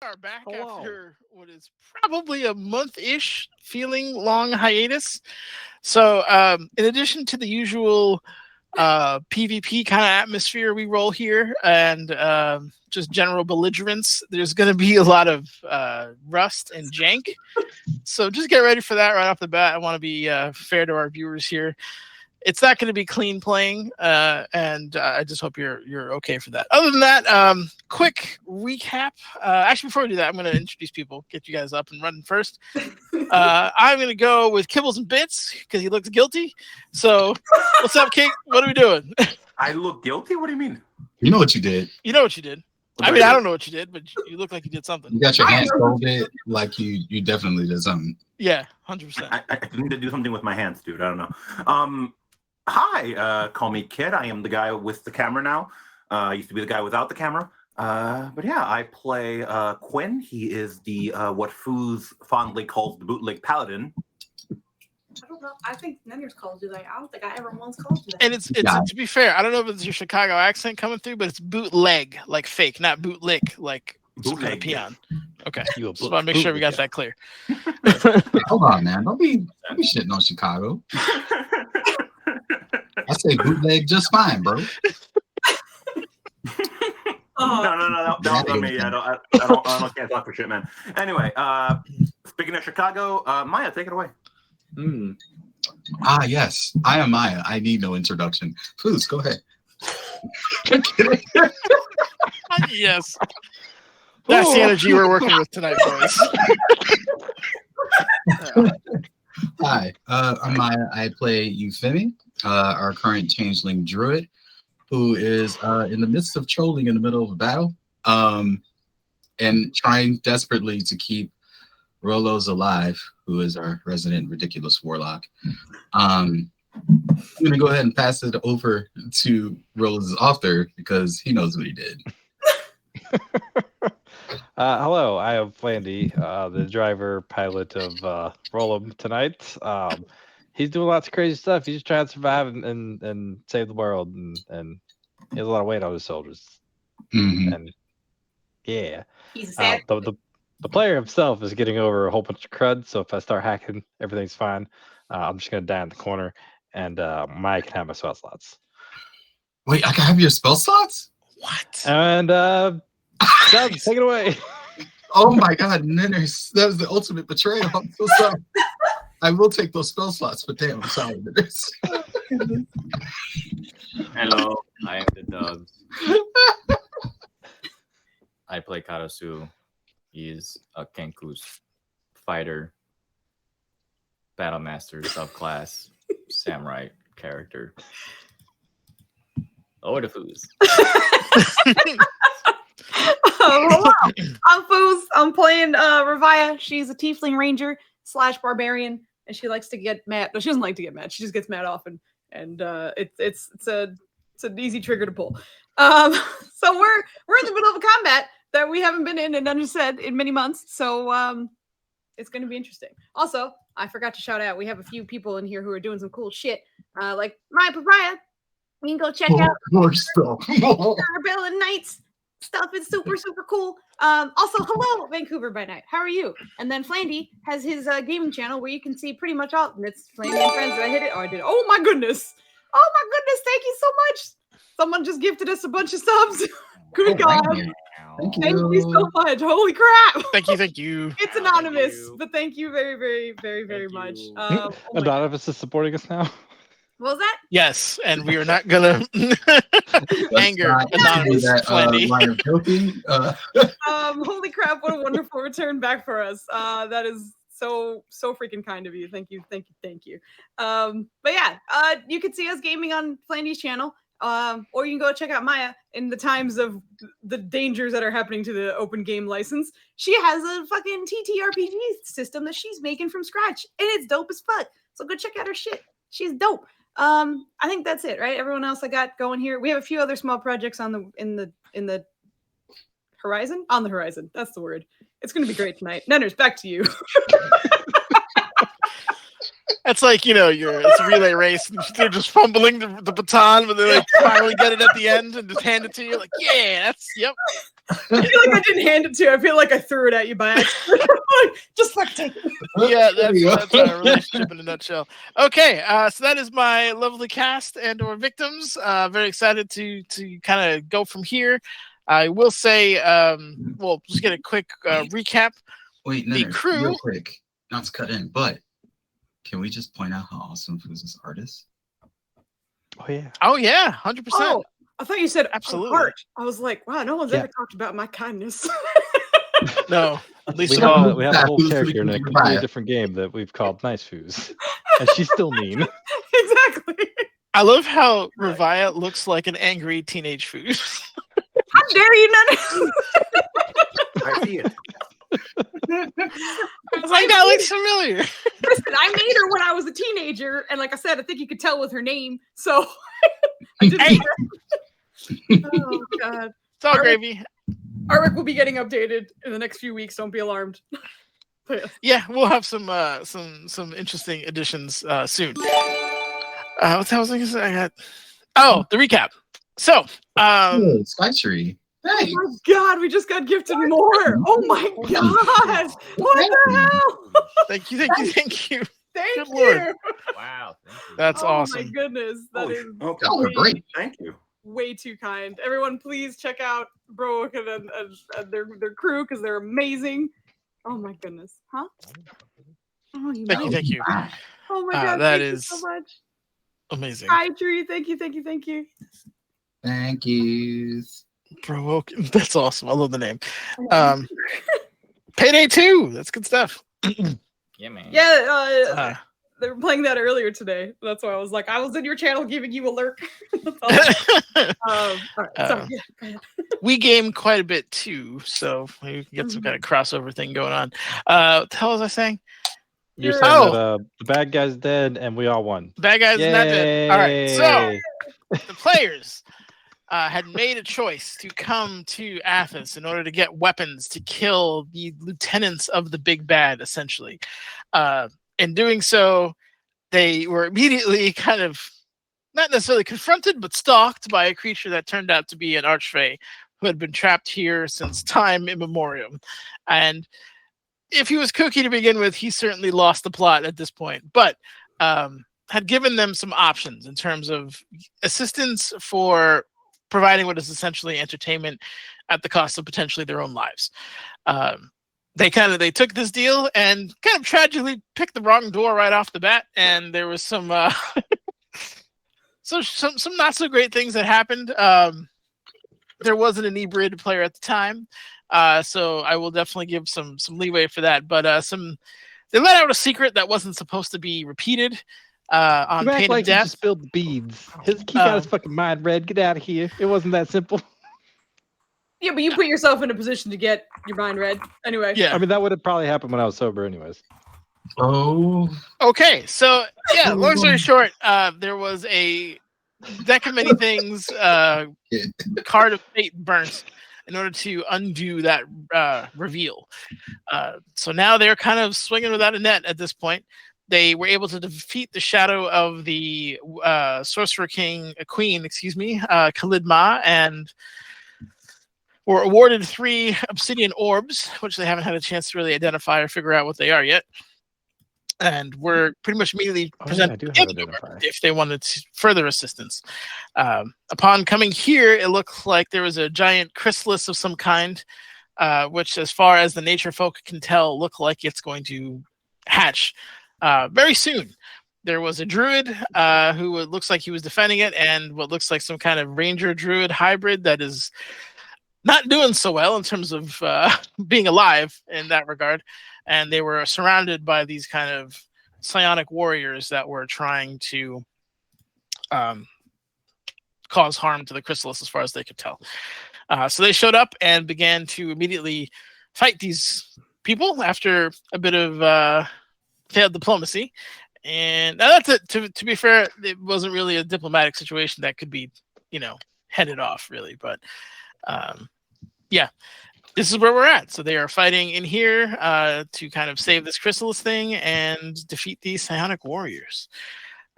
Are back Hello. after what is probably a month-ish feeling long hiatus. So, in addition to the usual PvP kind of atmosphere we roll here, and just general belligerence, there's going to be a lot of rust and jank. So just get ready for that right off the bat. I want to be fair to our viewers here. It's not going to be clean playing, and I just hope you're okay for that. Other than that, quick recap. Actually, before we do that, I'm going to introduce people, get you guys up and running first. I'm going to go with Kibbles and Bits because he looks guilty. So, what's up, King? What are we doing? I look guilty? What do you mean? You know what you did. You know what you did. What I did mean, I I do? don't know what you did, but you look like you did something. You got your hands folded like you definitely did something. Yeah, 100%. I need to do something with my hands, dude. I don't know. Hi, call me Kid. I am the guy with the camera now. I used to be the guy without the camera. But yeah, I play Quinn. He is the what Foos fondly calls the bootleg paladin. I don't know. I think none of yours calls you that. I don't think I ever once called you that. And it's to be fair, I don't know if it's your Chicago accent coming through, but it's bootleg, like fake, not bootlick, like some kind of peon. Okay, just want to make sure we got that clear. Hold on, man. Don't be shitting on Chicago. I say bootleg just fine, bro. No. Don't let me. I can't talk for shit, man. Anyway, speaking of Chicago, Maya, take it away. Yes. I am Maya. I need no introduction. Please go ahead. Yes. That's the energy we're working with tonight, boys. Hi, I'm Maya. I play Euphemi, our current changeling druid, who is in the midst of trolling in the middle of a battle, and trying desperately to keep Rolos alive, who is our resident ridiculous warlock. I'm gonna go ahead and pass it over to Rolos' author because he knows what he did. Hello, I am Flandy, the driver pilot of Roll'em tonight. He's doing lots of crazy stuff. He's just trying to survive and save the world, and he has a lot of weight on his shoulders. Mm-hmm. And yeah, He's a sad. The player himself is getting over a whole bunch of crud. So if I start hacking, everything's fine. I'm just gonna die in the corner, and Maya can have my spell slots. Wait, I can have your spell slots? What? And Doug, take it away. Oh my God, Ninners. That was the ultimate betrayal. I'm so sorry. I will take those spell slots, but damn, I'm sorry, Ninners. Hello, I am the Dubs. I play Karasu. He is a Kenku's fighter, battle master, subclass, samurai character. Over to Foos. Hello, I'm Foos. I'm playing Revia. She's a tiefling ranger / barbarian, and she likes to get mad. No, she doesn't like to get mad. She just gets mad often, and it's an easy trigger to pull. So we're in the middle of a combat that we haven't been in, and Dungeon said in many months. So it's going to be interesting. Also, I forgot to shout out. We have a few people in here who are doing some cool shit, like my papaya. You can go check out More stuff. Rebellion Knights stuff. Is super cool. Also, hello Vancouver by night. How are you? And then Flandy has his gaming channel where you can see pretty much all. And it's Flandy and Friends. Did I hit it? Oh, I did. Oh my goodness. Thank you so much. Someone just gifted us a bunch of subs. Good God. Thank Thank you so much. Holy crap. Thank you. It's anonymous, but thank you very much. Oh my God. Anonymous is supporting us now. What was that? Yes, and we are not gonna anger anonymous Flandy. Holy crap! What a wonderful return back for us. That is so freaking kind of you. Thank you. But yeah, you can see us gaming on Flandy's channel. Or you can go check out Maya in the times of the dangers that are happening to the open game license. She has a fucking TTRPG system that she's making from scratch, and it's dope as fuck. So go check out her shit. She's dope. I think that's it, right? Everyone else I got going here. We have a few other small projects on the horizon. On the horizon. That's the word. It's gonna be great tonight. Nenners, back to you. That's like, it's a relay race and they're just fumbling the baton, but they like finally get it at the end and just hand it to you. Like, yeah, yep. I feel like I didn't hand it to you. I feel like I threw it at you by accident. Just like take it. Yeah, that's our relationship in a nutshell. Okay, so that is my lovely cast and or victims. Very excited to kind of go from here. I will say, we'll just get a quick recap. Wait, The no, crew. real quick, not to cut in, but can we just point out how awesome Foozca's art is? Oh Oh yeah, yeah. 100%. Oh, I thought you said Absolutely. heart. I was like, wow, no one's Yeah. ever talked about my kindness. No, at least We of all. have a whole Who's character in a freaking completely fire? different game that we've called Nice Foos. And she's still mean. Exactly. I love how Ravaya looks like an angry teenage food. How dare you not? I see it. I was like, that looks familiar. Listen, I made her when I was a teenager, and like I said, I think you could tell with her name. So I did. Hey. Oh god. It's all gravy. Artwork will be getting updated in the next few weeks. Don't be alarmed. But Yeah, we'll have some interesting additions soon. What the hell was I gonna say? I got the recap. So, Oh, Sky Tree. Hey, oh my god, we just got gifted more. Oh my god. What the hell? thank you. Thank Good you. Lord. Wow. Thank you. That's Oh awesome. my goodness. That is Okay. y'all are great. Thank you. way too kind. Everyone, please check out Brook and their crew because they're amazing. Oh my goodness. Huh? Oh, you Thank you. might- Thank you. Oh my god. that Thank you is- so much. Amazing. Hi, Tree. Thank you. Thank you. Provoke. That's awesome. I love the name. Payday 2. That's good stuff. Yeah, man. Yeah, they were playing that earlier today. That's why I was like, I was in your channel giving you a lurk. That's all. All right, sorry. Yeah, go ahead. We game quite a bit too, so we can get some kind of crossover thing going on. What the hell was I saying? You're You're- saying Oh. that the bad guy's dead and we all won. Bad guys not dead. All right, so Yay. the players had made a choice to come to Athens in order to get weapons to kill the lieutenants of the big bad, essentially. In doing so, they were immediately kind of not necessarily confronted, but stalked by a creature that turned out to be an archfey who had been trapped here since time immemorial. And if he was kooky to begin with, he certainly lost the plot at this point, but had given them some options in terms of assistance for providing what is essentially entertainment at the cost of potentially their own lives. They took this deal and kind of tragically picked the wrong door right off the bat, and there was some some not so great things that happened. There was an inebriated player at the time, so I will definitely give some leeway for that. But they let out a secret that wasn't supposed to be repeated on You act pain like of he death. just spilled the beads. He got his fucking mind read. Get out of here. It wasn't that simple. Yeah, but you put yourself in a position to get your mind read. Anyway. Yeah. I mean, that would have probably happened when I was sober, anyways. Oh, Okay, so yeah, long story short, there was a deck of many things, card of fate burnt in order to undo that reveal. So now they're kind of swinging without a net at this point. They were able to defeat the shadow of the Sorcerer Queen, Khalid Ma, and were awarded 3 obsidian orbs, which they haven't had a chance to really identify or figure out what they are yet. And were pretty much immediately presented I do to have the identifier. door if they wanted further assistance. Upon coming here, it looked like there was a giant chrysalis of some kind, which, as far as the nature folk can tell, looked like it's going to hatch very soon. There was a druid who looks like he was defending it, and what looks like some kind of ranger druid hybrid that is not doing so well in terms of being alive in that regard. And they were surrounded by these kind of psionic warriors that were trying to cause harm to the chrysalis as far as they could tell. So they showed up and began to immediately fight these people after a bit of failed diplomacy. And that's to be fair, it wasn't really a diplomatic situation that could be, headed off really. But yeah, this is where we're at. So they are fighting in here to kind of save this chrysalis thing and defeat these psionic warriors.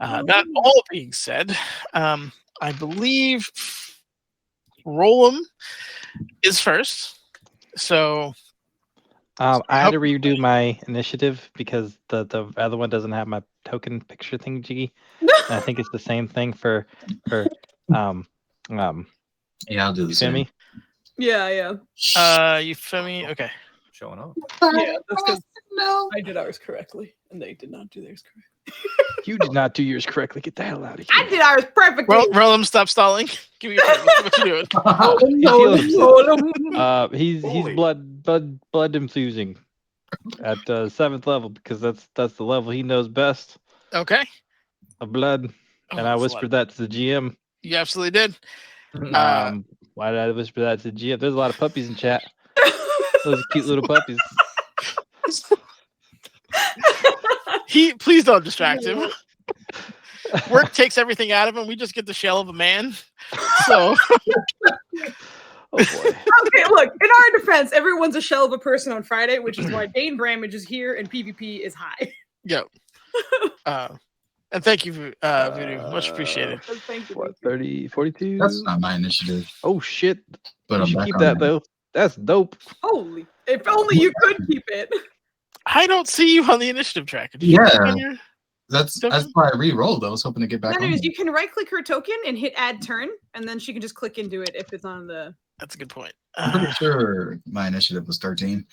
That all being said, I believe Rollum is first. So I had to redo my initiative because the other one doesn't have my token picture thing jiggy. And I think it's the same thing for Yeah, I'll do the same. Femi. Yeah. you feel me? Okay. Showing up. Yeah, that's because No. I did ours correctly, and they did not do theirs correctly. You did not do yours correctly. Get the hell out of I here. did ours perfectly. Well, Rollum, stop stalling. Give me your turn. What you doing? He's healing himself. Rollum. He's Holy. blood infusing at 7th level because that's the level he knows best Okay. of blood. And I that's a whispered lot. that to the GM. You absolutely did. Why did I whisper that to the GM? There's a lot of puppies in chat. Those cute little puppies. Please don't distract him. Work takes everything out of him. We just get the shell of a man. So Oh boy. Okay, look, in our defense, everyone's a shell of a person on Friday, which is why Dane Bramage is here and PvP is high. yeah. And thank you, Voodoo. Much appreciated. Thank you. What, 30, 42? That's not my initiative, Oh shit. but You I'm should back keep on that though. That's dope. Holy, if only you could keep it. I don't see you on the initiative tracker. Did you Yeah. click on your- That's Token? why I re-rolled. I was hoping to get back No, on. is you can right click her token and hit add turn, and then she can just click into it if it's on the. That's a good point. I'm pretty sure my initiative was 13.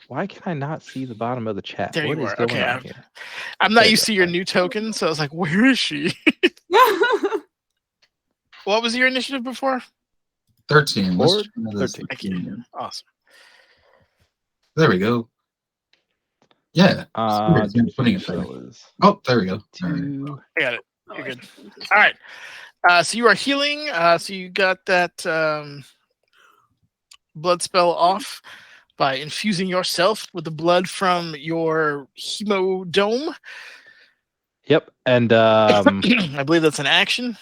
Why can I not see the bottom of the chat? There What you is are. going Okay, on here? I'm not There you used to your new token, so I was like, where is she? What was your initiative before? 13. Let's Forward, try this 13. Thank you. Awesome. There we go. Yeah. Weird, putting it there. fellas. Oh, there we go. All right. 2. I got it. Oh, You're I good. should change this. All right. So you are healing. So you got that blood spell off by infusing yourself with the blood from your hemodome. Yep, and I believe that's an action.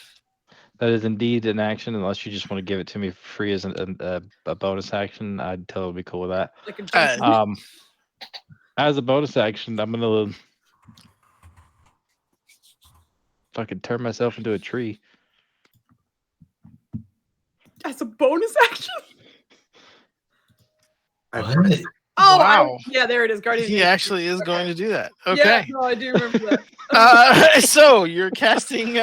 that is indeed an action. Unless you just want to give it to me for free as a bonus action, I'd totally be cool with that. Like a Jason. As a bonus action, I'm gonna fucking turn myself into a tree. As a bonus action. What? Oh, Wow. yeah, there it is. Guardian. He of Nature. actually is going to do that. Yeah, Okay. no, I do remember that. So you're casting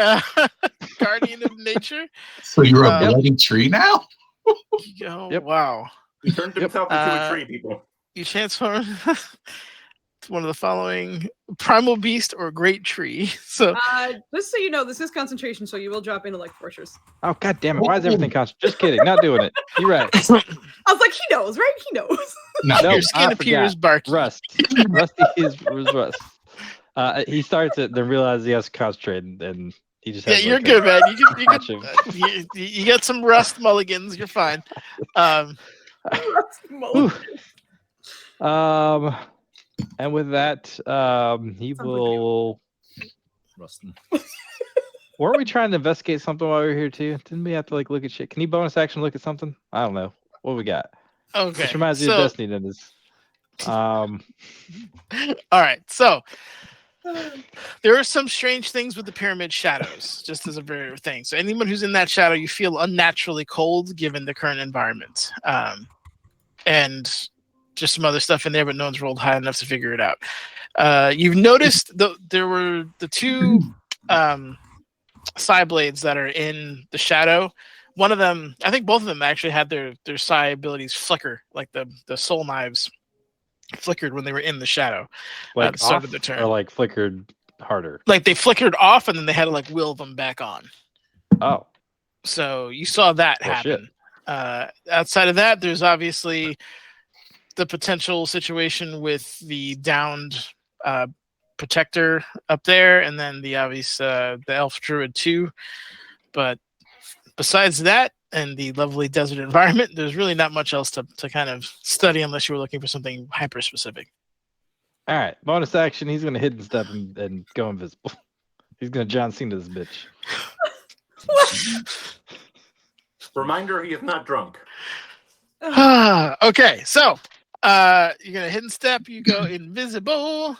Guardian of Nature. So you're a Yep. bloody tree now? Oh, Yep. wow. He turned himself into a Uh, tree, people. You transform to one of the following: primal beast or great tree. So Just so you know, this is concentration, so you will drop into like fortress. Oh god damn it! Why is everything constant? Just kidding, not doing it. You're right. I was like, he knows, right? He knows. No. No. your skin I appears barky. Rust. Rusty is rust. He starts it, then realizes he has to concentrate, and he just Yeah, has you're like good, man. patch of- You got some rust mulligans. You're fine. Whew. And with that, he Sounds like will. Rustin. Weren't we trying to investigate something while we were here too? Didn't we have to like look at shit? Can he bonus action look at something? I don't know. What we got? Okay. This reminds me of So, Destiny. That is. all right. So there are some strange things with the pyramid shadows, just as a very thing. So anyone who's in that shadow, you feel unnaturally cold given the current environment, and just some other stuff in there, but no one's rolled high enough to figure it out. You've noticed there were the two psi blades that are in the shadow. One of them, I think both of them actually had their psi abilities flicker, like the soul knives flickered when they were in the shadow. Like the start off of the turn. or like flickered harder. Like they flickered off and then they had to like will them back on. Oh, So you saw that Well, shit. happen. Outside of that, there's obviously the potential situation with the downed protector up there, and then the obvious the elf druid too. But besides that and the lovely desert environment, there's really not much else to kind of study unless you were looking for something hyper specific. all right. Bonus action. He's gonna hidden step and go invisible. He's gonna John Cena this bitch. Reminder, he is not drunk. Okay, so you're gonna hidden step. You go invisible.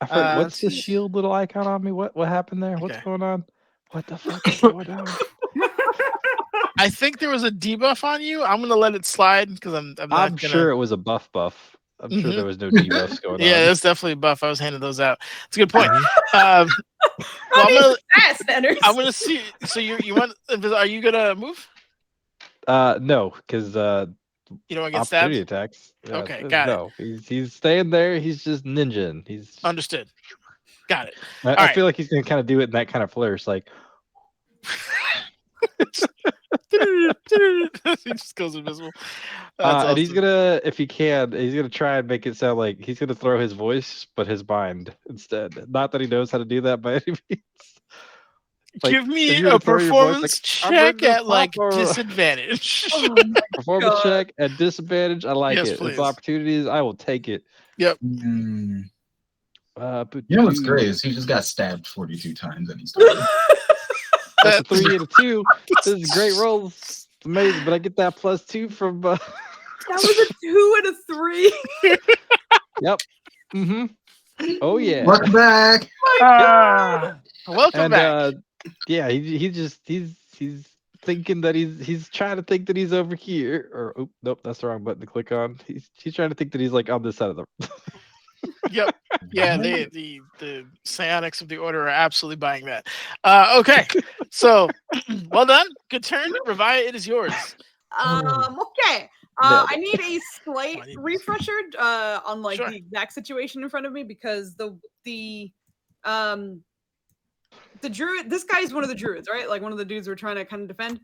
I forgot, what's the let's see. shield little icon on me? What happened there? What's Okay. going on? What the fuck is going on? I think there was a debuff on you. I'm gonna let it slide because I'm not I'm gonna. sure it was a buff. I'm sure Mhm. there was no debuffs going Yeah, on. that's definitely a buff. I was handing those out. It's a good point. Mhm. Well, I'm I'm gonna see. So you want? Are you gonna move? No, because You don't want to get opportunity stabbed. attacks. Yeah, Okay, got it. no, he's staying there. He's just ninjing. He's. Understood. Got it. I right. feel like he's gonna kind of do it in that kind of flourish, like. He just goes invisible. That's And he's awesome. gonna, if he can, he's gonna try and make it sound like he's gonna throw his voice, but his mind instead. Not that he knows how to do that by any means. Like, Give me if you were a to throw your voice, performance I'm ready check to at like pop a- disadvantage. performance God. check at disadvantage. I like Yes, it. please. If opportunities, I will take it. Mm. But You know what's great is he just got stabbed 42 times and he started. That's a 3 and a 2. This is a great roll. It's amazing, but I get that +2 from. That was a 2 and a 3. Yep. Mm-hmm. Oh yeah. Welcome back. Welcome And back. yeah, he's thinking that he's trying to think that he's over here, or oh nope, that's the wrong button to click on. He's trying to think that he's like on this side of the. Yep. Yeah, the psionics of the order are absolutely buying that. Okay, so well done. Good turn. Revi, it is yours. Okay. Nailed I it. need a slight I need this. refresher on like Sure. the exact situation in front of me because the druid. This guy is one of the druids, right? Like one of the dudes we're trying to kind of defend.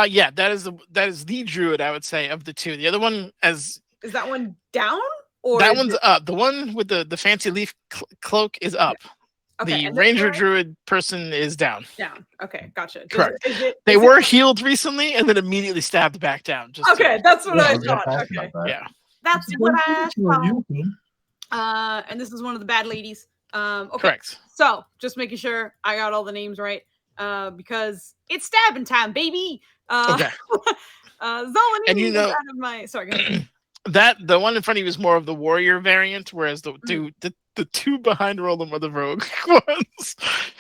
Yeah, that is the druid, I would say, of the two. The other one Is that one down or that is one's it- up. The one with the fancy leaf cloak is up. okay? The And this ranger guy- druid person is down. down. Okay, gotcha. Correct. Is it? They is were it- healed recently and then immediately stabbed back down. Just to- okay. That's what Yeah, I was gonna thought. ask Okay, about that. yeah. that's what I thought. You. And this is one of the bad ladies. Okay. Correct. So just making sure I got all the names right. Because it's stabbing time, baby. Okay. Zolanini And you know- was out of my sorry, go ahead. That the one in front of you is more of the warrior variant, whereas the Mm-hmm. the two behind Roland are the rogue ones.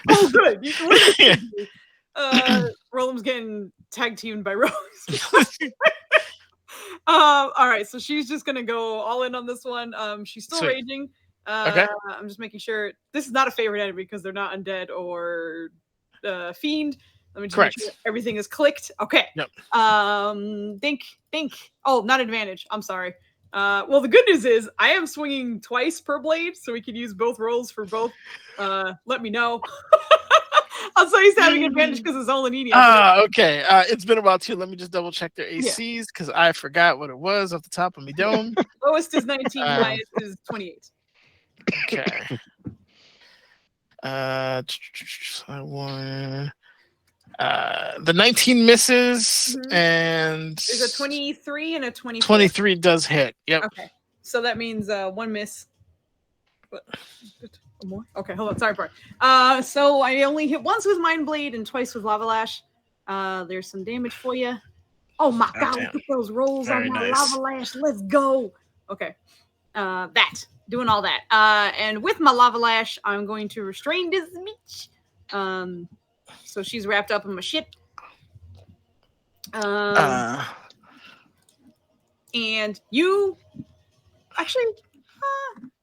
Oh good. You Yeah. Roland's getting tag teamed by Rose. All right, so she's just gonna go all in on this one. She's still Sweet. raging. Okay. I'm just making sure this is not a favorite enemy because they're not undead or fiend. Let me just Correct. make sure everything is clicked. Okay. Yep. Think. Oh, not advantage. I'm sorry. Well, the good news is I am swinging twice per blade, so we can use both rolls for both. Let me know. I'll say he's having advantage because it's Zolanini. Okay. It's been a while too. Let me just double check their ACs because I forgot what it was off the top of my dome. Lowest is 19, highest is 28. Okay. I won. The 19 misses Mhm. and There's a 23 and a 24. 23 does hit. Yep. Okay, so that means one miss. What? One more? Okay, hold on. Sorry, part. So I only hit once with Mind Blade and twice with Lava Lash. There's some damage for you. Oh my god! damn. Look at those rolls Very on my nice. Lava Lash. Let's go. Okay, doing all that. And with my Lava Lash, I'm going to restrain this bitch. So she's wrapped up in my shit. And you actually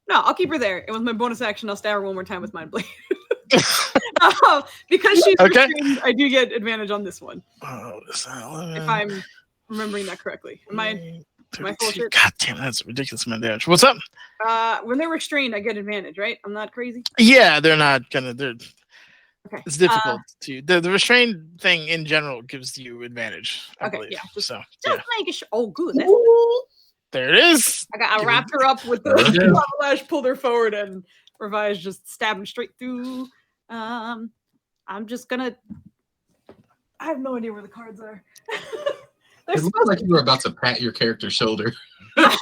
no, I'll keep her there. And with my bonus action, I'll stab her one more time with Mind Blade. Because she's Okay. restrained, I do get advantage on this one. Oh, is that If 11? I'm remembering that correctly. Am I full 32. shit? God damn, that's a ridiculous amount of damage. What's up? when they're restrained, I get advantage, right? I'm not crazy. Yeah, they're not gonna. Okay. It's difficult to the restrained thing in general gives you advantage. I Okay, believe. yeah, just- So Just making sure. Oh, good. That's there it is. I wrapped her up with the Okay. Lava Lash, pulled her forward, and Revi's just stabbing straight through. I'm just gonna. I have no idea where the cards are. They're It looked supposed like you were about to pat your character's shoulder. I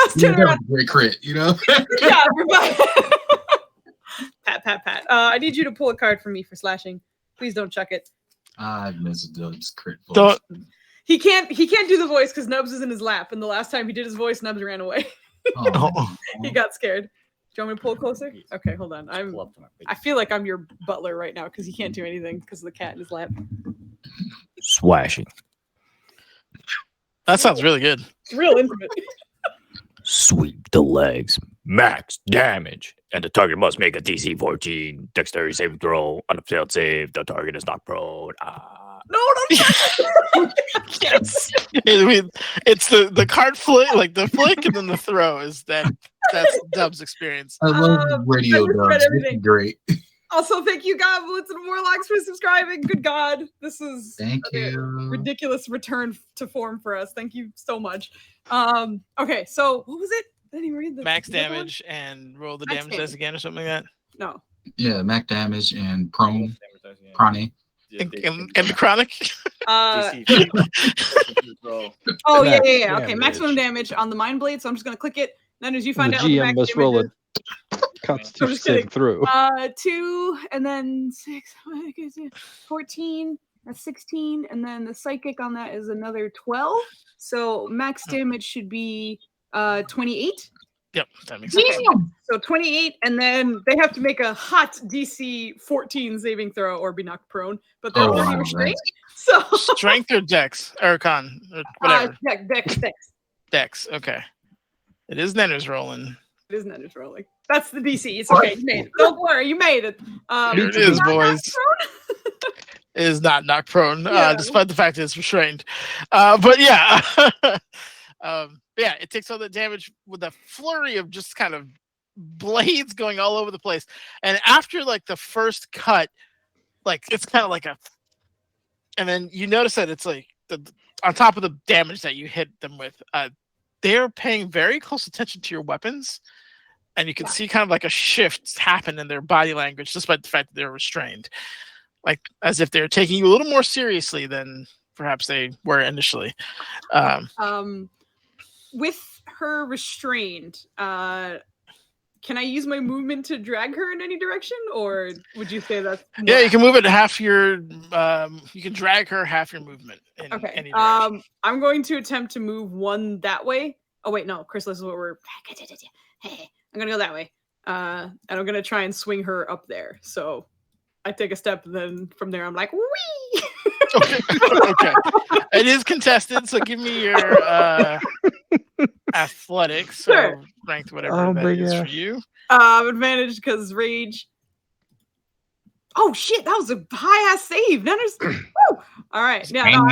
was Yeah, turning that was around. a great crit, you know? Good job, Revi. Pat. I need you to pull a card for me for slashing. Please don't chuck it. I missed those crit. Don't He can't do the voice because Nubs is in his lap, and the last time he did his voice, Nubs ran away. Oh, He got scared. Do you want me to pull closer? Okay, hold on. I feel like I'm your butler right now because he can't do anything because of the cat in his lap. Swashing. That sounds really good. It's real intimate. Sweep the legs. Max damage. And the target must make a DC 14 dexterity saving throw. On a failed save, the target is not prone. No, don't. Yes. It's the card flick, like the flick, and then the throw is that's Dub's experience. I love radio I dubs. This is great. Also, thank you, Goblins and Warlocks, for subscribing. Good God, this is Thank a you. ridiculous return to form for us. Thank you so much. Okay, so what was it? I didn't even read the Max the other one? damage and roll the Max damage dice again or something like that. No. Yeah, max damage and prone, prane. And the chronic. Oh yeah. Max Okay, maximum damage on the Mind Blade. So I'm just gonna click it. Then as you find the out what the GM max must damage roll is. a Constitution saving through. 2 and then 6, 14, that's 16, and then the psychic on that is another 12. So max damage should be 28. Yep, that makes sense. So 28, and then they have to make a hot DC 14 saving throw or be knocked prone, but they're already restrained. So Strength or Dex or Con or whatever. Dex. Dex. Okay. It is Nenner's rolling. It is Nenner's rolling. That's the DC. It's okay. You made it. Don't worry, you made it. Here it is, not boys. It is not knocked prone, Yeah. despite the fact that it's restrained. But yeah. Yeah, it takes all the damage with a flurry of just kind of blades going all over the place. And after like the first cut, like it's kind of like a, and then you notice that it's like on top of the damage that you hit them with, they're paying very close attention to your weapons, and you can see kind of like a shift happen in their body language, despite the fact that they're restrained, like as if they're taking you a little more seriously than perhaps they were initially. With her restrained, can I use my movement to drag her in any direction, or would you say that's Yeah, you can move it half your. You can drag her half your movement. In okay? Any direction. I'm going to attempt to move one that way. Oh wait, no, Chrysalis is what we're. I'm gonna go that way, and I'm gonna try and swing her up there. So I take a step, and then from there I'm like, wee. Okay. Okay. It is contested, so give me your athletics, Sure. or strength, whatever that is for you. Advantage because rage. Oh shit, that was a high ass save. Woo! All right. Yeah, no,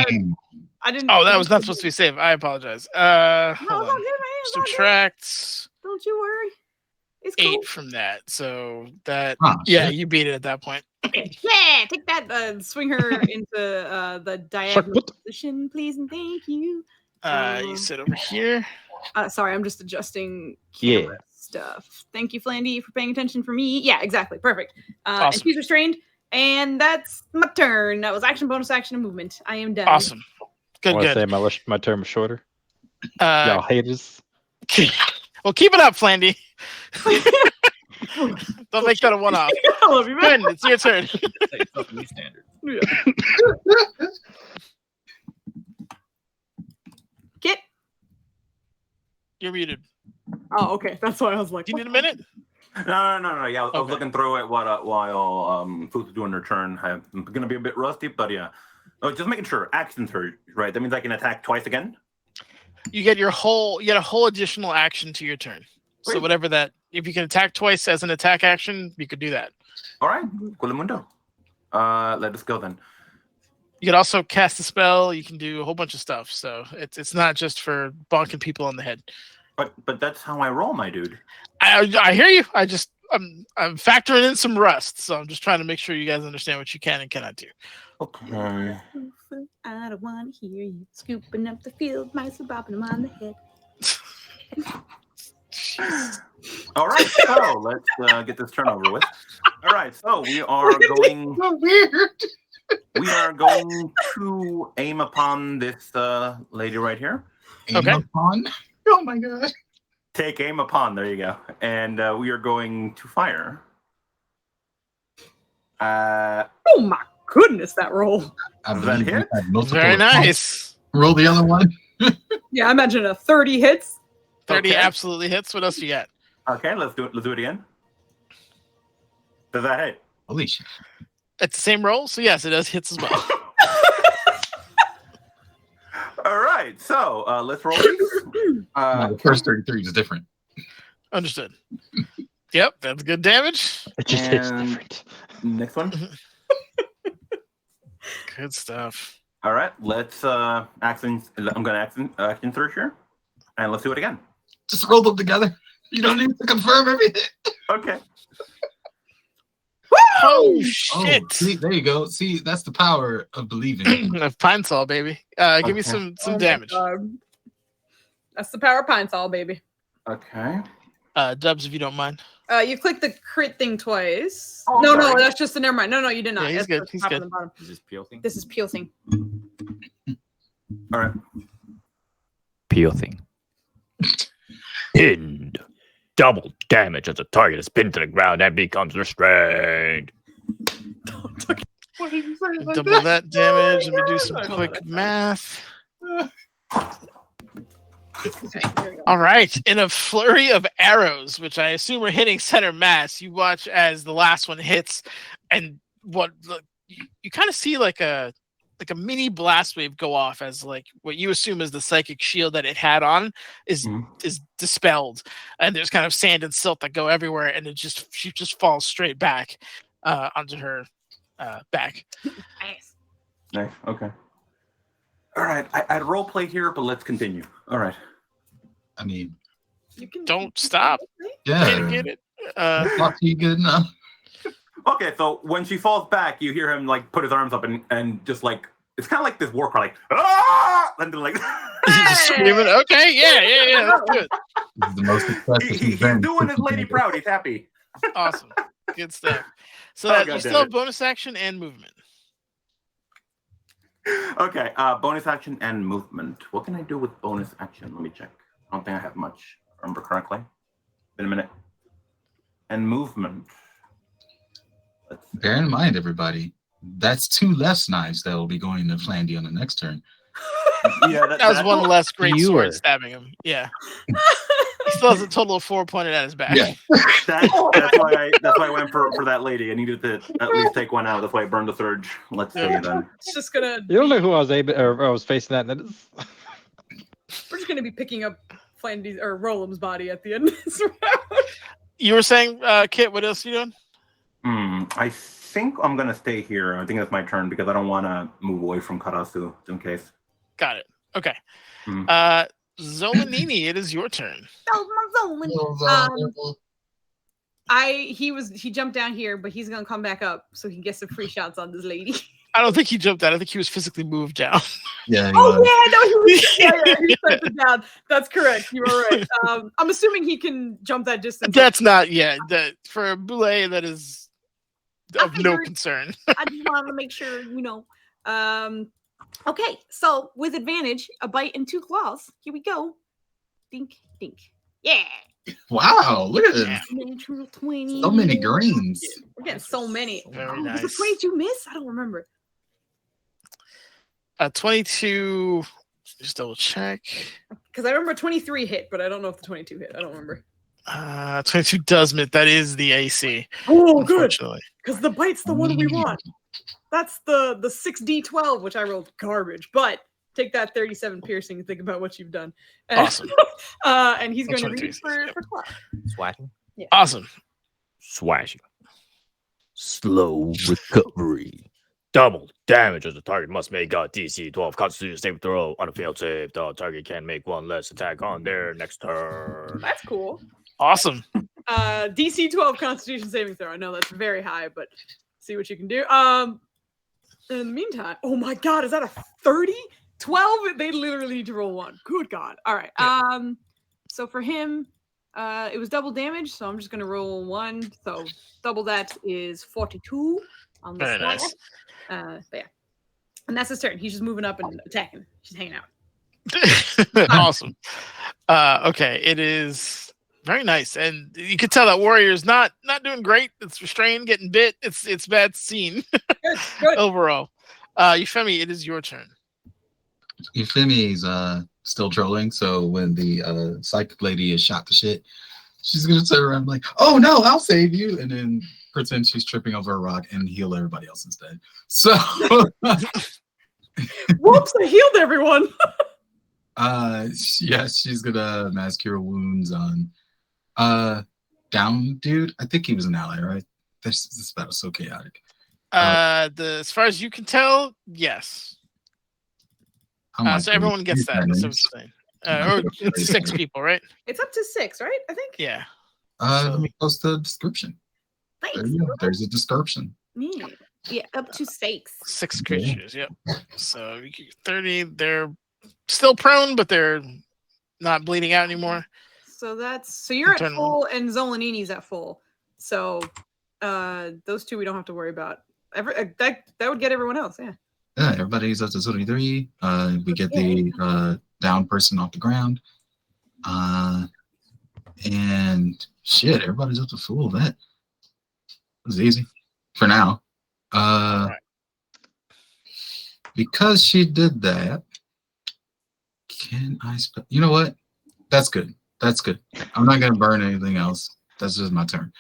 I didn't. Oh, that was not supposed to be saved. I apologize. No, Hold it's all on. good, man. It's all good. Subtract Don't you worry. It's cool. 8 from that. So that Huh, yeah, shit. you beat it at that point. Yeah, take that. Swing her into the diagonal position, please, and thank you. You sit over here. Sorry, I'm just adjusting camera stuff. Thank you, Flandy, for paying attention for me. Yeah, exactly. Perfect. And Awesome. she's restrained. And that's my turn. That was action, bonus action, and movement. I am done. Awesome. Good, I want to good. say my term was shorter. Y'all haters. Well, keep it up, Flandy. Don't make that a one-off. I love you, man. Quinn, it's your turn. Kit. You're muted. Oh, okay. That's why I was like, Do you need a minute? No. Yeah, I was Okay. looking through it while Fooz's doing her turn. I'm gonna be a bit rusty, but yeah. Oh, just making sure. Actions are right. That means I can attack twice again. You get a whole additional action to your turn. So Great. whatever that, if you can attack twice as an attack action, you could do that. All right, Quilimundo. Let us go then. You can also cast a spell. You can do a whole bunch of stuff. So it's not just for bonking people on the head. But that's how I roll, my dude. I hear you. I'm factoring in some rust, so I'm just trying to make sure you guys understand what you can and cannot do. Okay. I don't want to hear you scooping up the field mice and bopping them on the head. All right, so let's get this turn over with. All right, so we are going. So weird. We are going to aim upon this lady right here. Okay. Aim upon? Oh my god. Take aim upon. There you go. And we are going to fire. Oh my goodness, that roll. I Does believe that we hit? had multiple Very attacks. nice. Roll the other one. Yeah, I imagine a 30 hits. 30 Okay. absolutely hits. What else you got? Okay, let's do it. Let's do it again. Does that hit? Holy shit. It's the same roll, so yes, it does hits as well. All right, so let's roll these. No, the first 33 is different. Understood. Yep, that's good damage. It just hits And- different. Next one. Good stuff. All right, let's action. I'm gonna action search here, and let's do it again. Just roll them together. You don't need to confirm everything. Okay. Oh Oh, shit! see, there you go. See, that's the power of believing. Of Pine Sol, baby. Give me Okay. some Oh my damage. God. That's the power of Pine Sol, baby. Okay. Dubs, if you don't mind. You click the crit thing twice. Oh, no, sorry. that's just the never mind. No, you did not. Yeah, he's That's good, the he's top good. and the bottom. Is this peel thing? This is peel thing. All right. Peel thing. Pinned. Double damage as a target is pinned to the ground and becomes restrained. Double that damage. Let me do some quick math. Okay, here we go. All right. In a flurry of arrows, which I assume are hitting center mass, you watch as the last one hits, and you kind of see like a mini blast wave go off as like what you assume is the psychic shield that it had on is dispelled, and there's kind of sand and silt that go everywhere, and she just falls straight back onto her back. Nice. Nice. Okay. All right. I'd role play here, but let's continue. All right. I mean, You can Don't stop. yeah. Get it? Talk to you good enough. Okay, so when she falls back, you hear him like put his arms up and just like it's kind of like this war cry, like ah, and then like Just screaming. Okay, yeah. That's good. This is the most expressive he's been doing his since lady the- proud. He's happy. Awesome. Good stuff. So Oh, that God you still damn have it. bonus action and movement. Okay, bonus action and movement. What can I do with bonus action? Let me check. I don't think I have much. If I remember correctly. Been a minute. And movement. Let's see. Bear in mind, everybody, that's 2 less knives that will be going to Flandy on the next turn. Yeah, That was one less great Fewer. sword stabbing him. Yeah. He still has a total of 4 pointed at his back. Yeah. That's why I went for that lady. I needed to at least take one out. That's why I burned the surge. Let's see then. It's just gonna. You don't know who I was I was facing that. And it's... We're just gonna be picking up Flandy's or Rollum's body at the end of this round. You were saying, Kit, what else are you doing? I think I'm gonna stay here. I think that's my turn because I don't want to move away from Karasu just in case. Got it. Okay. Mhm. Zolanini, it is your turn. He jumped down here, but he's gonna come back up so he can get some free shots on this lady. I don't think he jumped out. I think he was physically moved down. Yeah. Oh yeah, no, he was. Yeah, he sent it down. That's correct. You were right. I'm assuming he can jump that distance. That's not, yeah. For a Boule, that is of no figured- concern. I just wanted to make sure, Okay, so with advantage, a bite and 2 claws. Here we go. Dink, dink. Yeah. Wow, look at Yeah. this. Natural 20. So many greens. We're getting so many. Very Was it nice. 22 miss? I don't remember. 22. Just double check. Because I remember 23 hit, but I don't know if the 22 hit. I don't remember. 22 does miss. That is the AC. Oh, good. Unfortunately. Because the bite's the one we want. That's the 6d12, which I rolled garbage. But take that 37 piercing and think about what you've done. And, Awesome. And he's going to 23, reach for yep. claw. Swatting. Awesome. Swashing. Slow recovery. Double damage as the target must make a DC 12 Constitution saving throw. On a failed save, the target can make 1 less attack on their next turn. That's cool. Awesome. DC 12 Constitution saving throw. I know that's very high, but see what you can do. In the meantime, oh my God, is that a 30? 12? They literally need to roll 1. Good God. All right. So for him, it was double damage, so I'm just gonna roll 1. So double that is 42 on the Very slider. nice. But yeah. And that's his turn. He's just moving up and attacking. She's hanging out. Awesome. Okay, it is very nice, and you can tell that warrior's not doing great. It's restrained, getting bit. It's bad scene Good. overall. Euphemi, it is your turn. Euphemie's still trolling, so when the psychic lady is shot to shit, she's gonna turn around like, "Oh no, I'll save you," and then pretend she's tripping over a rock and heal everybody else instead. So, Whoops! I healed everyone. yeah, she's gonna mass cure wounds on down dude. I think he was an ally, right? This battle so chaotic. As far as you can tell, yes. So everyone gets that. That's what you're saying. Or it's 6 people, right? It's up to 6, right? I think. Yeah. Let me post the description. Thanks. There's a description. Yeah, up to 6. 6 creatures. Yep. So you get 30. They're still prone, but they're not bleeding out anymore. So you're at full, and Zolanini's at full. So those 2 we don't have to worry about. That would get everyone else. Yeah. Yeah, everybody's up to 33. We get the down person off the ground. And shit, everybody's up to full of that. It was easy for now. Because she did that, can I you know what? That's good. That's good. I'm not gonna burn anything else. That's just my turn.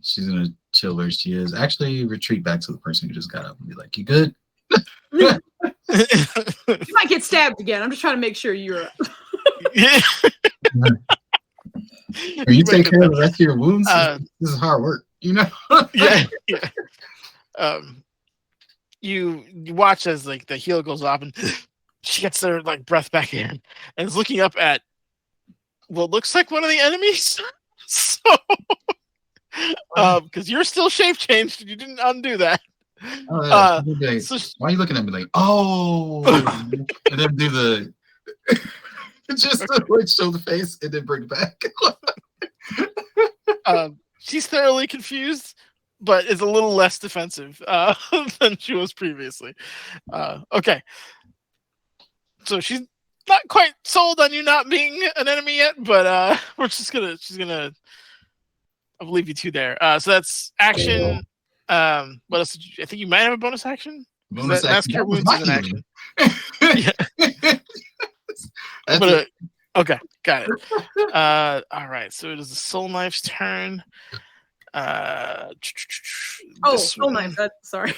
She's gonna chill where she is. Actually, retreat back to the person who just got up and be like, "You good?" You might get stabbed again. I'm just trying to make sure you're. You take care of the rest of your wounds. This is hard work, you know. Yeah. You watch as like the heal goes off, and she gets her like breath back in, and is looking up at what looks like one of the enemies. So, because you're still shape changed, you didn't undo that. So why are you looking at me like, oh, and then do the just like show the face and then bring it back. She's thoroughly confused, but is a little less defensive than she was previously. Okay, so she's not quite sold on you not being an enemy yet, but she's gonna I'll leave you 2 there. So that's action. What else? I think you might have a bonus action. Bonus mass action. cure wounds is an action. Yeah. Okay, got it. All right, so it is the Soul Knife's turn. Soul Knife. Sorry.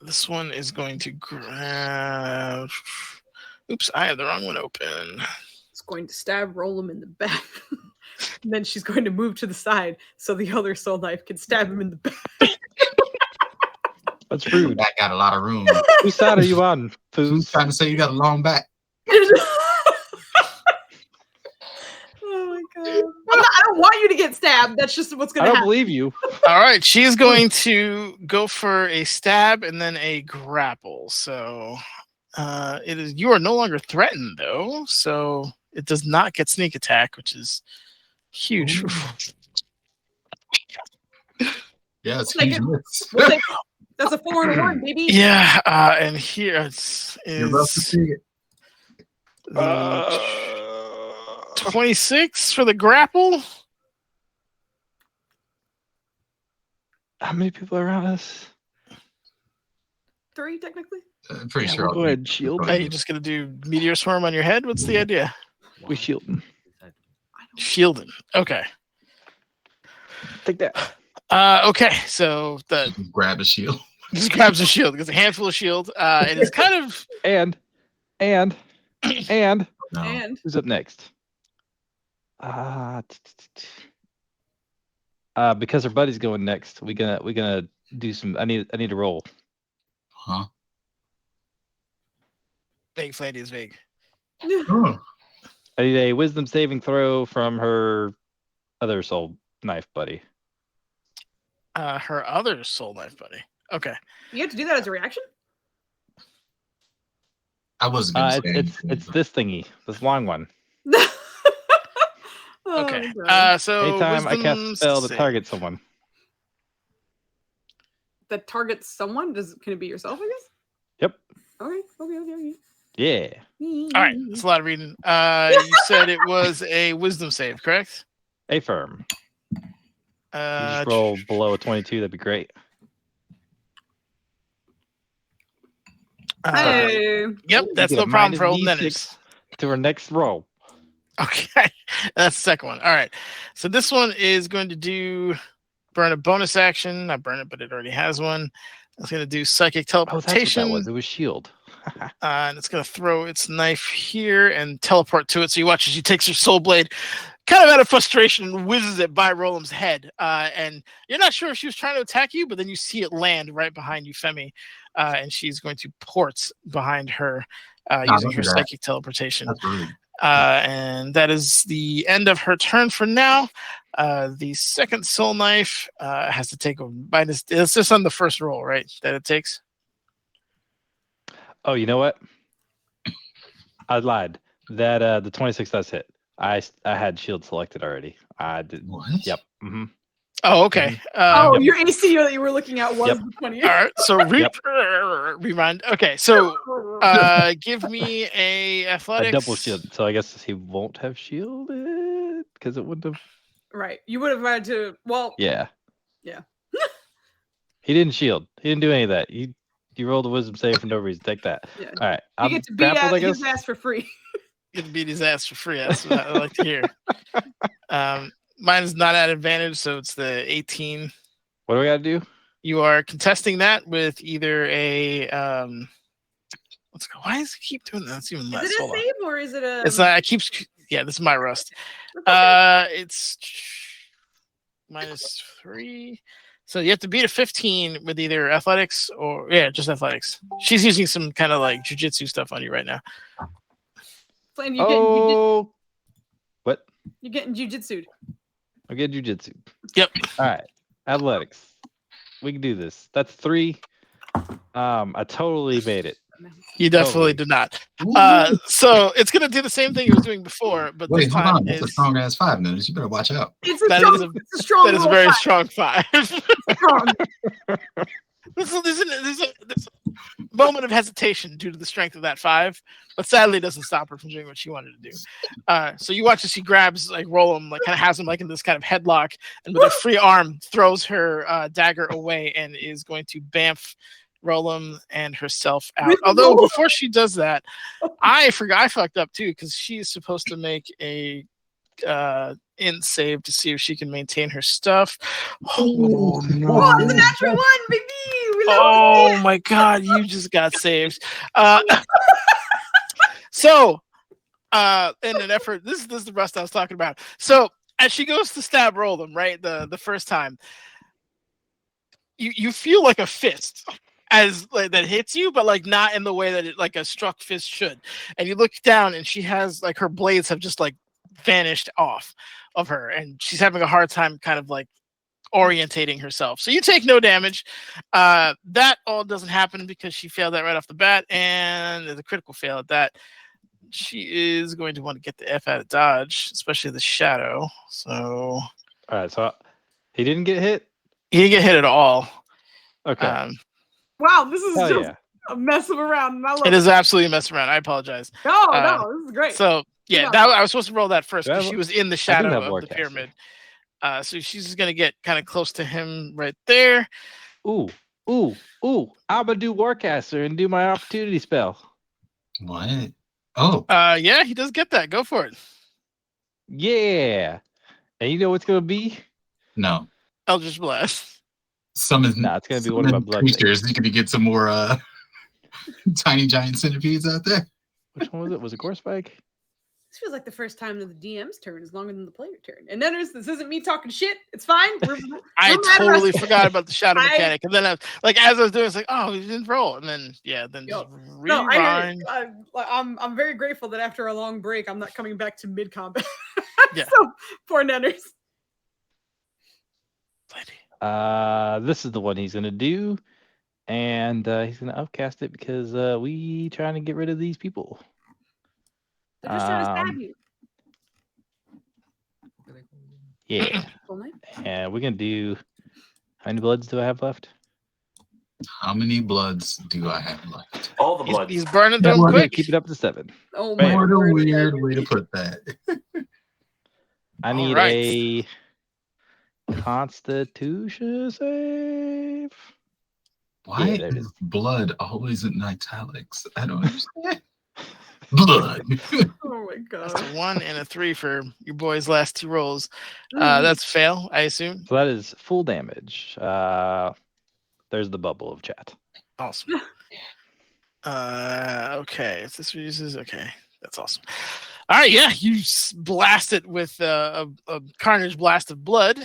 This one is going to grab. Oops, I have the wrong one open. It's going to stab Rollum in the back. And then she's going to move to the side so the other Soul Knife can stab him in the back. That's rude. That got a lot of room. Whose side are you on, Who's trying to say you got a long back? Oh my god! I don't want you to get stabbed. That's just what's going to happen. I don't believe you. All right, she's going to go for a stab and then a grapple. So it is. You are no longer threatened though, so it does not get sneak attack, which is huge. Yeah, it's huge. That's a 4 and 1, baby. Yeah, and here is You're about to see it. 26 for the grapple. How many people are around us? 3, technically. I'm pretty sure. We'll go ahead and shield. Are you just gonna do meteor swarm on your head? What's the idea? We shielding. Shielding. Okay. Take that. Okay. So Just grab a shield. just grabs a shield. Gets a handful of shield. And it's kind of And And who's up next? Because her buddy's going next. We're gonna do some. I need to roll. Huh? vague. Flandy is vague. Oh. I need a wisdom saving throw from her other soul knife buddy. Her other soul knife buddy. Okay. You have to do that as a reaction? I wasn't gonna say It's this thingy, this long one. Oh, Okay. God. So Anytime I cast a wisdom spell to save. target someone. That targets someone? Can it be yourself, I guess? Yep. Okay. Yeah. All right. That's a lot of reading. You said it was a wisdom save, correct? A firm. You Uh, just roll below a 22, that'd be great. Hey. Yep, You that's get no a problem for old -D6 Nennis. to her next roll. Okay, that's the second one. All right, so this one is going to do burn a bonus action. Not burn it, but it already has one. It's going to do psychic Oh, that's what teleportation. that was. It was shield. And it's going to throw its knife here and teleport to it. So you watch as she takes her soul blade, kind of out of frustration, and whizzes it by Roland's head. And you're not sure if she was trying to attack you, but then you see it land right behind you, Femi. And she's going to port behind her using her psychic teleportation. That's rude. And that is the end of her turn for now. The second soul knife has to take a minus. It's just on the first roll, right? That it takes. Oh, you know what? I lied. That the 26 does hit. I had shield selected already. I did. What? Yep. Mm-hmm. Oh, okay. Oh, Yep. your AC that you were looking at was Yep. the 20. All right. So Yep. rewind. Okay. So give me a athletics. A double shield. So I guess he won't have shielded because it wouldn't have. Right. You would have had to. Well. Yeah. Yeah. He didn't shield. He didn't do any of that. You rolled a wisdom save for no reason. Take that. Yeah. All right. You I'm get to beat grappled, I guess. his ass for free. Get to beat his ass for free. That's what I like to hear. Mine is not at advantage, so it's the 18. What do we got to do? You are contesting that with either a let's go. Why does it keep doing that? It's even less. Is it a Hold on. save or is it a? It's not. I keep. Yeah, this is my rust. It's -3. So you have to beat a 15 with either athletics or just athletics. She's using some kind of like jujitsu stuff on you right now. Flame, What? You're getting jujitsu'd. I get jujitsu. Yep. All right. Athletics. We can do this. That's 3. I totally made it. You definitely did not. So it's gonna do the same thing it was doing before, but Wait, this hold time on. That's a strong ass 5 minutes. You better watch out. It's a That strong. is a- it's a strong. that is a roll very five. strong 5. Strong. There's a moment of hesitation due to the strength of that 5, but sadly it doesn't stop her from doing what she wanted to do. So you watch as she grabs like Roland, like kind of has him like in this kind of headlock, and with a free arm throws her dagger away and is going to bamf Roland and herself out. Although before she does that, I fucked up too, because she is supposed to make a int save to see if she can maintain her stuff. Oh no! Oh, it's a natural 1, baby. We love Oh my god, you just got saved. So in an effort, this is the rust I was talking about. So as she goes to stab Roland, right, the first time, you feel like a fist as like that hits you, but like not in the way that it like a struck fist should. And you look down and she has like her blades have just like vanished off of her, and she's having a hard time kind of like orientating herself. So you take no damage. That all doesn't happen because she failed that right off the bat, and there's a critical fail at that. She is going to want to get the F out of dodge, especially the shadow. So All right. So he didn't get hit. he didn't get hit at all. Okay. Wow, this is Hell just yeah. a mess of around. I love It is absolutely a mess around. I apologize. No, this is great. So yeah, Yeah. that I was supposed to roll that first Do I because have- she was in the I do shadow have of the Warcaster. pyramid. So she's just gonna get kind of close to him right there. Ooh. I'm gonna do Warcaster and do my opportunity spell. What? Oh, Yeah, he does get that. Go for it. Yeah. And you know what's gonna be? no. Eldritch Blast. Summon. Nah, it's gonna be one of my summon blood creatures. You can get some more tiny giant centipedes out there. Which one was it? Was it Gore Spike? This feels like the first time that the DM's turn is longer than the player turn. And then this isn't me talking shit. It's fine. I we're mad totally rusty. forgot about the shadow I- mechanic, and then as I was doing, it's like, oh, he didn't roll, and then then Yo, just No, I rewind. know. I'm very grateful that after a long break, I'm not coming back to mid combat. Yeah. So poor Nenners. This is the one he's gonna do, and he's gonna upcast it because we trying to get rid of these people. They're just trying to stab you. Yeah, Full name? and we're gonna do. How many bloods do I have left? How many bloods do I have left? All the blood. He's burning Yeah, them well, quick. Keep it up to 7. Oh Bam. my What a word. weird way to put that. I need right. a Constitution save. Why there it is is. blood always in italics? I don't understand. Blood. Oh my That's god. a 1 and a 3 for your boy's last 2 rolls. Mhm. That's fail, I assume. So that is full damage. There's the bubble of chat. Awesome. Okay. If this uses, okay, that's awesome. All right, yeah, you blast it with a carnage blast of blood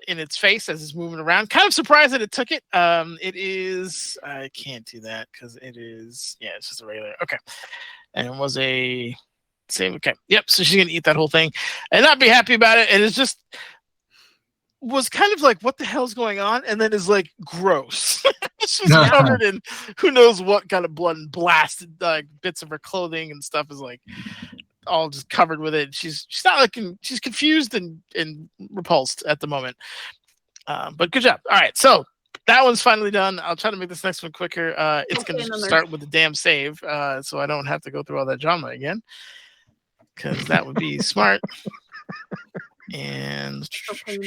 in its face as it's moving around. Kind of surprised that it took it. It is. I can't do that because it is. Yeah, it's just a regular. Okay, and it was a same. Okay, yep. So she's gonna eat that whole thing and not be happy about it. And it's just was kind of like, what the hell's going on? And then is like, gross. She's covered in who knows what kind of blood and blasted like bits of her clothing and stuff is like all just covered with it. She's not looking. She's confused and repulsed at the moment. But good job. All right, so that one's finally done. I'll try to make this next one quicker. It's Okay, going and to then start with the damn save, so I don't have to go through all that drama again, because that would be smart. And Okay, and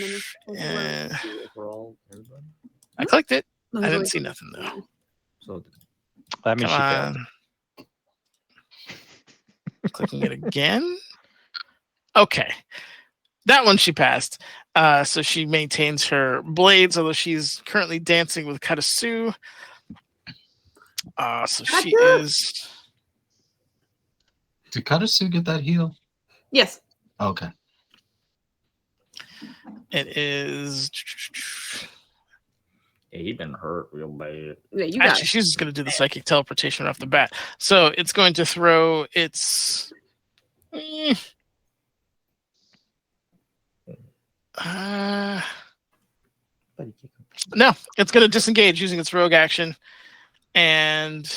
then it's- I clicked it. No, I didn't wait. see nothing though. So That means Come she failed. on. Clicking it again. Okay. That one she passed. So she maintains her blades, although she's currently dancing with Katasu. So she is. Did Katasu get that heal? Yes. Okay. It is. yeah, he been hurt real bad. Yeah, you got Actually, it. she's just going to do the psychic teleportation off the bat. So it's going to throw its. No, it's going to disengage using its rogue action and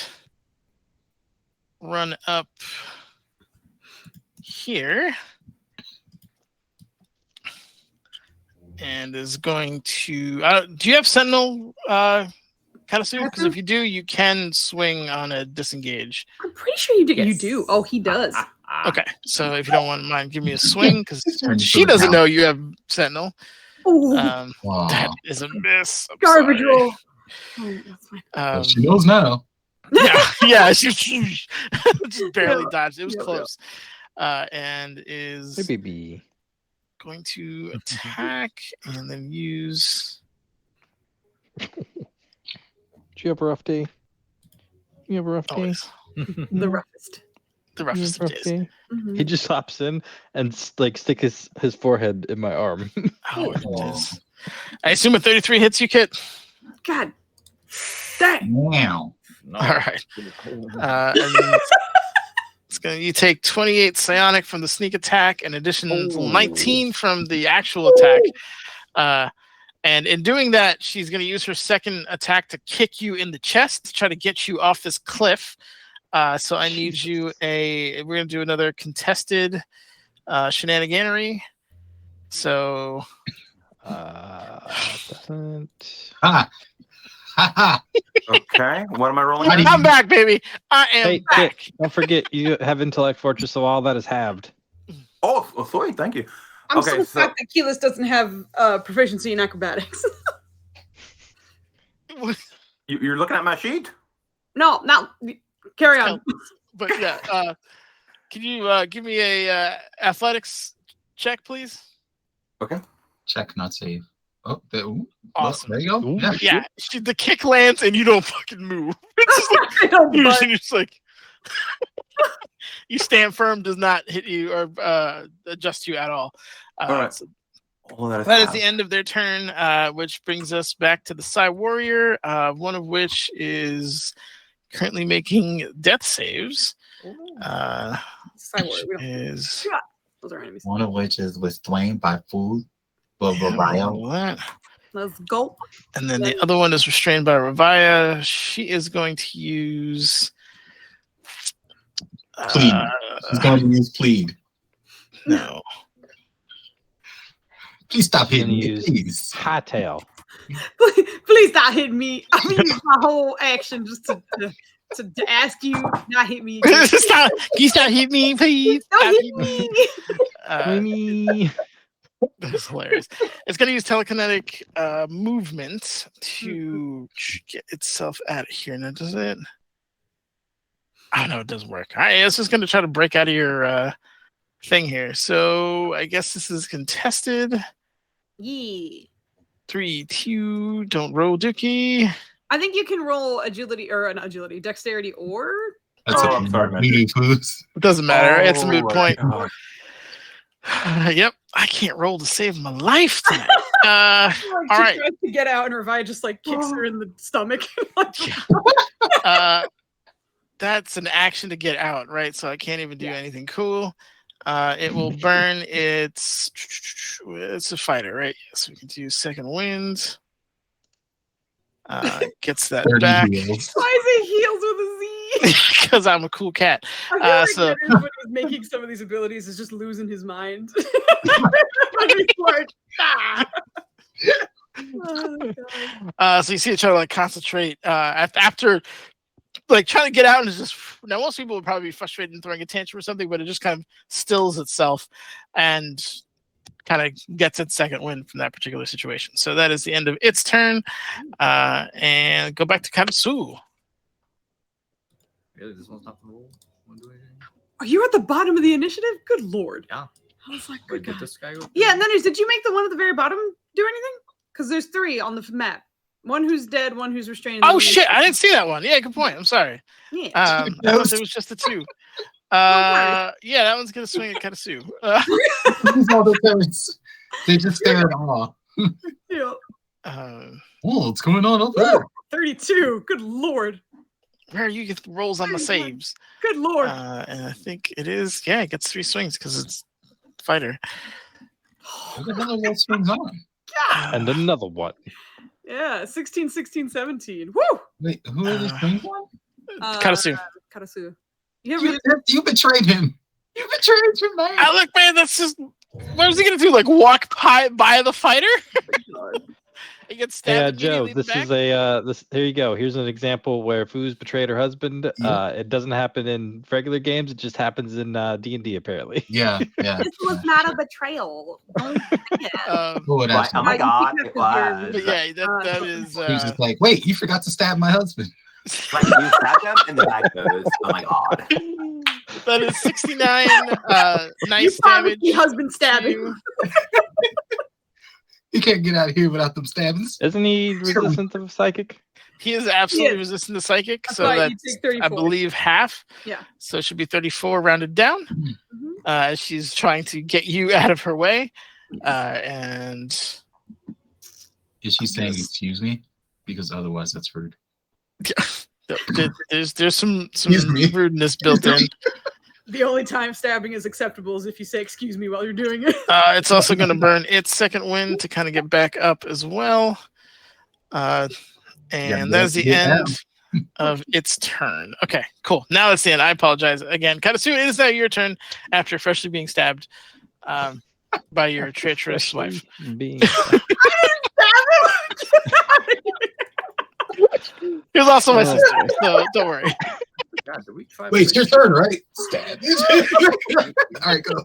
run up here and is going to. Do you have Sentinel, Katasu? Because if you do, you can swing on a disengage. I'm pretty sure you do. You Yes. do. Oh, he does. Okay, so if you don't want mind, give me a swing because Turn she into a doesn't cow. know you have Sentinel. Ooh, That Wow. is a miss. I'm garbage sorry. roll. Oh, that's fine. Well, she knows now. Yeah, she just barely Yeah. dodged. It was Yeah, close. And is Hey, baby. going to attack and then use. Did you have a rough day? You have a rough day? Always The roughest. the You have roughest a of rough days. day? Mhm. He just hops in and stick his forehead in my arm. Oh, it is. I assume a 33 hits you, Kit. God. Dang. Wow. No. All right. And it's gonna. You take 28 psionic from the sneak attack, in addition to 19 from the actual attack. And in doing that, she's going to use her second attack to kick you in the chest to try to get you off this cliff. So I need you we're going to do another contested shenaniganery. So Doesn't. Ha! Ha ha! Okay. What am I rolling? How do now? I'm back, baby. I am Hey, back. Kit, don't forget you have intellect fortress, so all that is halved. Oh, sweet. Thank you. I'm Okay, so so- shocked that Keyless doesn't have proficiency in acrobatics. You're looking at my sheet? No, carry on. But yeah, can you give me a athletics check, please? Okay. Check, not save. Oh, ooh, Awesome. there you go. Ooh. Yeah. Yeah, the kick lands and you don't fucking move. It's just like, I don't you're budge. just like you stand firm, does not hit you or adjust you at all. All right. So Well, that that is the end of their turn, which brings us back to the Psy Warrior, one of which is currently making death saves. Cyborg, we don't- Is Those are enemies. One of which is restrained by food. Bio. that. Let's go. And then the other one is restrained by Ravaya. She is going to use. Plead. She's going to use plead. No. Please stop She's hitting gonna me, use please. Hightail. Please stop hitting me. I'm gonna use my whole action just to ask you not hit me. again. Stop! Can you stop hitting me, please? Don't Stop hit hitting me. me. Mimi. That's hilarious. It's going to use telekinetic movement to get itself out of here. Now, does it? Oh, no, it doesn't work. All right, it's just going to try to break out of your thing here. So I guess this is contested. Yeah. 3, 2, don't roll Dookie. I think you can roll dexterity, or That's Oh, a I'm sorry, man. voodoo foods. It doesn't matter. It's a moot my point. God. Yep, I can't roll to save my life tonight. she all right. tries to get out, and Revi just like kicks her in the stomach. That's an action to get out, right? So I can't even do anything cool. It will burn its a fighter, right? So we can do second wind. Gets that 30 back heals. Why is it heals with a Z? because I'm a cool cat. I feel like so- that everybody who's making some of these abilities is just losing his mind. Oh, God. So you see it try to like concentrate after like trying to get out, and it's just now most people would probably be frustrated and throwing a tantrum or something, but it just kind of stills itself and kind of gets its second win from that particular situation. So that is the end of its turn. And go back to Katsu. Really, this one's not the rule. Wanna do anything? Are you at the bottom of the initiative? Good lord. Yeah. I was like, Wait, good did God. this guy go? Yeah, and then did you make the one at the very bottom do anything? Because there's 3 on the map. One who's dead, one who's restrained. and Oh then shit! I didn't see that one. Yeah, good point. I'm sorry. Yeah. I thought it was just the 2. Yeah, that one's gonna swing at Katsu. These are the turns. They just stare in awe. Yeah. Uh, Oh, what's going on up there? 32. Good lord. where you get the rolls on the saves? Good lord. And I think it is. Yeah, it gets 3 swings because it's fighter. What the hell are those swings on? And another one. Yeah, 16, 16, 17. Woo! Wait, who are these swings on? Karasu. Karasu. You You betrayed him. You betrayed him, man. Look, man, that's just. What is he gonna do? Like walk by the fighter? He gets Yeah, stabbed. Joe. immediately in the This back? is a this. Here you go. Here's an example where Foos betrayed her husband. It doesn't happen in regular games. It just happens in D&D apparently. Yeah, yeah. This was not a betrayal. Don't say it. Who would Like, ask? oh my you God, think it that's was. But yeah, that is. He was just like, wait, you forgot to stab my husband. Like, you stabbed him and the guy goes, oh my God. That is 69. You Nice promised damage. me husband stabbing. to- You can't get out of here without them stabbings. Isn't he resistant of psychic? He is absolutely Yeah. resistant to psychic, That's so why you that's take 34. I believe half. Yeah. So it should be 34 rounded down. Mhm. As she's trying to get you out of her way, and Is she saying excuse me? Because otherwise that's rude. there's some Excuse me. rudeness built in. The only time stabbing is acceptable is if you say excuse me while you're doing it. It's also going to burn its second wind to kind of get back up as well. And that's the end of its turn. Okay, cool. Now that's the end. I apologize again. Katasu, it is now your turn after freshly being stabbed by your treacherous wife. Being He was also my sister, so don't worry. God, did we try? Wait, it's your turn, right? Stab. All right, go.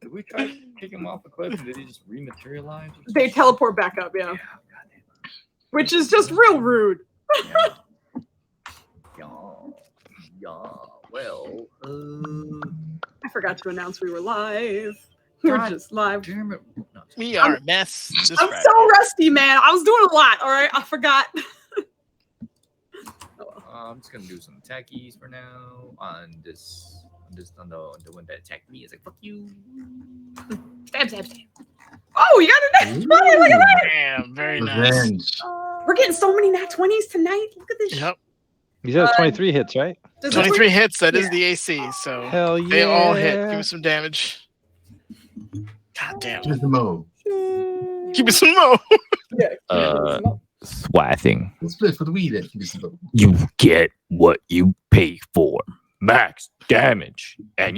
Did we try to kick him off the cliff? Or did he just rematerialize? They teleport back up, yeah. Which is just real rude. Yeah. Well, I forgot to announce we were live. We're God just live. damn it. No, We are a mess. This I'm Friday. so rusty, man. I was doing a lot, all right? I forgot. I'm just gonna do some attackies for now on this. On the one that attacked me. It's like fuck you. Stab, stab, stab. Oh, you got it. Look at that. Damn, very nice. Revenge. We're getting so many nat 20s tonight. Look at this. Yep, He's at 23 hits, right? Does this 23 hits. That is Yeah. the AC. So Hell yeah. they all hit. Give me some damage. God damn. Here's the mode. Give me some more. Swathing. Let's split for the weed. Give me some mode. You get what you pay for. Max damage. And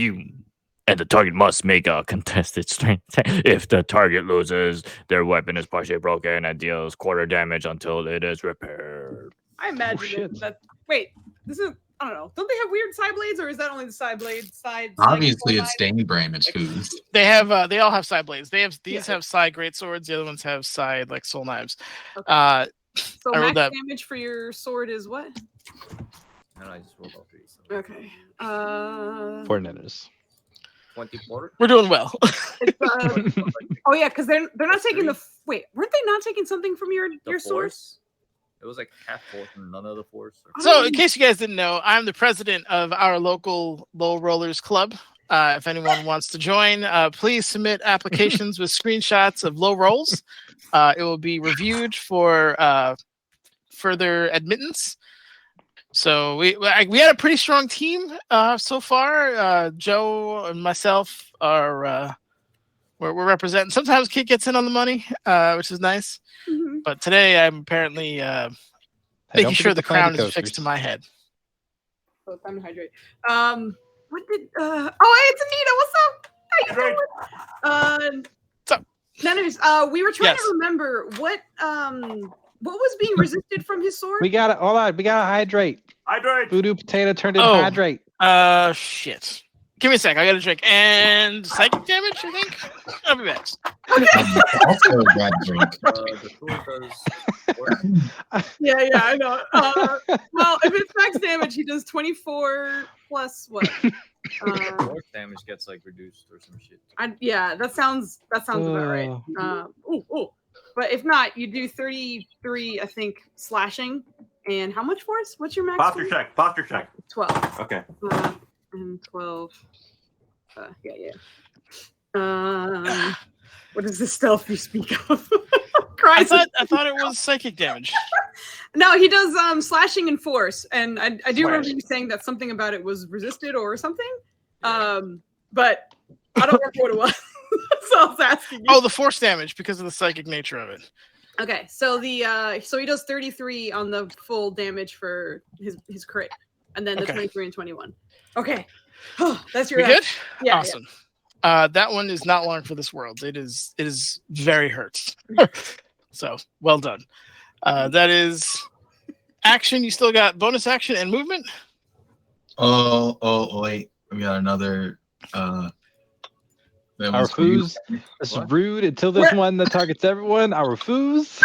the target must make a contested strength attack. If the target loses, their weapon is partially broken and deals quarter damage until it is repaired. I imagine shit. that. Wait, this is I don't know. Don't they have weird side blades, or is that only the side blade side? Obviously, it's Stainbrand and Foos. They have they all have side blades. They have these Yeah. have side great swords. The other ones have side like soul knives. Okay. So I rolled max that. damage for your sword is what? No, I just rolled all 3. So. Okay. 49ers. 24. We're doing well. It's, oh yeah, because they're not taking the wait. Weren't they not taking something from your sword? Force. It was like half force and none of the force. So, in case you guys didn't know, I'm the president of our local Low Rollers Club. If anyone wants to join, please submit applications with screenshots of low rolls. It will be reviewed for further admittance. So we had a pretty strong team so far. Joe and myself are we're representing. Sometimes Kit gets in on the money, which is nice. Mhm. But today I'm apparently making sure the crown is fixed to my head. Oh, time to hydrate. What did? Oh, hey, it's Anita. What's up? How you doing? What's up? Nanners, we were trying Yes. to remember what was being resisted from his sword. We got it. Hold on. We got to hydrate. Hydrate. Voodoo potato turned into Oh. hydrate. Shit. Give me a sec. I got a drink. And psychic damage, I think? I'll be back. Also, grab a drink. The sword does work. Yeah, I know. Well, if it's max damage, he does 24 plus what? Force damage gets like reduced or some shit. Yeah, that sounds about right. Ooh. But if not, you do 33, I think, slashing. And how much force? What's your max? Posture check. Posture check. 12. Okay. And 12. Yeah. What is the stealth you speak of? I Christ. thought it was psychic damage. No, he does slashing and force, and I do remember Slash. you saying that something about it was resisted or something. But I don't remember what it was, so I was asking you. Oh, the force damage because of the psychic nature of it. Okay, so so he does 33 on the full damage for his crit, and then the Okay. 23 and 21. Okay, that's your We good? Yeah, Awesome. That one is not long for this world. It is very hurt. So well done. That is action. You still got bonus action and movement. Oh, wait. We got another. That Our was for you. foos. This is rude until there's one that targets everyone. Our foos.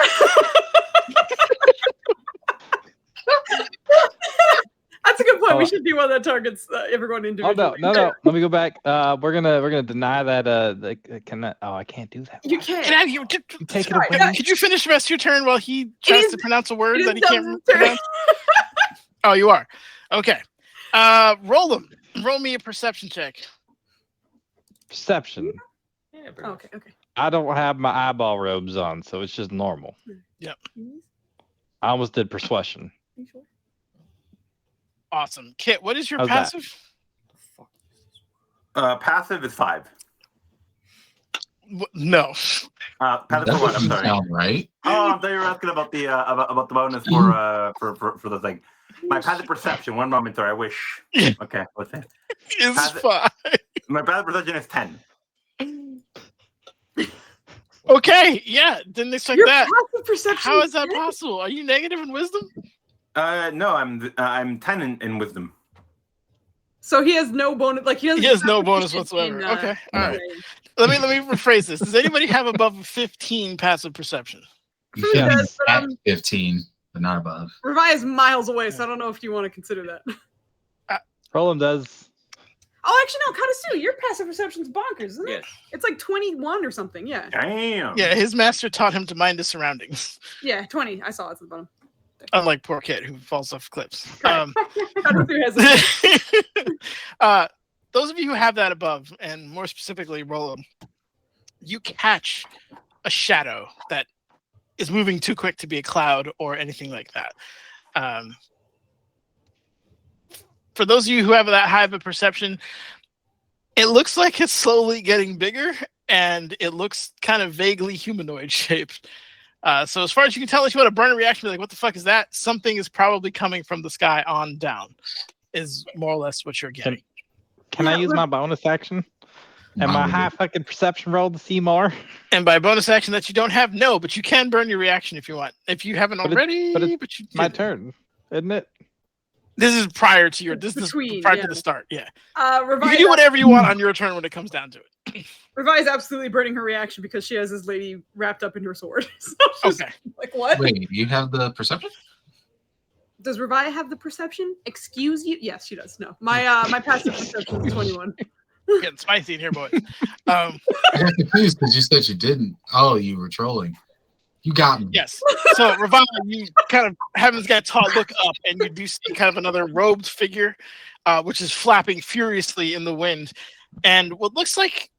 That's a good point. We Oh. should do one that targets everyone Oh individually. no. Let me go back. We're gonna deny that. I can't do that. You Get can't. out of here. You take it Sorry, away. Could you finish the rest of your turn while he tries is- to pronounce a word it that is he can't Dub's turn. pronounce? Oh, you are. Okay. Roll them. Roll me a perception check. Perception. Yeah, pretty much. Okay. I don't have my eyeball robes on, so it's just normal. Yep. I almost did persuasion. You sure? Awesome. Kit, what is your How's that? passive? Passive is 5. No. Passive That for what? I'm doesn't sorry. sound right. Oh, they were asking about the bonus for the thing. My passive perception. One moment, sorry. I wish. Okay, what's that? Is Passive- 5. My passive perception is 10. Okay. Yeah. Didn't expect Your that. passive perception. How is that 10? possible? Are you negative in wisdom? No, I'm 10 in wisdom. So he has no bonus. Like he He has no bonus whatsoever. Okay. All right. Let me rephrase this. Does anybody have above a 15 passive perception? You Food can does, but, at 15, but not above. Revi is miles away, so I don't know if you want to consider that. Roland does. Oh, actually, no, Katasu, your passive perception's bonkers, isn't it? Yes. It's like 21 or something. Yeah. Damn. Yeah, his master taught him to mind his surroundings. Yeah, 20. I saw it at the bottom. Unlike poor Kit who falls off cliffs. Katasu has it. Those of you who have that above, and more specifically Roland, you catch a shadow that is moving too quick to be a cloud or anything like that. For those of you who have that high of a perception, it looks like it's slowly getting bigger, and it looks kind of vaguely humanoid shaped. So as far as you can tell, if you want to burn a reaction, be like, what the fuck is that? Something is probably coming from the sky on down, is more or less what you're getting. Can I use my bonus action? And my high fucking perception roll to see more? And by bonus action that you don't have, no, but you can burn your reaction if you want. If you haven't But already, but you My did. turn, isn't it? This is prior to your. This is Between, prior yeah. to the start. Yeah. You Revi can do whatever you want on your turn when it comes down to it. Revi is absolutely burning her reaction because she has this lady wrapped up in her sword. So she's Okay. like, what? Wait, you have the perception? Does Revi have the perception? Excuse you? Yes, she does. No. My my passive perception is 21. Getting spicy in here, boys. I got confused because you said you didn't. Oh, you were trolling. You got me. Yes. So, Revive, you kind of have this guy look up, and you do see kind of another robed figure, which is flapping furiously in the wind, and what looks like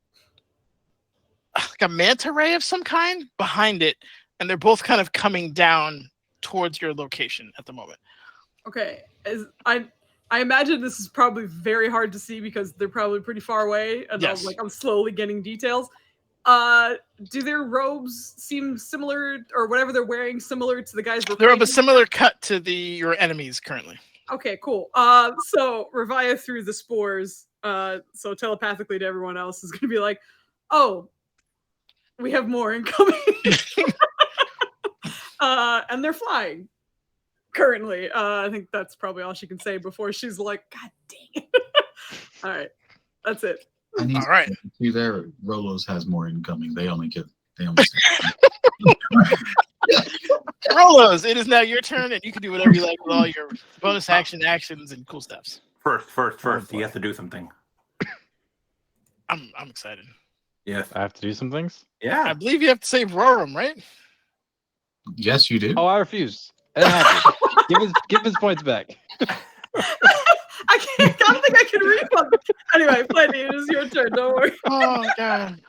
a manta ray of some kind behind it, and they're both kind of coming down towards your location at the moment. Okay. I imagine this is probably very hard to see because they're probably pretty far away, and Yes. I'm slowly getting details. Do their robes seem similar, or whatever they're wearing, similar to the guys? They're of a similar cut to your enemies currently. Okay, cool. So Revia through the spores, so telepathically to everyone else is going to be like, "Oh, we have more incoming," and they're flying. Currently, I think that's probably all she can say before she's like, "God dang it!" All right, that's it. I need All right. to see there. Rolos has more incoming. They only. Rolos, it is now your turn, and you can do whatever you like with all your bonus actions and cool stuffs. First, you have to do something. I'm excited. Yes. I have to do some things. I Yeah. believe you have to save Roram, right? Yes, you do. Oh, I refuse. It happened. give his points back. I don't think I can read them. Anyway, Plenty, it is your turn. Don't worry. Oh god.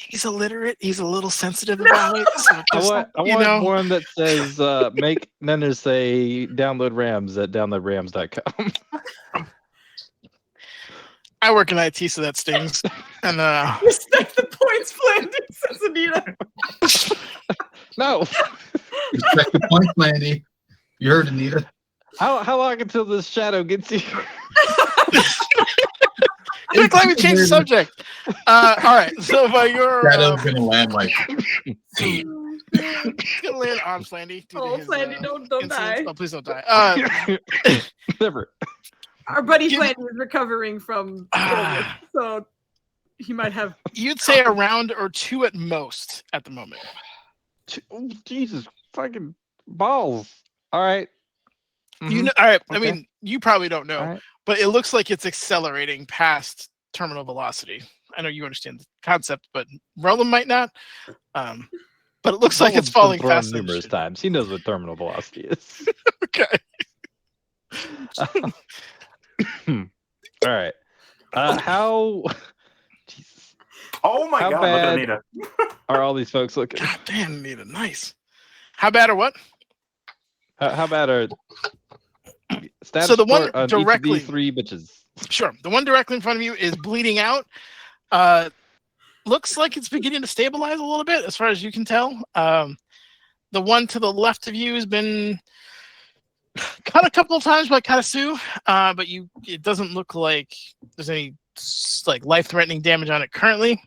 He's illiterate. He's a little sensitive about it. So I want one that says make Nenner say download RAMs at downloadrams.com. I work in IT, so that stings. And Respect the points, Flanders, says Anita. No. Respect the point, Landy. You heard Anita. How long until this shadow gets you? quick, let me change the subject. All right, so by your Shadow's gonna land like. it's gonna land on Flandy. Oh, Flandy, don't die. Oh, please don't die. Never. Our buddy Flandy is recovering from illness, so he might have. You'd say a round or two at most at the moment. Oh, Jesus fucking balls. All right. You know, all right. I Okay. mean, you probably don't know, All right. but it looks like it's accelerating past terminal velocity. I know you understand the concept, but Roland might not. But it looks like it's falling Roland's been thrown faster. numerous times. He knows what terminal velocity is. Okay. All right. How Jesus, Oh my How God! bad- Look at Anita. are all these folks looking? God damn, Nita, nice. How bad or what? How bad are status So the one report on each of directly- these three bitches? Sure. The one directly in front of you is bleeding out. Looks like it's beginning to stabilize a little bit, as far as you can tell. The one to the left of you has been cut a couple of times by Katasu, but it doesn't look like there's any like life-threatening damage on it currently.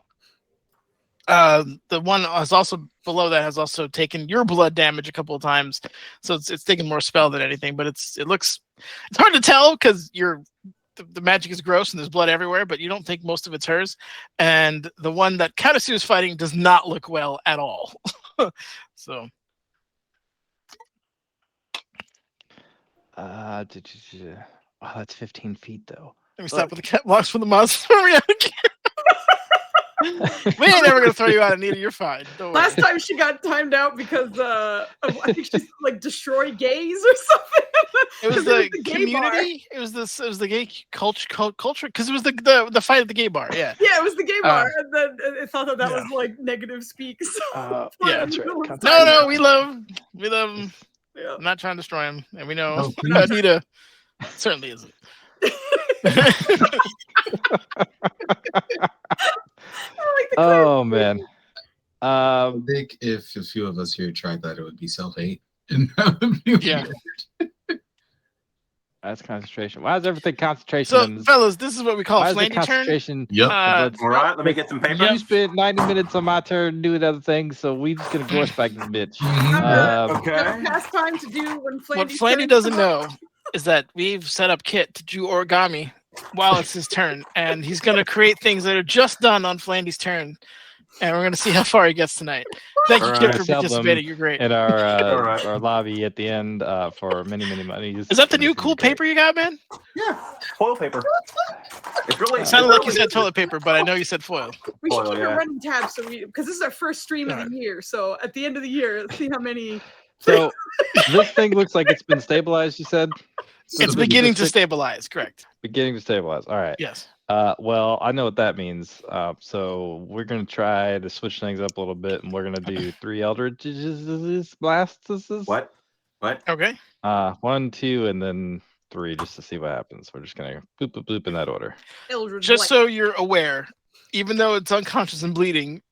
The one is also below that has also taken your blood damage a couple of times, so it's taken more spell than anything. But it's hard to tell because the magic is gross and there's blood everywhere, but you don't think most of it's hers. And the one that Katasu is fighting does not look well at all. So Oh, that's 15 feet though. let me stop with the cat blocks for the monster. We ain't never gonna throw you out, Anita. You're fine. Don't worry. Last time she got timed out because I think she's like destroy gays or something. It was 'Cause the gay bar. community. It was the gay culture because it was the fight at the gay bar. Yeah. Yeah, it was the gay bar, and then it thought that yeah. was like negative speak. So Yeah, that's right. No, we love him. Yeah. I'm not trying to destroy him, and we know No, please. Anita certainly isn't. I like the Oh man. I think if a few of us here tried that, it would be self-hate. And that would be Yeah. weird. That's concentration. Why is everything concentration? So, fellas, this is what we call why a is the Flandy turn. concentration? Yep. All right, let me get some paper. You spent 90 minutes on my turn doing other things, so we just gonna go back this bitch. Okay. Pastime to do when Flandy. What Flandy doesn't know is that we've set up Kit to do origami while it's his turn, and he's going to create things that are just done on Flandy's turn, and we're going to see how far he gets tonight. Thank you, All Kit, right. for Sell them participating. You're great. in our right. our lobby at the end for many monies. Is that the new cool paper you got, man? Yeah, foil paper. It's really. It sounded like you said toilet paper, but I know you said foil. We should Foil, keep yeah. a running tab because this is our first stream of the year. So at the end of the year, see how many. So this thing looks like it's been stabilized. You said It's beginning to stabilize. Correct. beginning to stabilize. All right. Yes. Well, I know what that means. So we're gonna try to switch things up a little bit, and we're gonna do 3 Eldritch blasts. What? Okay. 1, 2, and then 3, just to see what happens. We're just gonna boop boop boop in that order. Eldritch Just Blast. so you're aware, even though it's unconscious and bleeding,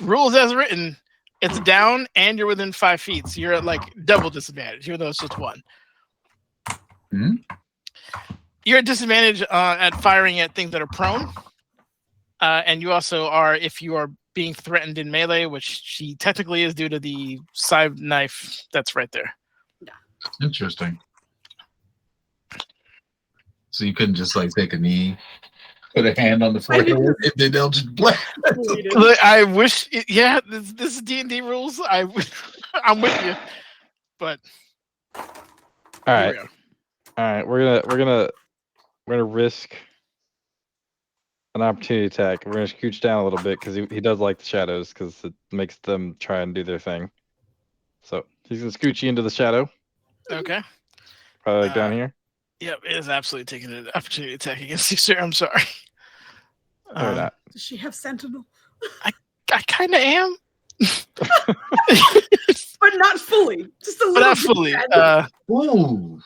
rules as written, it's down and you're within 5 feet. So you're at like double disadvantage, even though it's just 1. Hmm? You're at disadvantage at firing at things that are prone. And you also are if you are being threatened in melee, which she technically is due to the side knife that's right there. Interesting. So you couldn't just like take a knee, put a hand on the forehead, and then they'll just blast. Look, I wish, this is D&D rules. I'm with you, but All right. All right. We're gonna risk an opportunity attack. We're gonna scooch down a little bit because he does like the shadows because it makes them try and do their thing. So he's gonna scooch you into the shadow. Okay. Probably like down here. Yep, it is absolutely taking an opportunity attack against you, sir. I'm sorry. Or not. Does she have Sentinel? I kind of am, But not fully. Just a little. but not bit. fully. Ooh.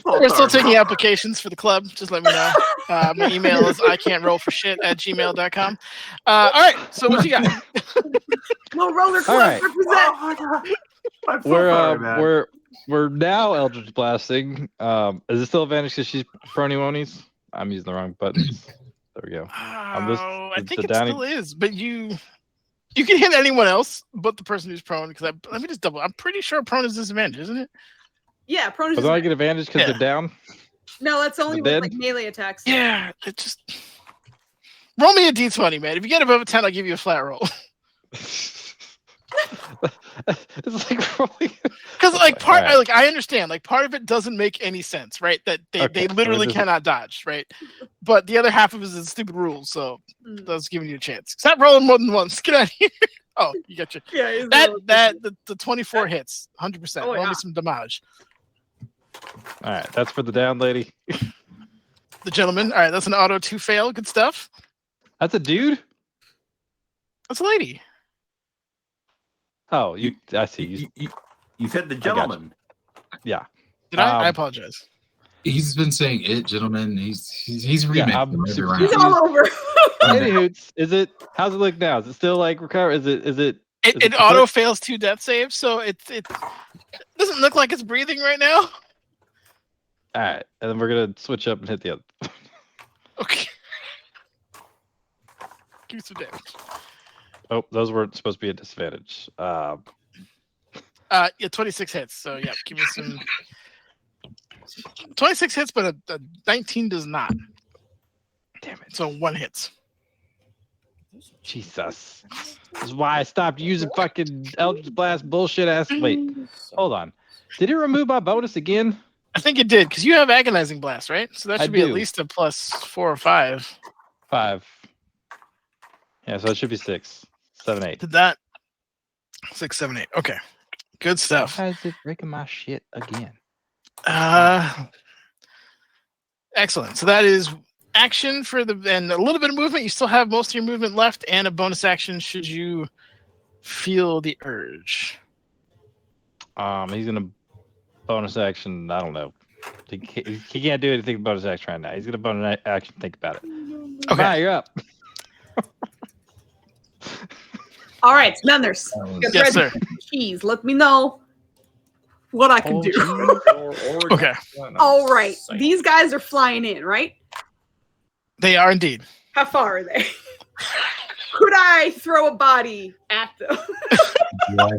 We're still taking applications for the club. Just let me know. My email is ican'trollforshit@gmail.com. All right, so what you got? Little roller club All right. represent. I'm so sorry, man. We're now Eldritch blasting. Is it still advantage because she's prony wonies? I'm using the wrong buttons. There we go. I think the it Downy- still is, but you can hit anyone else but the person who's prone. Because let me just double. I'm pretty sure prone is disadvantage, isn't it? Yeah, prone is But don't I get advantage because Yeah. they're down? No, that's only with dead? like melee attacks. Yeah, it just roll me a d20, man. If you get above a 10, I'll give you a flat roll. It's like rolling. Because like All right. I understand, like part of it doesn't make any sense, right? That they Okay, literally so this- cannot dodge, right? But the other half of it is stupid rules, so Mm. that's giving you a chance. Stop rolling more than once. Get out of here. Oh, you got your Yeah, he's the 24 hits, 100%. Oh, Roll yeah. me some damage. All right, that's for the down lady. The gentleman. All right, that's an auto 2 fail. Good stuff. That's a dude. That's a lady. Oh, I see. You said the got you. gentleman. Yeah. Did I? I Um, apologize. He's been saying it, gentlemen. He's remixing I'm every super round. He's all over. Anywho, how's it look now? Is it still like recover? Is it It auto fails 2 death saves, so it doesn't look like it's breathing right now. all right? And then we're gonna switch up and hit the other. Okay. Give me some damage. Oh, those weren't supposed to be a disadvantage. Yeah, 26 hits. So yeah, give me some. 26 hits, but a 19 does not. Damn it! So 1 hits. Jesus. This is why I stopped using fucking Eldritch Blast bullshit ass. Wait, hold on. Did it remove my bonus again? I think it did because you have agonizing blast, right? So that I should be at do. least a plus 4 or 5. 5. Yeah, so it should be 6, 7, 8. Did that? 6, 7, 8. Okay, good stuff. Why is it breaking my shit again? Excellent. So that is action for and a little bit of movement. You still have most of your movement left, and a bonus action should you feel the urge. He's gonna bonus action. I don't know. He can't do anything bonus action right now. He's gonna bonus action. Think about it. Okay. Bye, you're up. All right, Nethers. Yes, sir. cheese. Let me know what I can do. Okay. All right. These guys are flying in, right? They are indeed. How far are they? Could I throw a body at them? What?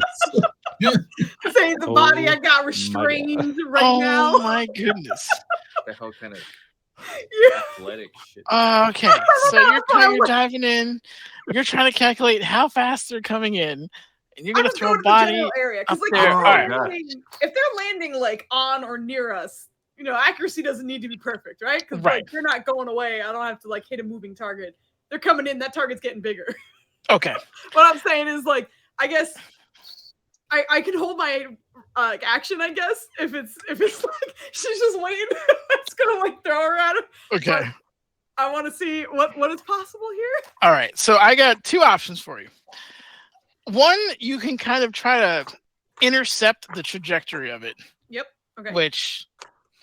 Say the body Oh I got my restrained right Oh now. my goodness. The hell kind of Yeah. athletic shit? Okay, so you're diving in. You're trying to calculate how fast they're coming in, and you're I'm gonna just throw going a to the body. general area because, up like, there. if All they're, right. landing, if they're landing like on or near us, you know, accuracy doesn't need to be perfect, right? Because Right. like, they're not going away. I don't have to like hit a moving target. They're coming in. That target's getting bigger. Okay. What I'm saying is, like, I guess I can hold my action. I guess if it's like she's just waiting, it's gonna like throw her at him. Okay. But I want to see what is possible here. All right. So I got two options for you. One, you can kind of try to intercept the trajectory of it, Yep. Okay. which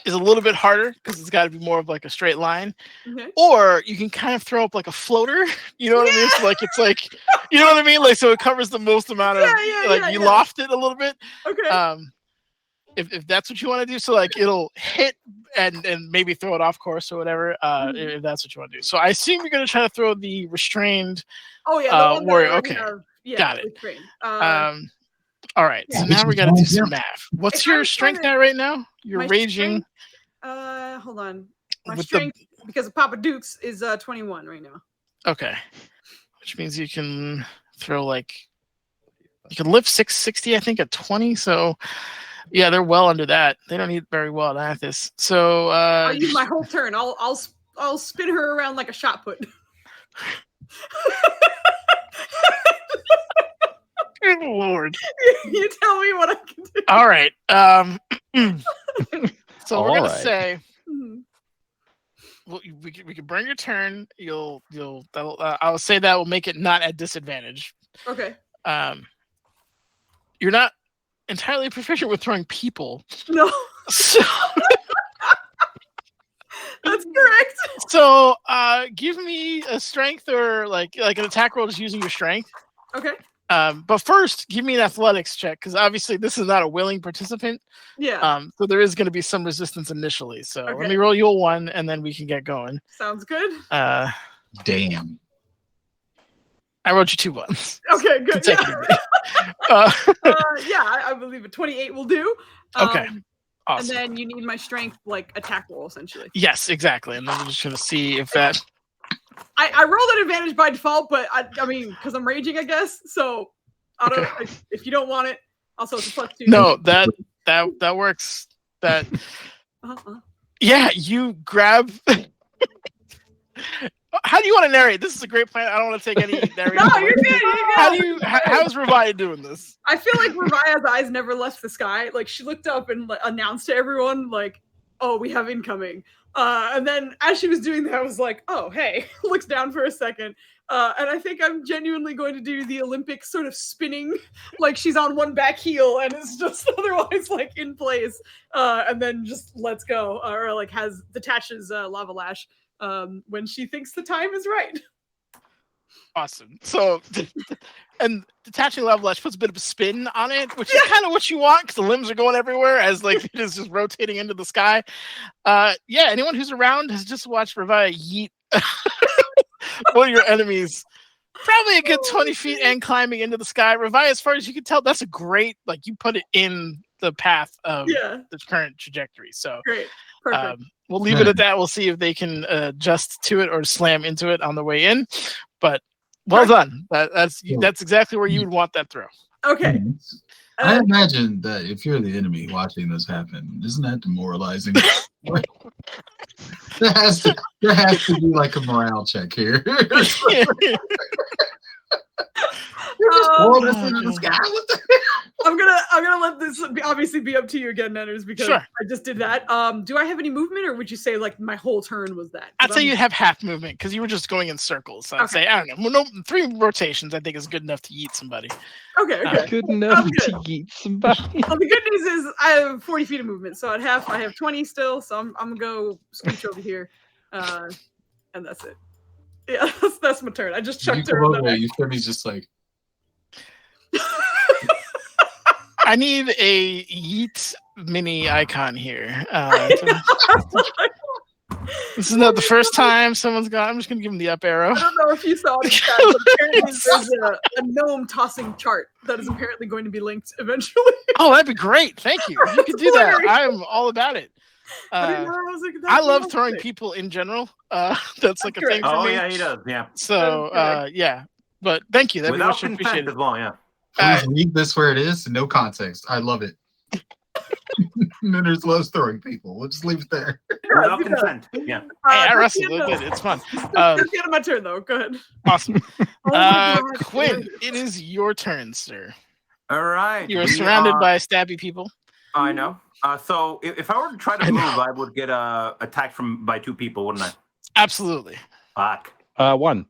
is a little bit harder because it's got to be more of like a straight line. Okay. Or you can kind of throw up like a floater. You know what I mean? So like it's like, you know what I mean? Like so it covers the most amount of you loft it a little bit. Okay. If that's what you want to do, so like it'll hit and maybe throw it off course or whatever. If that's what you want to do. So I assume you're gonna try to throw the restrained. Oh yeah, the one that warrior. I already Okay. have. Yeah, Got it. restrained. All right. Yeah, So which now we is got to do fine, some yeah. math. What's If your I'm strength trying at right now? You're my raging. Hold on. My With the- strength because of Papa Duke's is 21 right now. Okay. Which means you can throw like you can lift 660, I think, at 20. So yeah, they're well under that. They don't need very well at this. So I'll use my whole turn. I'll spin her around like a shot put. good Lord. You tell me what I can do. All right. So we're All gonna right. say Mhm. we can burn your turn. I'll say that will make it not at disadvantage. Okay. You're not entirely proficient with throwing people. No, So, that's correct. so give me a strength or like an attack roll just using your strength. Okay. But first, give me an athletics check because obviously this is not a willing participant. Yeah. So there is going to be some resistance initially. So let Okay. me roll you a 1, and then we can get going. Sounds good. Damn. I rolled you 2 1s. Okay, good. Yeah. consecutively. Uh, I believe a 28 will do. Okay. And awesome. then you need my strength like attack roll essentially. Yes, exactly. And then we're just going to see if that. I rolled an advantage by default, but I mean, because I'm raging, I guess. So I don't. Okay. If you don't want it, also it's a +2. No, that works. That Uh-uh. yeah, you grab. How do you want to narrate? This is a great plan. I don't want to take any narration. No, you're good. You're good. How's Revive doing this? I feel like Mariah's eyes never left the sky. Like she looked up and announced to everyone, like, "Oh, we have incoming." And then as she was doing that, I was like, "Oh, hey!" Looks down for a second, and I think I'm genuinely going to do the Olympic sort of spinning, like she's on one back heel and it's just otherwise like in place, and then just lets go, or like detaches lava lash when she thinks the time is right. Awesome. So, and detaching level lash puts a bit of a spin on it, which is kind of what you want because the limbs are going everywhere as like it is just rotating into the sky. Yeah, anyone who's around has just watched Revive yeet one of your enemies probably a good 20 feet and climbing into the sky. Revive, as far as you can tell, that's a great, like you put it in the path of the current trajectory. So Great. Perfect. We'll leave it at that. We'll see if they can adjust to it or slam into it on the way in. But well done. That's exactly where you would want that throw. Okay. I imagine that if you're the enemy watching this happen, isn't that demoralizing? there has to be like a morale check here. This into the sky. What the I'm gonna let this obviously be up to you again, Nanners, because I just did that. Do I have any movement, or would you say like my whole turn was that? I'd say you have half movement because you were just going in circles. So I'd say I don't know. Well, no, 3 rotations I think is good enough to eat somebody. Okay. Good enough to eat somebody. Well, the good news is I have 40 feet of movement, so I have 20 still. So I'm gonna go scooch over here, and that's it. Yeah, that's my turn. I just chucked her. You Femi's just like. I need a yeet mini icon here. This is not the first time someone's gone. I'm just gonna give him the up arrow. I don't know if you saw the chat, but apparently there's a gnome tossing chart that is apparently going to be linked eventually. Oh, that'd be great. Thank you. If you could do that, I'm all about it. I love throwing people in general. That's like a thing for Oh me. yeah, he does. Yeah. So yeah, but thank you. That'd be Without much consent appreciated. as well. Yeah. Please leave this where it is. No context. I love it. Niners loves throwing people. We'll just leave it there. Without consent. Yeah. Hey, I wrestled a little bit. It's fun. It's the end of my turn, though. Go ahead. Awesome. Oh my God, Quinn, it is your turn, sir. All right. You are surrounded by stabby people. I know. So if I were to try to move, I would get attacked by 2 people, wouldn't I? Absolutely. Fuck. 1.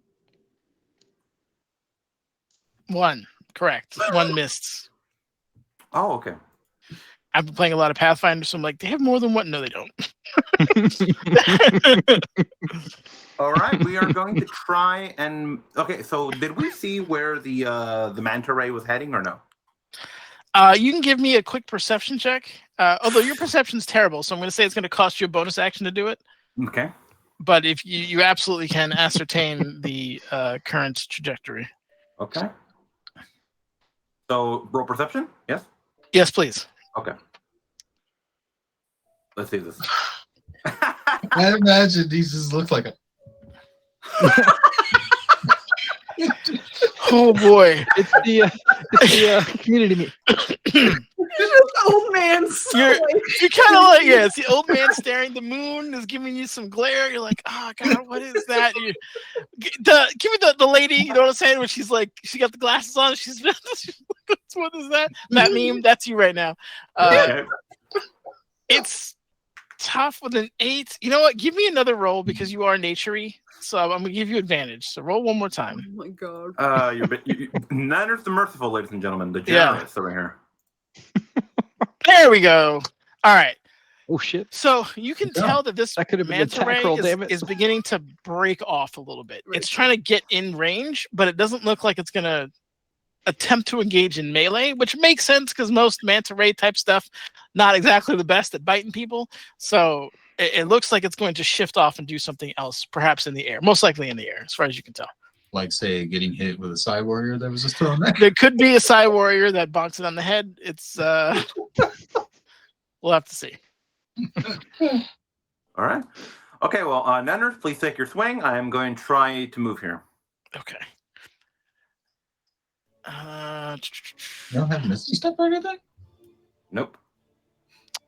1. Correct. 1 missed. Oh, okay. I've been playing a lot of Pathfinder, so I'm like, they have more than 1. No, they don't. All right, we are going to try and so did we see where the manta ray was heading or no? You can give me a quick perception check. Although your perception's terrible, so I'm going to say it's going to cost you a bonus action to do it. Okay. But if you absolutely can ascertain the current trajectory. Okay. So roll perception? Yes? Yes, please. Okay. Let's see this. I imagine these just look like a. Oh boy. It's the community meet. It's just old man. You're kind of like, yeah, it's the old man staring. The moon is giving you some glare. You're like, oh God, what is that? Give me the lady, you know what I'm saying? When she's like, she got the glasses on. She's what is that? That meme? That's you right now. Okay. It's tough with an 8. You know what? Give me another roll because you are naturey. So I'm gonna give you advantage. So roll one more time. Oh my God. Niners the merciful, ladies and gentlemen. The generous over here. There we go. All right. Oh shit. So you can tell that this That could have been manta attack ray roll, damn it. is beginning to break off a little bit. Right. It's trying to get in range, but it doesn't look like it's gonna attempt to engage in melee, which makes sense because most manta ray type stuff not exactly the best at biting people. So it looks like it's going to shift off and do something else, perhaps in the air, most likely in the air, as far as you can tell. Like, say, getting hit with a side warrior that was just thrown there. There could be a Psy warrior that bonks it on the head. It's we'll have to see. All right. Okay, well, Nanners, please take your swing. I am going to try to move here. Okay. You don't have Misty Step or anything? Nope.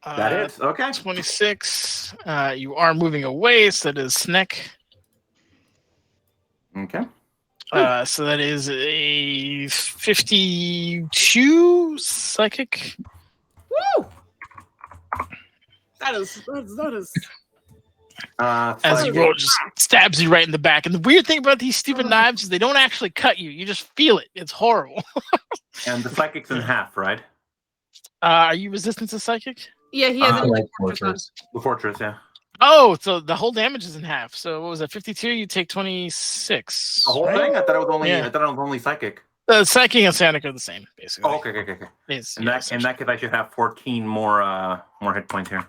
That is okay. 26. You are moving away, so that is Sneck. Okay. So that is a 52 psychic. Woo! That is. As you roll, just stabs you right in the back. And the weird thing about these stupid knives is they don't actually cut you. You just feel it. It's horrible. And the psychic's in half, right? Are you resistant to psychic? Yeah, he has Like Fortress. The fortress, yeah. Oh, so the whole damage is in half. So what was that? 52. You take 26. The whole right? thing? I thought it was only. Yeah. I thought it was only psychic. Psychic and Sonic are the same, basically. Oh, okay. It's, In yeah, that case, I should have 14 more hit points here.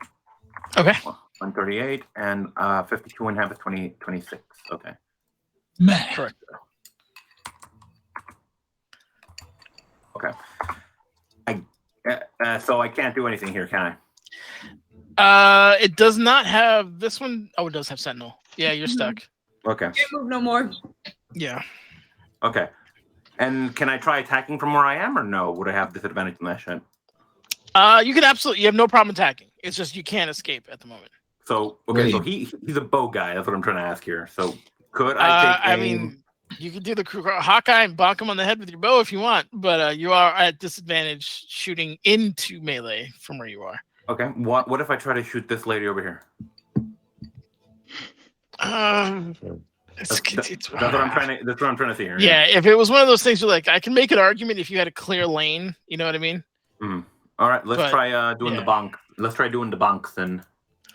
okay. 138 and 52 and a half is 26. Okay. Man. Correct. Okay. So I can't do anything here, can I? It does not have this one. Oh, it does have Sentinel. Yeah, you're stuck. Okay. Can't move no more. Yeah. Okay. And can I try attacking from where I am, or no? Would I have disadvantage on that shit? You can absolutely. You have no problem attacking. It's just you can't escape at the moment. So okay, so he's a bow guy. That's what I'm trying to ask here. So could I take? I mean, you can do the Hawkeye and bonk him on the head with your bow if you want, but you are at disadvantage shooting into melee from where you are. Okay. What if I try to shoot this lady over here? That's what I'm trying to. That's what I'm trying to see here. Yeah, if it was one of those things where like I can make an argument if you had a clear lane, you know what I mean? Mm. All right, let's try doing the bonk. Let's try doing the bonks then.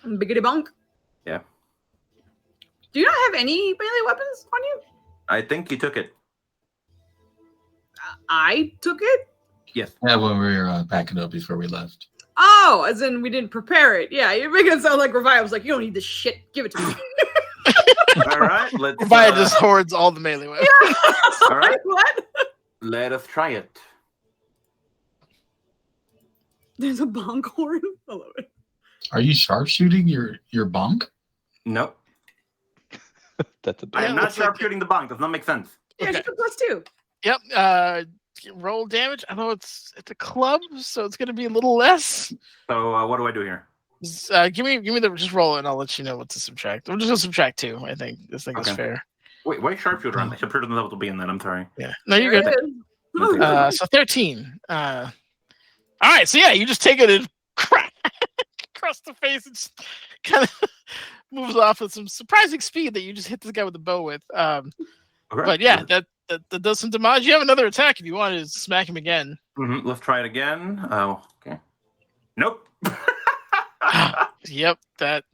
Biggity bonk. Yeah. Do you not have any melee weapons on you? I think you took it. I took it. Yes. Yeah, when we were packing up before we left. Oh, as in we didn't prepare it. Yeah, you're making it sound like Revive was like, you don't need this shit. Give it to me. All right, let's. Revaya just hoards all the melee weapons. All right. What? Let us try it. There's a bonk horn. I love it. Are you sharpshooting your bonk? Nope. That's a I am Yeah, not looks like sharpshooting the bonk. Does not make sense. Yeah, Okay. she got +2. Yep. Roll damage. I know it's a club, so it's gonna be a little less. So what do I do here? Give me the just roll it, and I'll let you know what to subtract. I'm just gonna subtract 2. I think this thing is Okay. fair. Wait, why sharpshooter? Sharpshooter doesn't have to be in that. I'm sorry. Yeah. No, you're There good. it is. So 13. All right. So yeah, you just take it and crack across the face and just kind of moves off with some surprising speed that you just hit this guy with the bow with. Okay. But yeah, that does some damage. You have another attack if you want to smack him again. Let's try it again. Oh, okay. Nope. Yep. That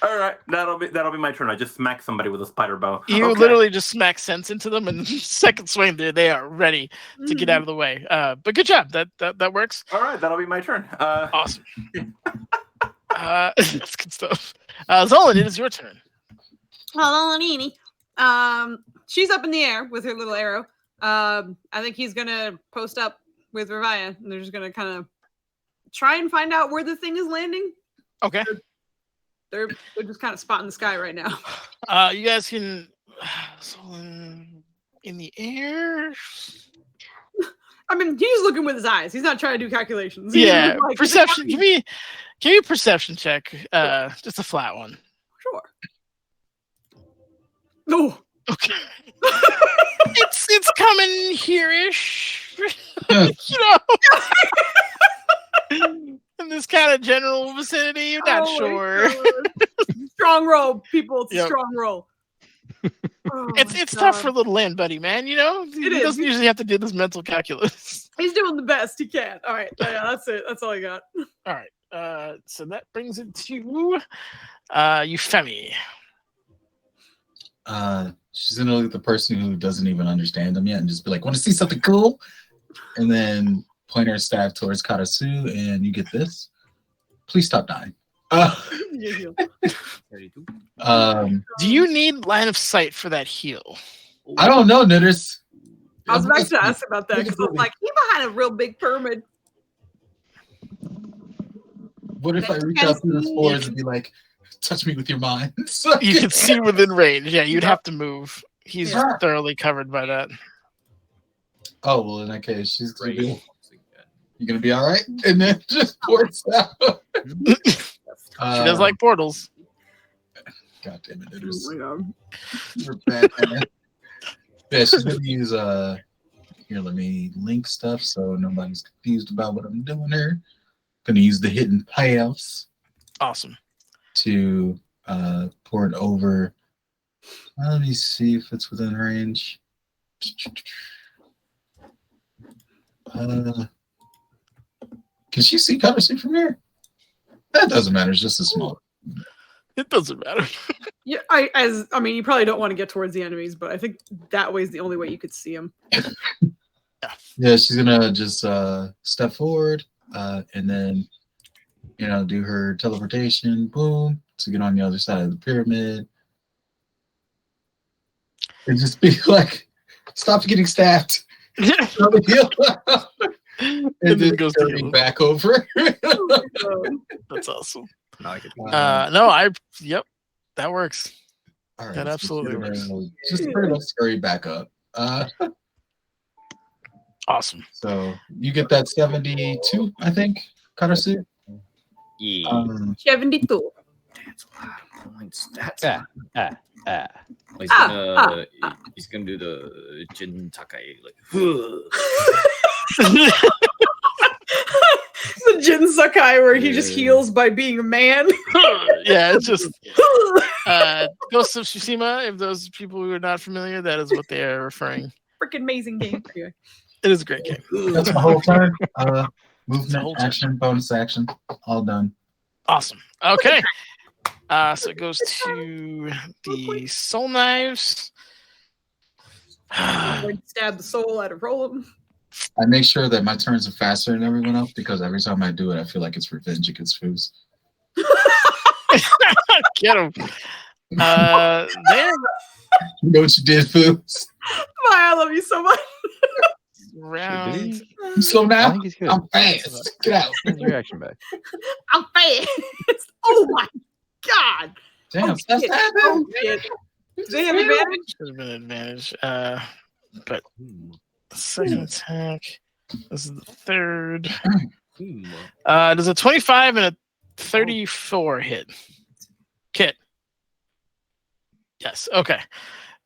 All right, that'll be my turn. I just smack somebody with a spider bow. you Okay. literally just smack sense into them, and second swing, they are ready to get out of the way. But good job. That works. All right, that'll be my turn. Awesome. That's good stuff. Zolan, it is your turn. She's up in the air with her little arrow. I think he's gonna post up with Revaya, and they're just gonna kind of try and find out where the thing is landing. Okay. They're just kind of spotting the sky right now. You guys can Zolan in the air. I mean, he's looking with his eyes. He's not trying to do calculations. Yeah, He's like, perception. Give me a perception check. Just a flat one. Sure. No. Okay. it's coming here-ish. You know. In this kind of general vicinity, you're not Oh my sure. God. Strong roll, people. It's a Yep. strong roll. Oh It's my tough God. for little land buddy, man. You know, he It is. doesn't usually have to do this mental calculus. He's doing the best he can. All right. Yeah, that's it. That's all I got. All right. So that brings it to Euphemi. She's gonna look at the person who doesn't even understand them yet and just be like, "Want to see something cool?" And then point her staff towards Karasu, and you get this. Please stop dying. 32. Do you need line of sight for that heal? I don't know, Knitters. I was about to ask about that because I was like, he's behind a real big pyramid. What if I reach out through the spores and be like, "Touch me with your mind"? You can see within range. Yeah, you'd have to move. He's Yeah. thoroughly covered by that. Oh well, in that case, she's gonna Great. be. You gonna be all right? And then just ports out. She does like portals. God damn it, Oh Knitters. my God. You're bad, man. Yeah, she's gonna use here, let me link stuff so nobody's confused about what I'm doing here. Gonna use the hidden paths Awesome. to pour it over. Let me see if it's within range. Can she see Karasu from here? That doesn't matter, it's just a small. It doesn't matter. Yeah, I mean, you probably don't want to get towards the enemies, but I think that way is the only way you could see them. Yeah, she's gonna just step forward and then do her teleportation, boom, to get on the other side of the pyramid. And just be like, "Stop getting stabbed." And and then then goes to going heal. back over. That's awesome. Like it. Yep, that works. All right, That so absolutely she's gonna works. just pretty much scurry back up. Awesome. So you get that 72, I think, Karasu. Yeah. 72. That's a lot of points. That's Ah. he's gonna do the Jin Takai like The Jin Sakai where he just heals by being a man. Yeah, it's just Ghost of Tsushima. If those people who are not familiar, that is what they are referring. Freaking amazing game. Anyway. It is a great game. That's my whole turn. Movement, whole turn. action, bonus action, all done. Awesome. Okay. So it goes to the soul knives. Like stab the soul out of Roland. I make sure that my turns are faster than everyone else because every time I do it, I feel like it's revenge against Foos. Get him. There. You know what you did, Foos? Maya, I love you so much. Round. You slow I down? think he's good. I'm fast. Get out. Send your action back. I'm fast. Oh my god. Damn, Oh, that's shit. that, Oh, shit. Do they have advantage? Should have been an advantage. But second attack. This is the third. Does a 25 and a 34 hit? Kit. Yes. Okay.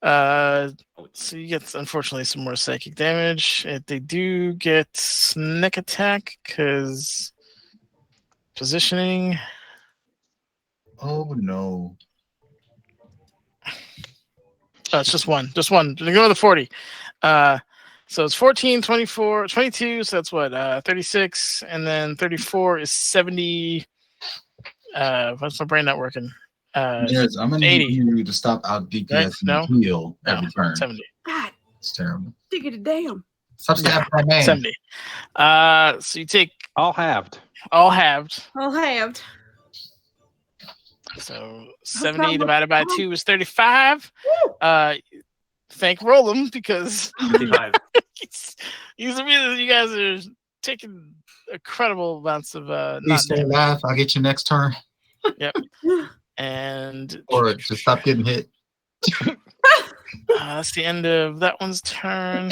So you get, unfortunately, some more psychic damage. They do get sneak attack because positioning. Oh no. Oh, it's just one. Just one. Ignore the 40. So it's 14, 24, 22. So that's what? 36. And then 34 is 70. What's my brain not working? Yes, I'm gonna 80. need you to stop out DPS Right? and No? heal every turn. 70. God, It's terrible. diggity damn. Stop stabbing my man. 70. So you take All halved. all halved. All halved. So 70 divided by 2 is 35. Thank Roland because 55. he's amazing. You guys are taking incredible amounts of Please not stay damage. alive. I'll get you next turn. And Or just stop getting hit. that's the end of that one's turn.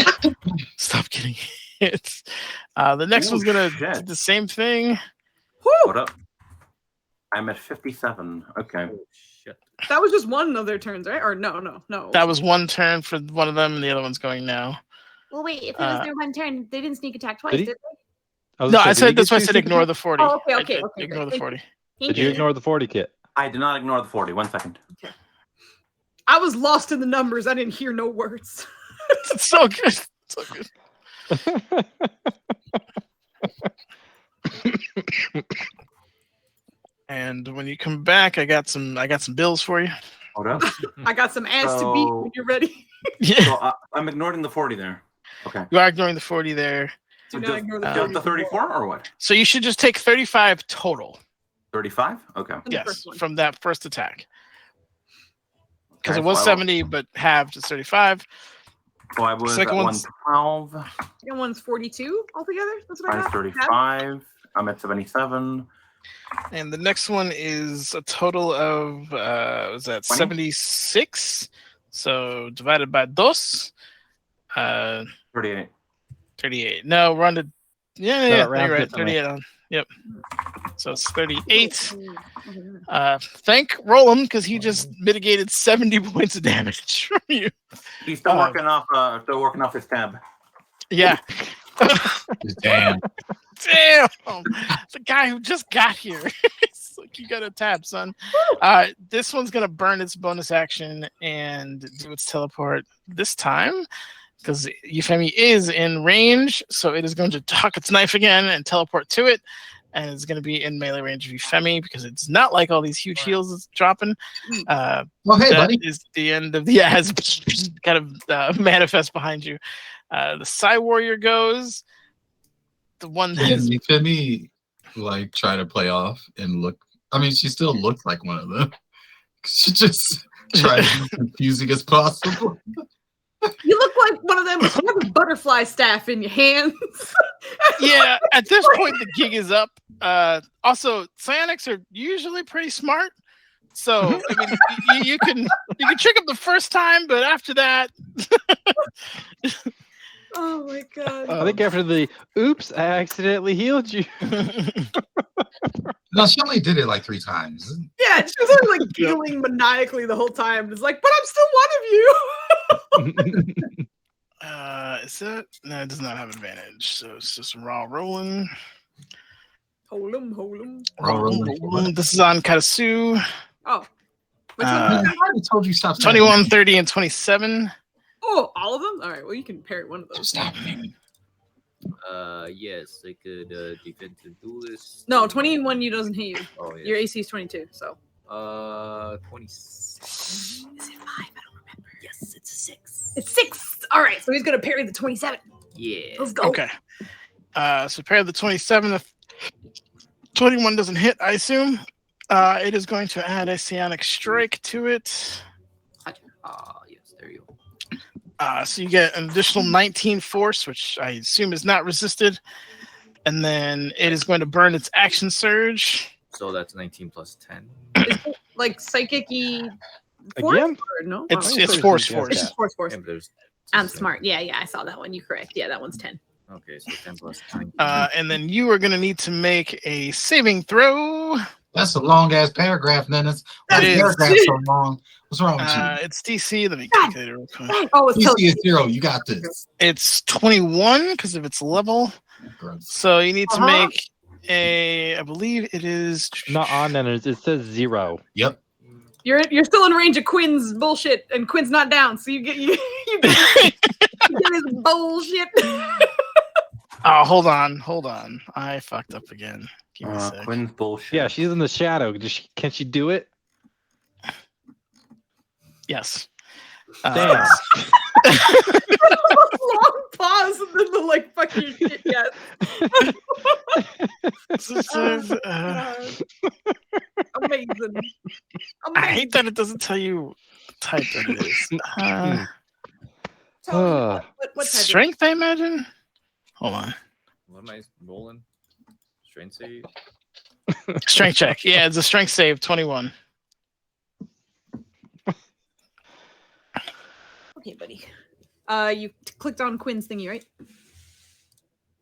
Stop getting hit. The next one's gonna do shit. the same thing. What up? I'm at 57. Okay. Oh, shit. That was just one of their turns, right? Or no. That was one turn for one of them, and the other one's going now. Well, wait. If it was their one turn, they didn't sneak attack twice, Did he? did they? No, I said that's why I said ignore the 40. Oh, okay. Ignore the Thank 40. Did you ignore the 40 kit? I did not ignore the 40. 1 second. I was lost in the numbers. I didn't hear no words. It's so good. So good. And when you come back, I got some bills for you. Hold up. I got some ass to beat when you're ready. Yeah, So I'm ignoring the 40 there. Okay. you are ignoring the 40 there. Do So not just, ignore the just 40. the 34 or what? So you should just take 35 total. 35? Okay. On the Yes, first one. from that first attack. Because Okay, it was so I 70, but halved is 35. So I was at Second one's- 112 Second one's 42 altogether. That's what I minus got. 35. I'm at 77. And the next one is a total of was that 20? 76? So divided by dos, 38. 38. No, we're on to yeah, No, yeah, it rounds you're right. differently. 38 on. Yep. So it's 38. Okay. Thank Roland because he just mitigated 70 points of damage from you. He's still Uh, working off his tab. Yeah. Damn. Damn. The guy who just got here. It's like you got a tab, son. This one's gonna burn its bonus action and do its teleport this time. Because Euphemia is in range, so it is going to tuck its knife again and teleport to it. And it's going to be in melee range of Euphemia because it's not like all these huge heals it's dropping. Oh, hey, That buddy. is the end of the has kind of manifest behind you. The Psy Warrior goes. The one that And is you feel me, like, try to play off and look. I mean, she still looked like one of them. She just tried to be confusing as possible. You look like one of them. You have a butterfly staff in your hands. yeah. At this point, the gig is up. Also, psionics are usually pretty smart. So I mean, you can trick them the first time, but after that, Oh my god. I think after the oops, I accidentally healed you. No, she only did it like 3 times. Yeah, she was only like giggling maniacally the whole time. It's like, but I'm still one of you. is that no? It does not have advantage, so it's just raw rolling. Hold him. Rolling. This is on Katasu. Oh. Which Uh, one? I already told you stop saying 21, 30, and 27. Oh, all of them? All right, well, you can parry one of those. Stop me. Yes, I could defensive duelist. No, 21 you doesn't hit you. Oh yeah. Your AC is 22, so. 26. Is it 5? I don't remember. Yes, it's 6. It's 6! All right, so he's going to parry the 27. Yeah. Let's go. Okay. So pair the 27. If 21 doesn't hit, I assume. It is going to add a psionic strike to it. Yes, there you go. So you get an additional 19 force, which I assume is not resisted. And then it is going to burn its action surge. So that's 19 plus 10. Is it like psychic-y force? Again? Or no? It's Wow. force. Yes, Force. Yeah, but there's I'm smart. Yeah, I saw that one. You correct. Yeah, that one's 10. Okay, so 10 plus 9. And then you are going to need to make a saving throw. That's a long ass paragraph, Dennis. Why It is is. paragraph so long? What's wrong with you? It's DC. Let me calculate it real quick. Oh, it's DC is 0. You got this. It's 21 because of its level. Gross. So you need to Uh-huh. make I believe it is Not on, and it says 0. Yep. You're still in range of Quinn's bullshit, and Quinn's not down, so you get his bullshit. Oh, hold on. I fucked up again. Give me a sec. Quinn's bullshit. Yeah, she's in the shadow. Can she do it? Yes. Damn. Long pause and then the like fucking shit. Yes. Amazing. I hate that it doesn't tell you the type that it is. Tell me what type is it? Strength, I imagine. Hold on. What am I rolling? Strength save? Strength check. Yeah, it's a strength save. 21. Okay, buddy. You clicked on Quinn's thingy, right?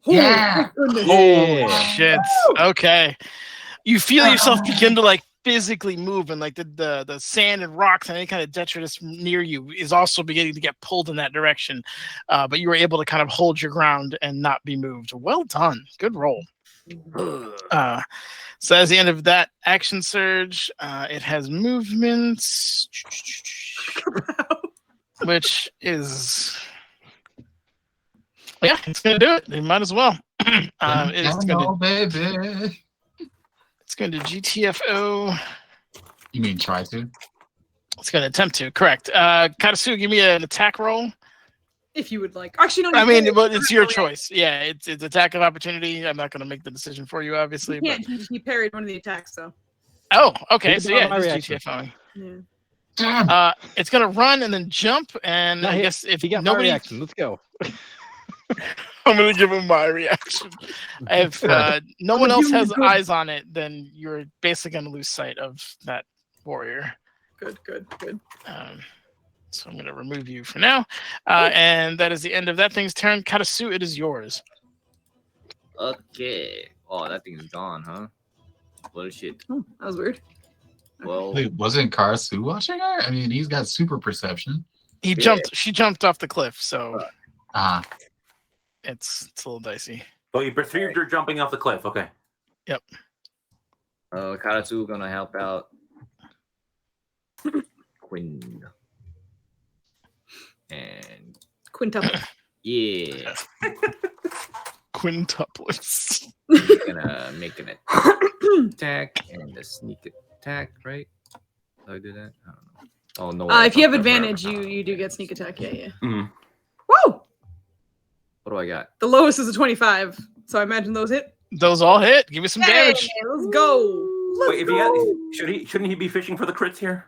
Yeah. Oh, my goodness. Holy shit. Okay. You feel yourself begin to like physically move, and like the sand and rocks and any kind of detritus near you is also beginning to get pulled in that direction. But you were able to kind of hold your ground and not be moved. Well done. Good roll. So as the end of that action surge, it has movements, which is it's gonna do it. They might as well. It's gonna baby. it's going to GTFO. You mean try to? It's going to attempt to. Correct. Katasu, give me an attack roll. If you would like. Actually, no. I mean, but it's your choice. Yeah, it's attack of opportunity. I'm not going to make the decision for you, obviously. Yeah, But... he parried one of the attacks, so. Oh, okay. So Take it yeah, on it's my GTFOing. Yeah. It's going to run and then jump, and No, I guess if You got nobody, my reaction. Let's go. I'm going to give him my reaction. If no one else has eyes on it, then you're basically going to lose sight of that warrior. Good. So I'm going to remove you for now. And that is the end of that thing's turn. Katasu, it is yours. Okay. Oh, that thing's gone, huh? Bullshit. Oh, that was weird. Well, Wait, wasn't Karasu watching her? I mean, he's got super perception. She jumped off the cliff, so it's a little dicey. So you perceived her jumping off the cliff. Okay. Yep. Karatsu gonna help out Quinn. And Quintuple. yeah, Quintuplets. gonna make an attack and a sneak attack, right? Do I do that? I don't know. Oh no. If you have advantage, you do get sneak attack. Yeah. Mm. Woo! What do I got? The lowest is a 25, so I imagine those hit. Those all hit. Give me some damage. Let's go. Wait, if he had, shouldn't he be fishing for the crits here?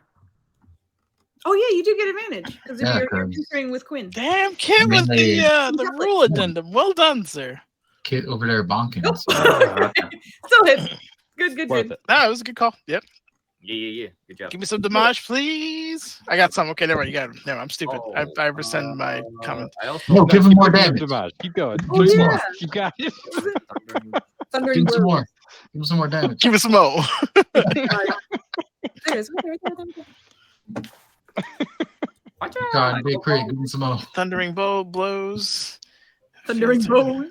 Oh yeah, you do get advantage because Yeah, you're 'cause- entering with Quinn. Damn, Kit with Really? the rule addendum. Well done, sir. Kid over there bonking. Still hits. Good. Worth it. No, it was a good call. Yep. Yeah. Good job. Give me some damage, please. I got some. Okay, never mind. You got him. No, I'm stupid. I rescind my comment. I also No, give him more Keep damage. Keep going. Oh, Give him yeah. more. You got it. Give Thundering him some blow. more. Give him some more damage. Give me some more. There it is. Right Watch God, out. big crit. Give him some more. Thundering bow blows. Thundering bows.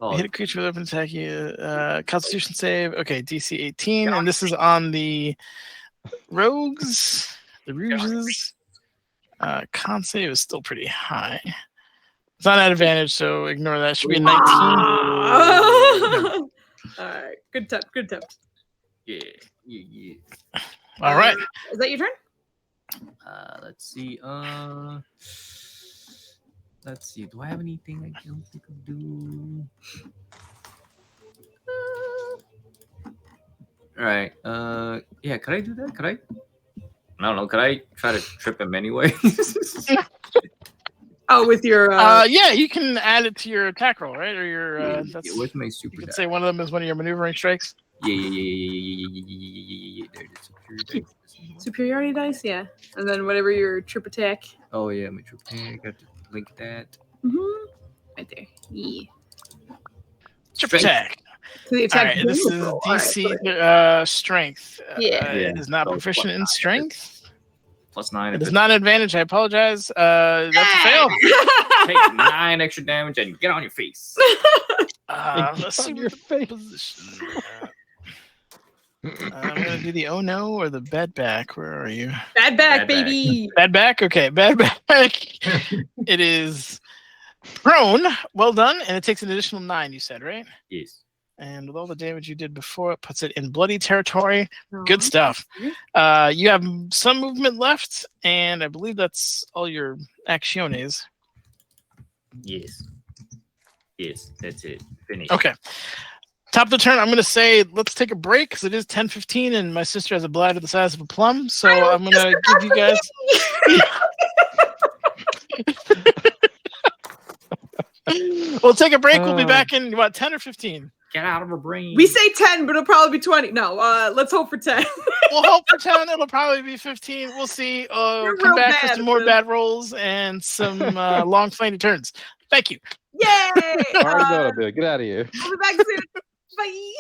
Oh, Hit a creature with open attack. Constitution save. Okay, DC 18, and this is on the rogues, the rouges. Con save is still pretty high. It's not at advantage, so ignore that. Should be a 19. All right. Good attempt. yeah. All right. Is that your turn? Let's see. Let's see. Do I have anything I don't think I do? All right. Yeah. Could I do that? Could I? I don't know. Could I try to trip him anyway? Oh, with your Yeah, you can add it to your attack roll, right? Or your that's with my super. you can say one of them is one of your maneuvering strikes. Yeah. There it is. superiority dice, yeah, and then whatever your trip attack. Oh yeah, my trip attack. Got to link that. Right there. Yeah. Trip Strength. attack. To the All attack. right, this is roll. All right, DC strength. Yeah. It is not So proficient in +9. strength. +9. It is not an advantage. I apologize. That's a fail. Take 9 extra damage and get on your face. Let's see on what your the face. position. I'm gonna do the oh no or the bad back. Where are you? Bad back, Bad back. baby. Bad back. Okay, bad back. It is prone. Well done, and it takes an additional 9. You said, right? Yes. And with all the damage you did before, it puts it in bloody territory. Good Aw. stuff. You have some movement left, and I believe that's all your actiones. Yes. Yes. That's it. Finish. Okay. Top of the turn, I'm going to say let's take a break because it is 10:15, and my sister has a bladder the size of a plum. So I'm going to give you guys. We'll take a break. We'll be back in what 10 or 15. Get out of her brain. We say 10, but it'll probably be 20. No, let's hope for 10. We'll hope for 10. It'll probably be 15. We'll see. You're Come real back for bad some more at bad rolls and some long flanky turns. Thank you. Yay! Already know what I'm doing. Get out of here. We'll be back soon. Bye.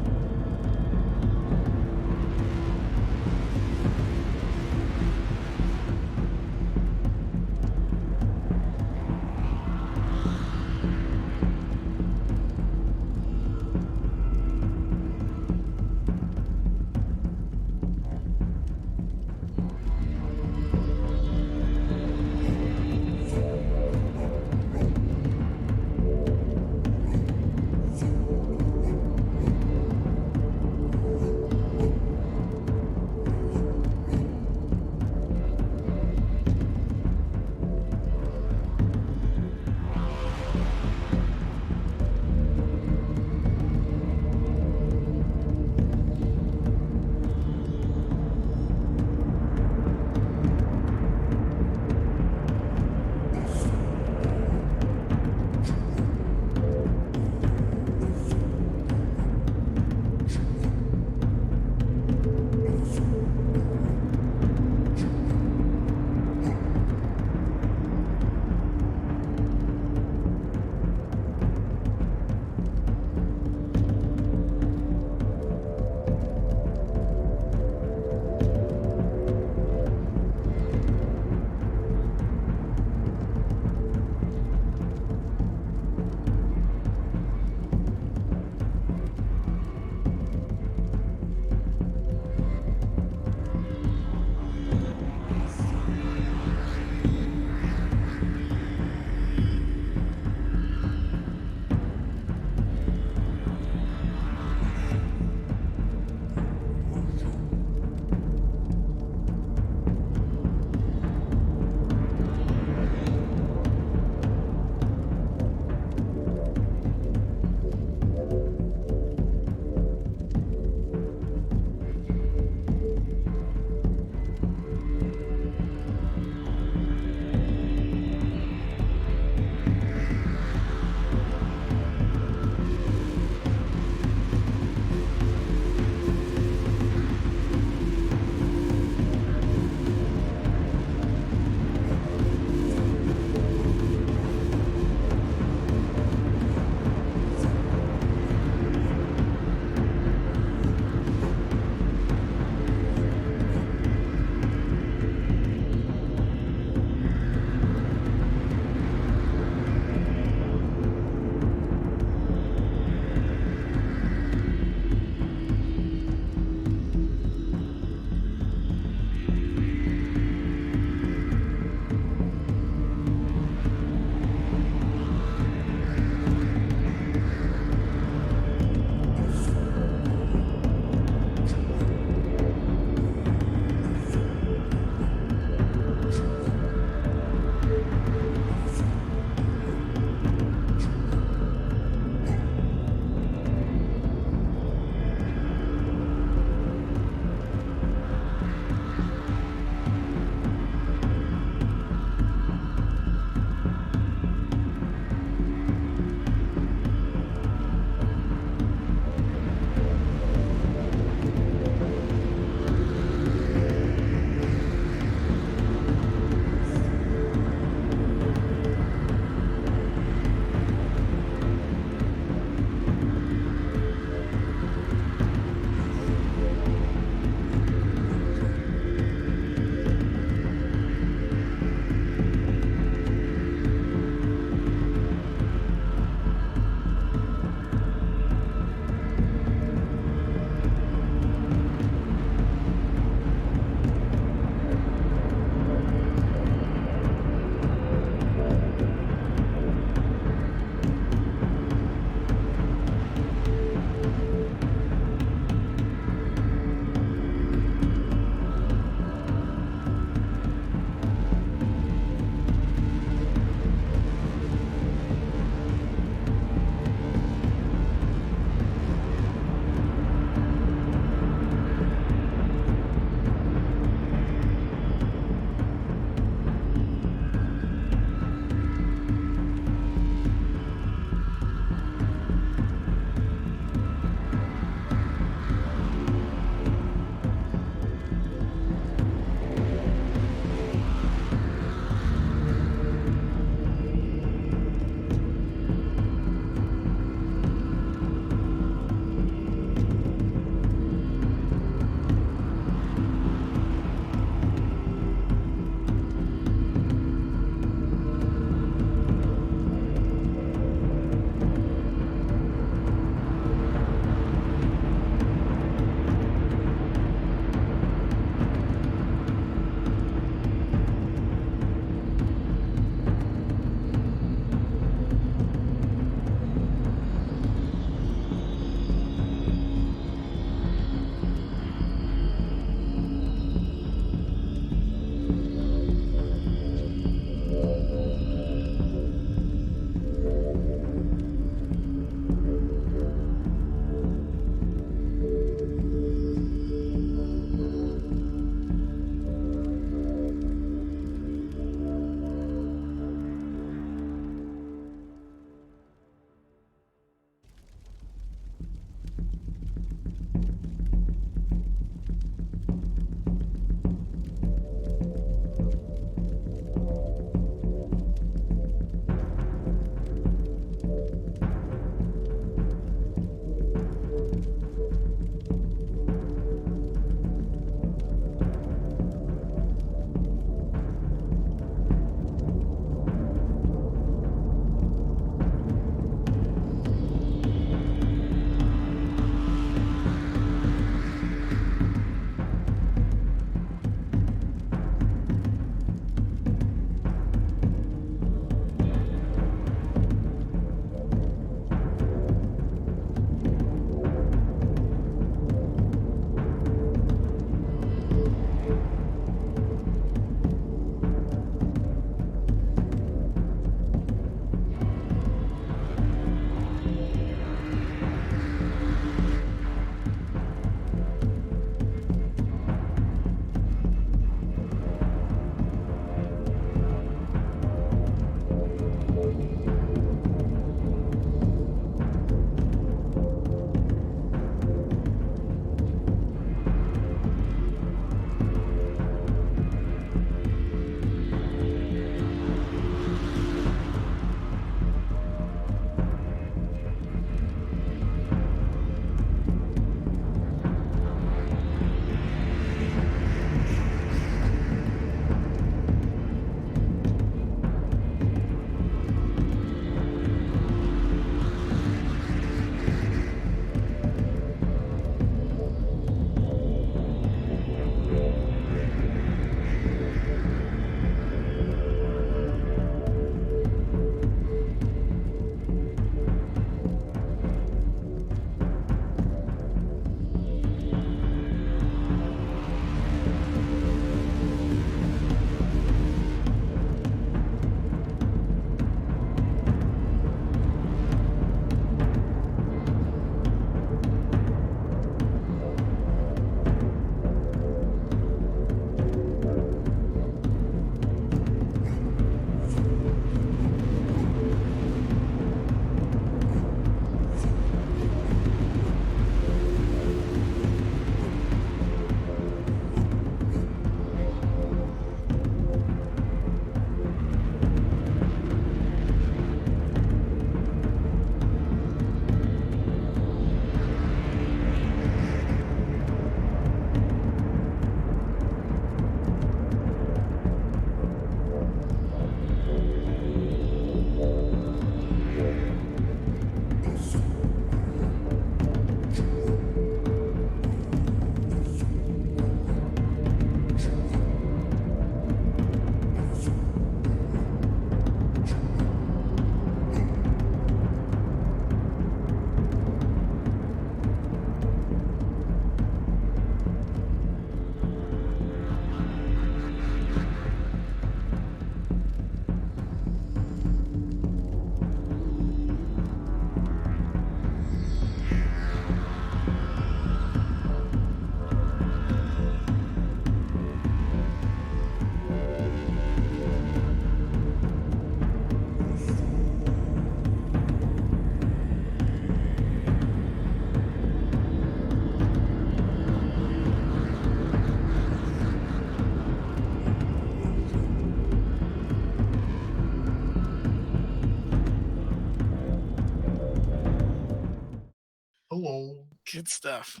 Hello. Good stuff.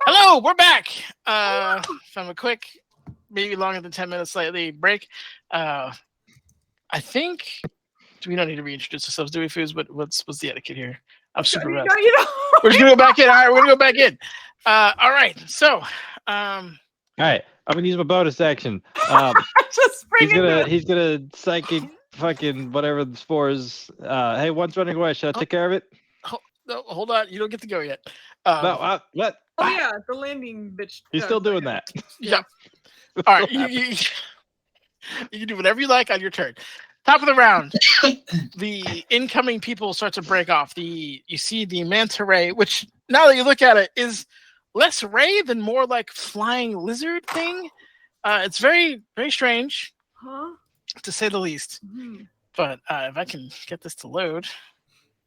Hello, we're back. From a quick, maybe longer than 10 minutes slightly break. I think we don't need to reintroduce ourselves, do we, Foos? What's the etiquette here? I'm super You rest. know, you know. We're just gonna go back in. All right, we're gonna go back in. All right. So, All right, I'm gonna use my bonus action. Just bring He's gonna psychic fucking whatever the spores. Hey, one's running away. Should I take care of it? no, hold on. You don't get to go yet. No, what? Oh yeah, the landing bitch. He's still doing that. Yeah. All right. You can do whatever you like on your turn. Top of the round. The incoming people start to break off. You see the manta ray, which now that you look at it is less ray than more like flying lizard thing. It's very, very strange, Huh? to say the least. Mhm. But if I can get this to load.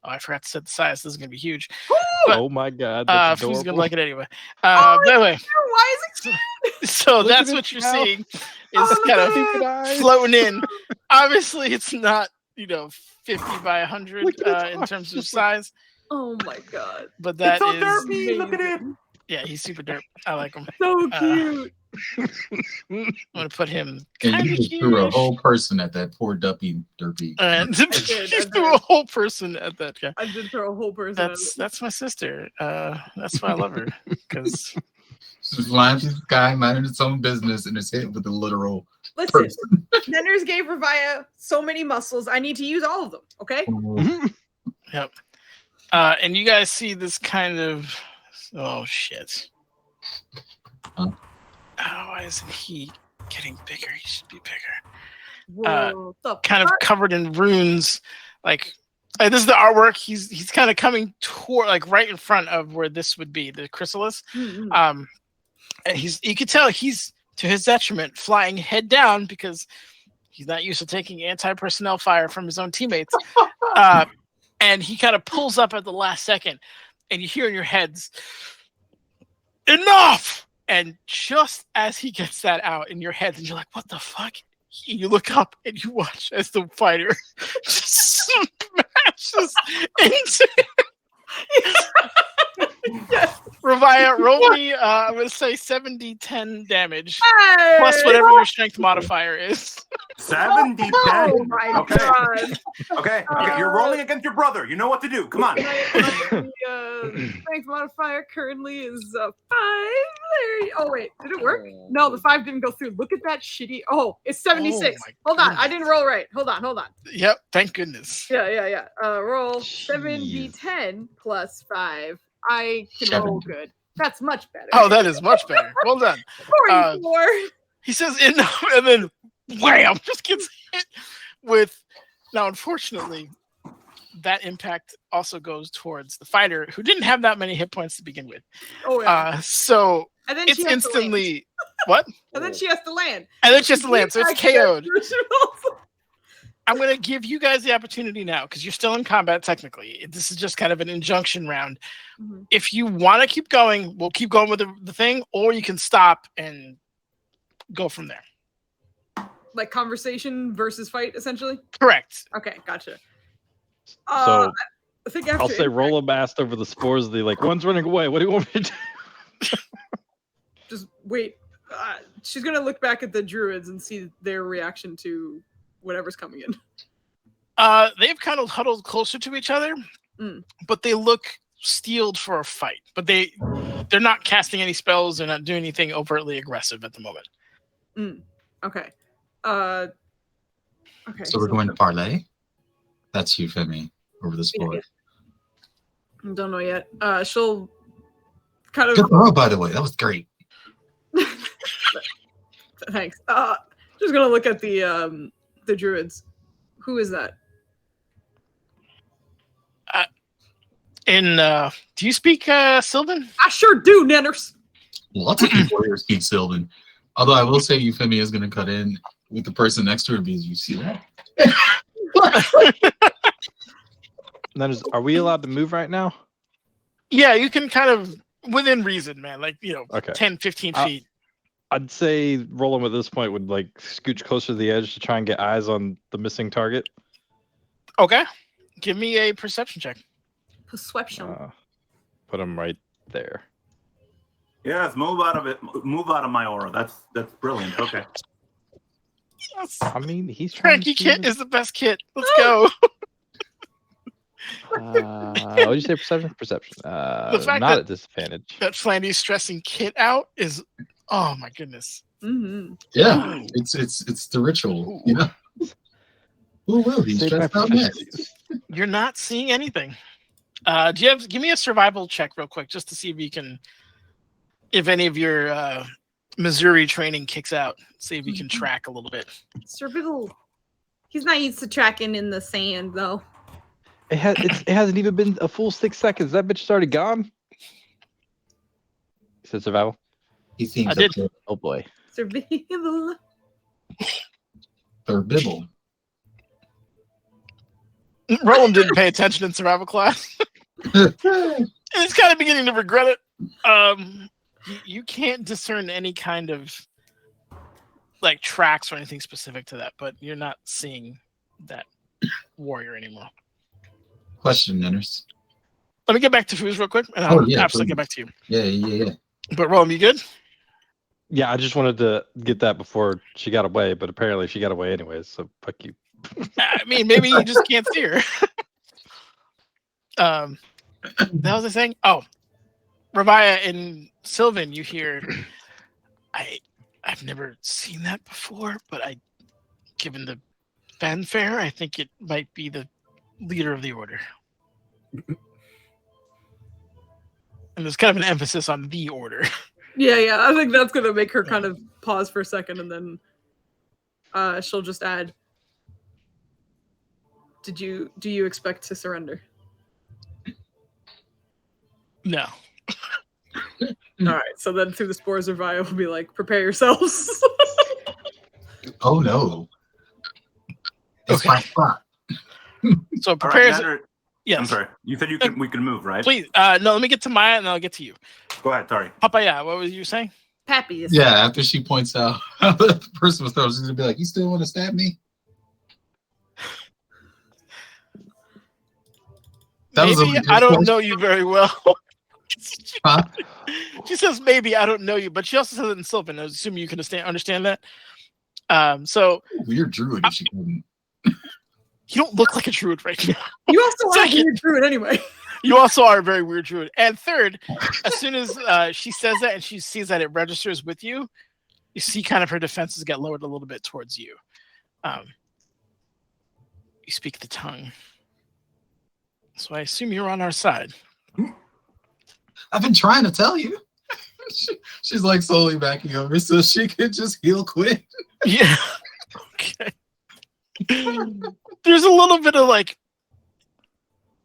Oh, I forgot to set the size. This is gonna be huge. Oh my god, that's Who's adorable. gonna like it anyway? Oh, By the way, why is it cute? so Look that's at what it you're now. seeing is Oh, kind of Stupid eyes. floating in. Obviously, it's not 50 by 100 Look at its in eyes, terms of just like- size, Oh my god. but that It's so is derpy. Look at it. yeah, he's super derp. I like him. So Uh, cute. I'm gonna put him And kind you of just threw a here. whole person at that poor Derpy. And did, he I threw did. a whole person at that guy. I did throw a whole person. at it. That's my sister. That's why I love her because Just flying through the sky, minding its own business, and it's hit with a literal Listen, person. Nenners gave Revia so many muscles. I need to use all of them. Okay. yep. And you guys see this kind of shit. Huh? Oh, why isn't he getting bigger? He should be bigger. Whoa. The Kind of fuck? covered in runes. Like this is the artwork. He's kind of coming toward, like right in front of where this would be, the chrysalis. Mhm. And you could tell he's, to his detriment, flying head down because he's not used to taking anti-personnel fire from his own teammates. And he kind of pulls up at the last second, and you hear in your heads, "Enough!" And just as he gets that out in your head, and you're like, "What the fuck?" You look up and you watch as the fighter just smashes into Yes. Revia. Roll me, I'm going to say 7d10 damage, Hey! plus whatever your strength modifier is. 70 Oh my Okay. god. Okay, you're rolling against your brother. You know what to do. Come on. The strength modifier currently is 5. Oh wait, did it work? No, the 5 didn't go through. Look at that shitty. Oh, it's 76. my Hold on, I goodness. didn't roll right. Hold on. Yep, thank goodness. Yeah. Roll Jeez. 7d10 plus 5. I can roll 70. good. That's much better. Oh, that is much better. Well done. 44. He says enough, and then wham, just gets hit with. Now, unfortunately, that impact also goes towards the fighter, who didn't have that many hit points to begin with. Oh yeah. So And then it's she has to land. instantly what? And then she has to land. And then it's just a land, so it's KO'd. KO'd. I'm going to give you guys the opportunity now, because you're still in combat technically. This is just kind of an injunction round. Mhm. If you want to keep going, we'll keep going with the thing, or you can stop and go from there. Like conversation versus fight, essentially. Correct. Okay, gotcha. So I think I'll say roll a mast over the spores. The like one's running away. What do you want me to do? Just wait. She's gonna look back at the druids and see their reaction to whatever's coming in. They've kind of huddled closer to each other, Mm. but they look steeled for a fight. But they're not casting any spells. They're not doing anything overtly aggressive at the moment. Okay. Okay. So we're going to parlay. That's you, Femi, over the sport. Don't know yet. She'll kind of Good throw, by the way. That was great. thanks. Just gonna look at the druids. Who is that? Do you speak Sylvan? I sure do, Nenners. Lots of people here speak Sylvan. Although I will say Euphemia is going to cut in with the person next to her because you see that. Then are we allowed to move right now? Yeah, you can kind of within reason, man. Like, Okay. 10, 15 Uh, feet. I'd say Roland at this point would like scooch closer to the edge to try and get eyes on the missing target. Okay. Give me a perception check. Perception. put him right there. Yes, move out of it. Move out of my aura. That's brilliant. Okay. Yes. I mean, he's trying Cranky to see Kit is the best kit. Let's go. what did you say? Perception. fact Not that- at disadvantage. That Flandy's stressing Kit out is, oh my goodness. Mm-hmm. Yeah, it's the ritual. You know. Who will he Save my stressed out next? proficiencies. You're not seeing anything. Give me a survival check real quick just to see if you can, if any of your Missouri training kicks out. See if you can track a little bit. Survival. He's not used to tracking in the sand though. It hasn't even been a full 6 seconds. That bitch is already gone. You said survival? He seems I did. upset. Oh boy. Survival. Or bibble. Roland didn't pay attention in survival class. And he's kind of beginning to regret it. You can't discern any kind of like tracks or anything specific to that, but you're not seeing that warrior anymore. Question, Nenners. Let me get back to Foos real quick, and I'll absolutely please. get back to you. Yeah. But Roland, you good? Yeah, I just wanted to get that before she got away, but apparently she got away anyways, so fuck you. I mean, maybe you just can't see her. That was the thing. Oh, Rabia and Sylvan, you hear? I've never seen that before, but given the fanfare, I think it might be the leader of the order. And there's kind of an emphasis on the order. Yeah. I think that's gonna make her kind of pause for a second, and then she'll just add, do you expect to surrender? No. All right, so then through the spores of Via will be like, prepare yourselves. Oh no. It's Okay. my spot. So All prepare. right, Leonard, Yes. I'm sorry. You said we can move, right? Please. No, let me get to Maya, and then I'll get to you. Go ahead. Sorry. Papaya, what was you saying? Pappy is Yeah, after she points out how the person was throwing, she's gonna be like, "You still want to stab me?" That was a Maybe good I don't question. know you very well. Huh? She says maybe I don't know you, but she also says it in Sylvan. I assume you can understand that. So Weird druid if she couldn't. you don't look like a druid right now. You also are a Second. weird druid anyway. You also are a very weird druid. And third, as soon as she says that and she sees that it registers with you, you see kind of her defenses get lowered a little bit towards you. You speak the tongue. So I assume you're on our side. I've been trying to tell you. She's like slowly backing over so she could just heal quick. Yeah. Okay. There's a little bit of like,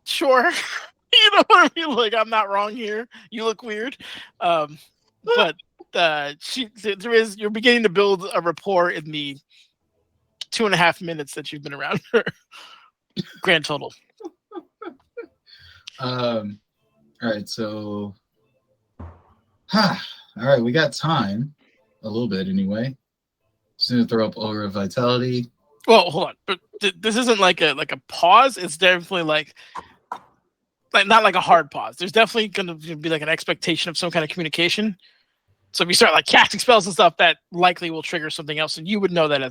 sure. You know what I mean? Like, I'm not wrong here. You look weird. But you're beginning to build a rapport in the 2.5 minutes that you've been around her. Grand total. All right, so all right, we got time. A little bit anyway. Just gonna throw up Aura Vitality. Well, hold on. But this isn't like a pause. It's definitely like not like a hard pause. There's definitely gonna be like an expectation of some kind of communication. So if you start like casting spells and stuff, that likely will trigger something else, and you would know that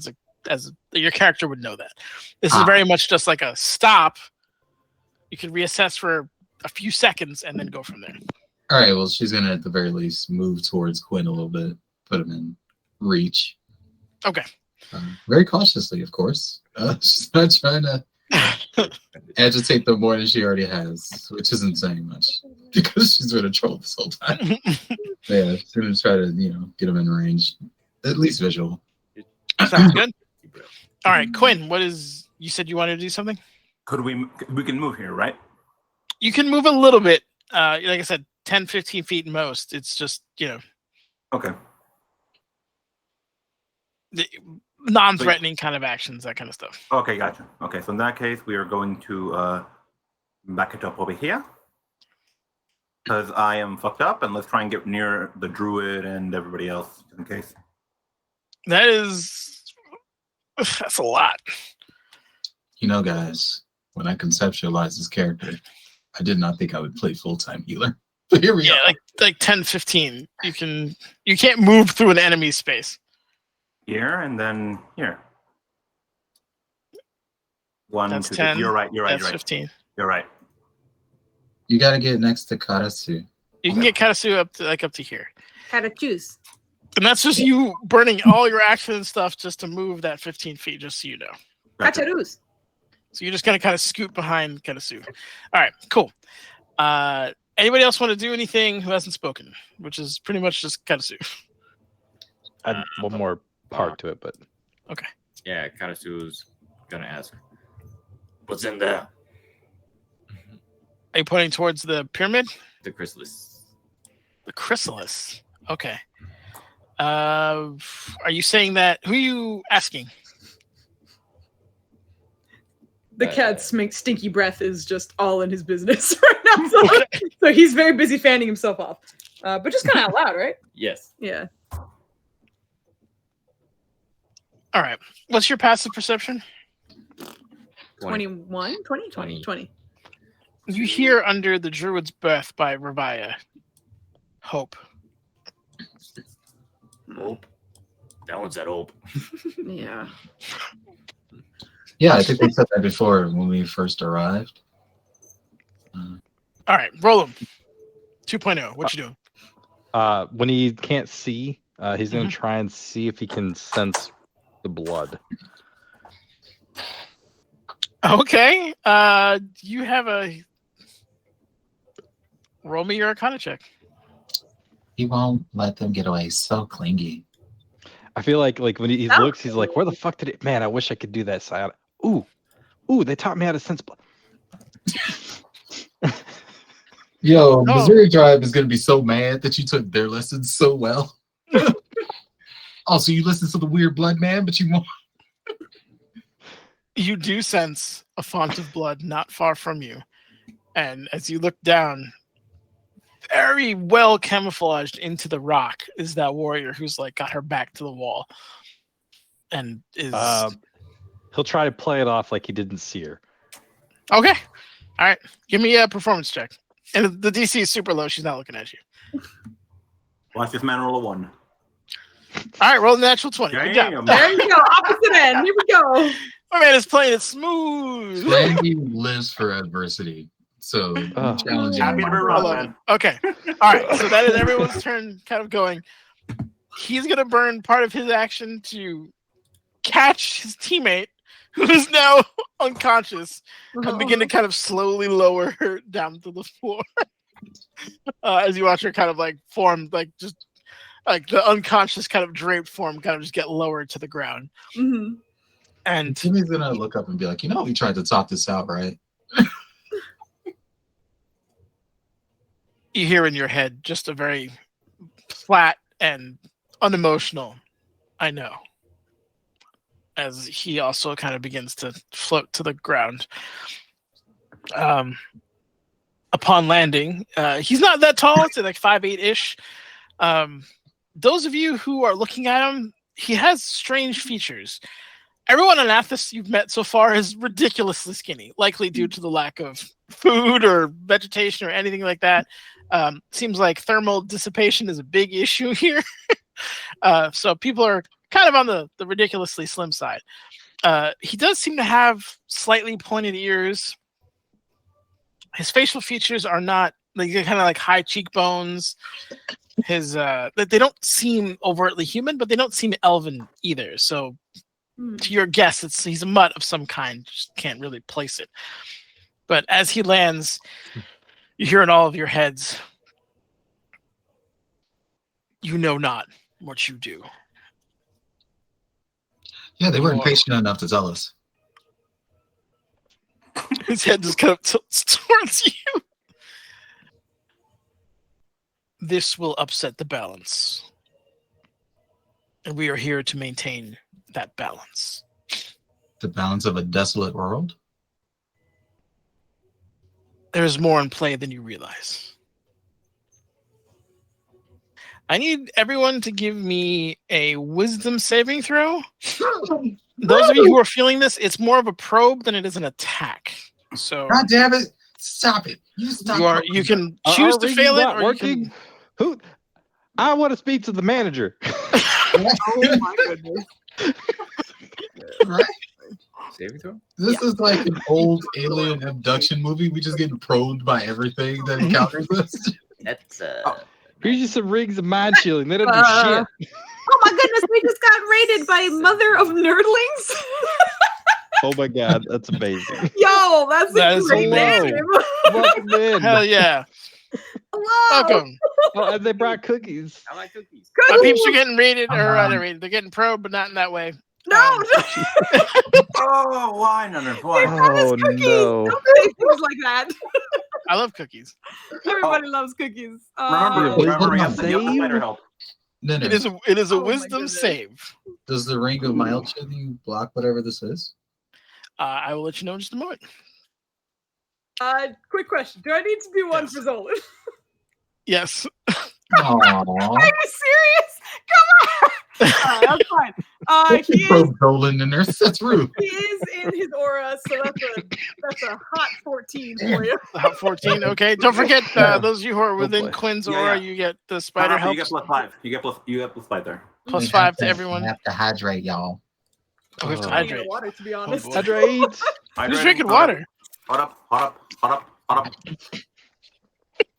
as your character would know that. This is very much just like a stop. You can reassess for a few seconds and then go from there. All right, well, she's gonna at the very least move towards Quinn a little bit, put him in reach. Okay. Very cautiously, of course. She's not trying to agitate them more than she already has, which isn't saying much because she's been a troll this whole time. Yeah, she's gonna try to, get him in range, at least visual. Sounds good. All right, Quinn, you said you wanted to do something? We can move here, right? You can move a little bit. Like I said, 10, 15 feet most. It's just, Okay. non-threatening kind of actions, that kind of stuff. Okay, gotcha. Okay, so in that case, we are going to back it up over here. Because I am fucked up, and let's try and get near the druid and everybody else, in case. That's a lot. Guys, when I conceptualized this character, I did not think I would play full-time healer. But here we Yeah, are. like 10, 15. You can't move through an enemy space. Here and then here. 1, That's 2, 10. You're right. That's 15. You're right. You got to get next to Karasu. You can get Karasu up to here. Had to choose. And that's just you burning all your action and stuff just to move that 15 feet, just so you know. Gotcha. Kacharus. So you're just gonna kind of scoot behind Karasu. All right, cool. Anybody else want to do anything who hasn't spoken? Which is pretty much just Karasu. I had one more part to it, but Yeah, Karasu's gonna ask. What's in there? Are you pointing towards the pyramid? The chrysalis. The chrysalis. Okay. Are you saying that? Who are you asking? The cat's make stinky breath is just all in his business right now. So, so he's very busy fanning himself off. But just kind of out loud, right? Yes. Yeah. All right. What's your passive perception? 21? 20? 20. 20. You hear under the Druid's Breath by Ravaya. Hope. Hope. That one's at hope. Yeah. Yeah, I think we said that before when we first arrived. All right, roll him. 2.0. What you doing? when he can't see, he's gonna Mhm. try and see if he can sense the blood. Okay. You have a roll me your Arcana check. He won't let them get away. So clingy. I feel like when he Oh. looks, he's like, "Where the fuck did it?" Man, I wish I could do that. Side. Ooh, they taught me how to sense blood. Yo, No. Missouri Tribe is gonna be so mad that you took their lessons so well. Also, you listen to the weird blood man, but you won't. You do sense a font of blood not far from you. And as you look down, very well camouflaged into the rock is that warrior who's like got her back to the wall. And is He'll try to play it off like he didn't see her. okay. All right. Give me a performance check. And the DC is super low. She's not looking at you. Watch this man roll a 1. All right. Roll the natural 20. Good job. Damn. There you go. Opposite end. Here we go. My man is playing it smooth. Randy lives for adversity. So Ugh. challenging. Happy to be I wrong, love man. it. Okay. All right. So that is everyone's turn kind of going. He's going to burn part of his action to catch his teammate, who is now unconscious, and begin to kind of slowly lower her down to the floor. As you watch her kind of like form, like just like the unconscious kind of draped form kind of just get lowered to the ground. Mm-hmm. And Timmy's gonna look up and be like, we tried to talk this out, right? you hear in your head just a very flat and unemotional, I know. As he also kind of begins to float to the ground. Upon landing, he's not that tall, it's like 5'8"-ish. Those of you who are looking at him, he has strange features. Everyone on Athos you've met so far is ridiculously skinny, likely due to the lack of food or vegetation or anything like that. Seems like thermal dissipation is a big issue here. So people are kind of on the ridiculously slim side. He does seem to have slightly pointed ears. His facial features are not like kind of like high cheekbones. His they don't seem overtly human, but they don't seem elven either. So to your guess, he's a mutt of some kind. Just can't really place it. But as he lands, you hear in all of your heads, "You know not what you do." Yeah, they weren't patient enough to tell us. His head just kind of tilts towards you. This will upset the balance. And we are here to maintain that balance. The balance of a desolate world. There's more in play than you realize. I need everyone to give me a wisdom saving throw. Those of you who are feeling this, it's more of a probe than it is an attack. So God damn it! Stop it. You can Our choose to ring's fail it, not or working. you Who? I want to speak to the manager. Oh my goodness. Right? Saving throw? This is like an old alien abduction movie. We just getting probed by everything that encounters us. That's Here's you some rings of mind shielding. They don't do Uh, shit. Oh my goodness, we just got raided by Mother of Nerdlings. Oh my god, that's amazing. Yo, that's That a is great hilarious. name. Welcome in. Hell yeah! Hello. Welcome. Oh, and they brought cookies. I like cookies. My peeps are getting raided, or Um, not raided. They're getting probed, but not in that way. No, Oh, why? No. Why? Oh cookies. no. Don't say things like that. I love cookies. Everybody loves cookies. Remember, Wait, remember, hold you on. have to spider help. No. It is a Oh my wisdom goodness. save. Does the ring of mild shielding block whatever this is? I will let you know in just a moment. Quick question: do I need to do one Yes. for Zolan? Yes. Aww. Are you serious? Come on. That's fine. He is Probe Dolan in there. That's rude. he is in his aura, so that's a hot 14 for you. Hot 14. Okay. Don't forget those of you who are within boy. Quinn's Yeah, aura, yeah. you get the spider You help. get +5. You get +5 there. Plus We 5 have to everyone. We have to hydrate, y'all. Oh, we have to Oh. I need hydrate. water, to be honest. boy. Hydrate. Who's drinking water? Hot up.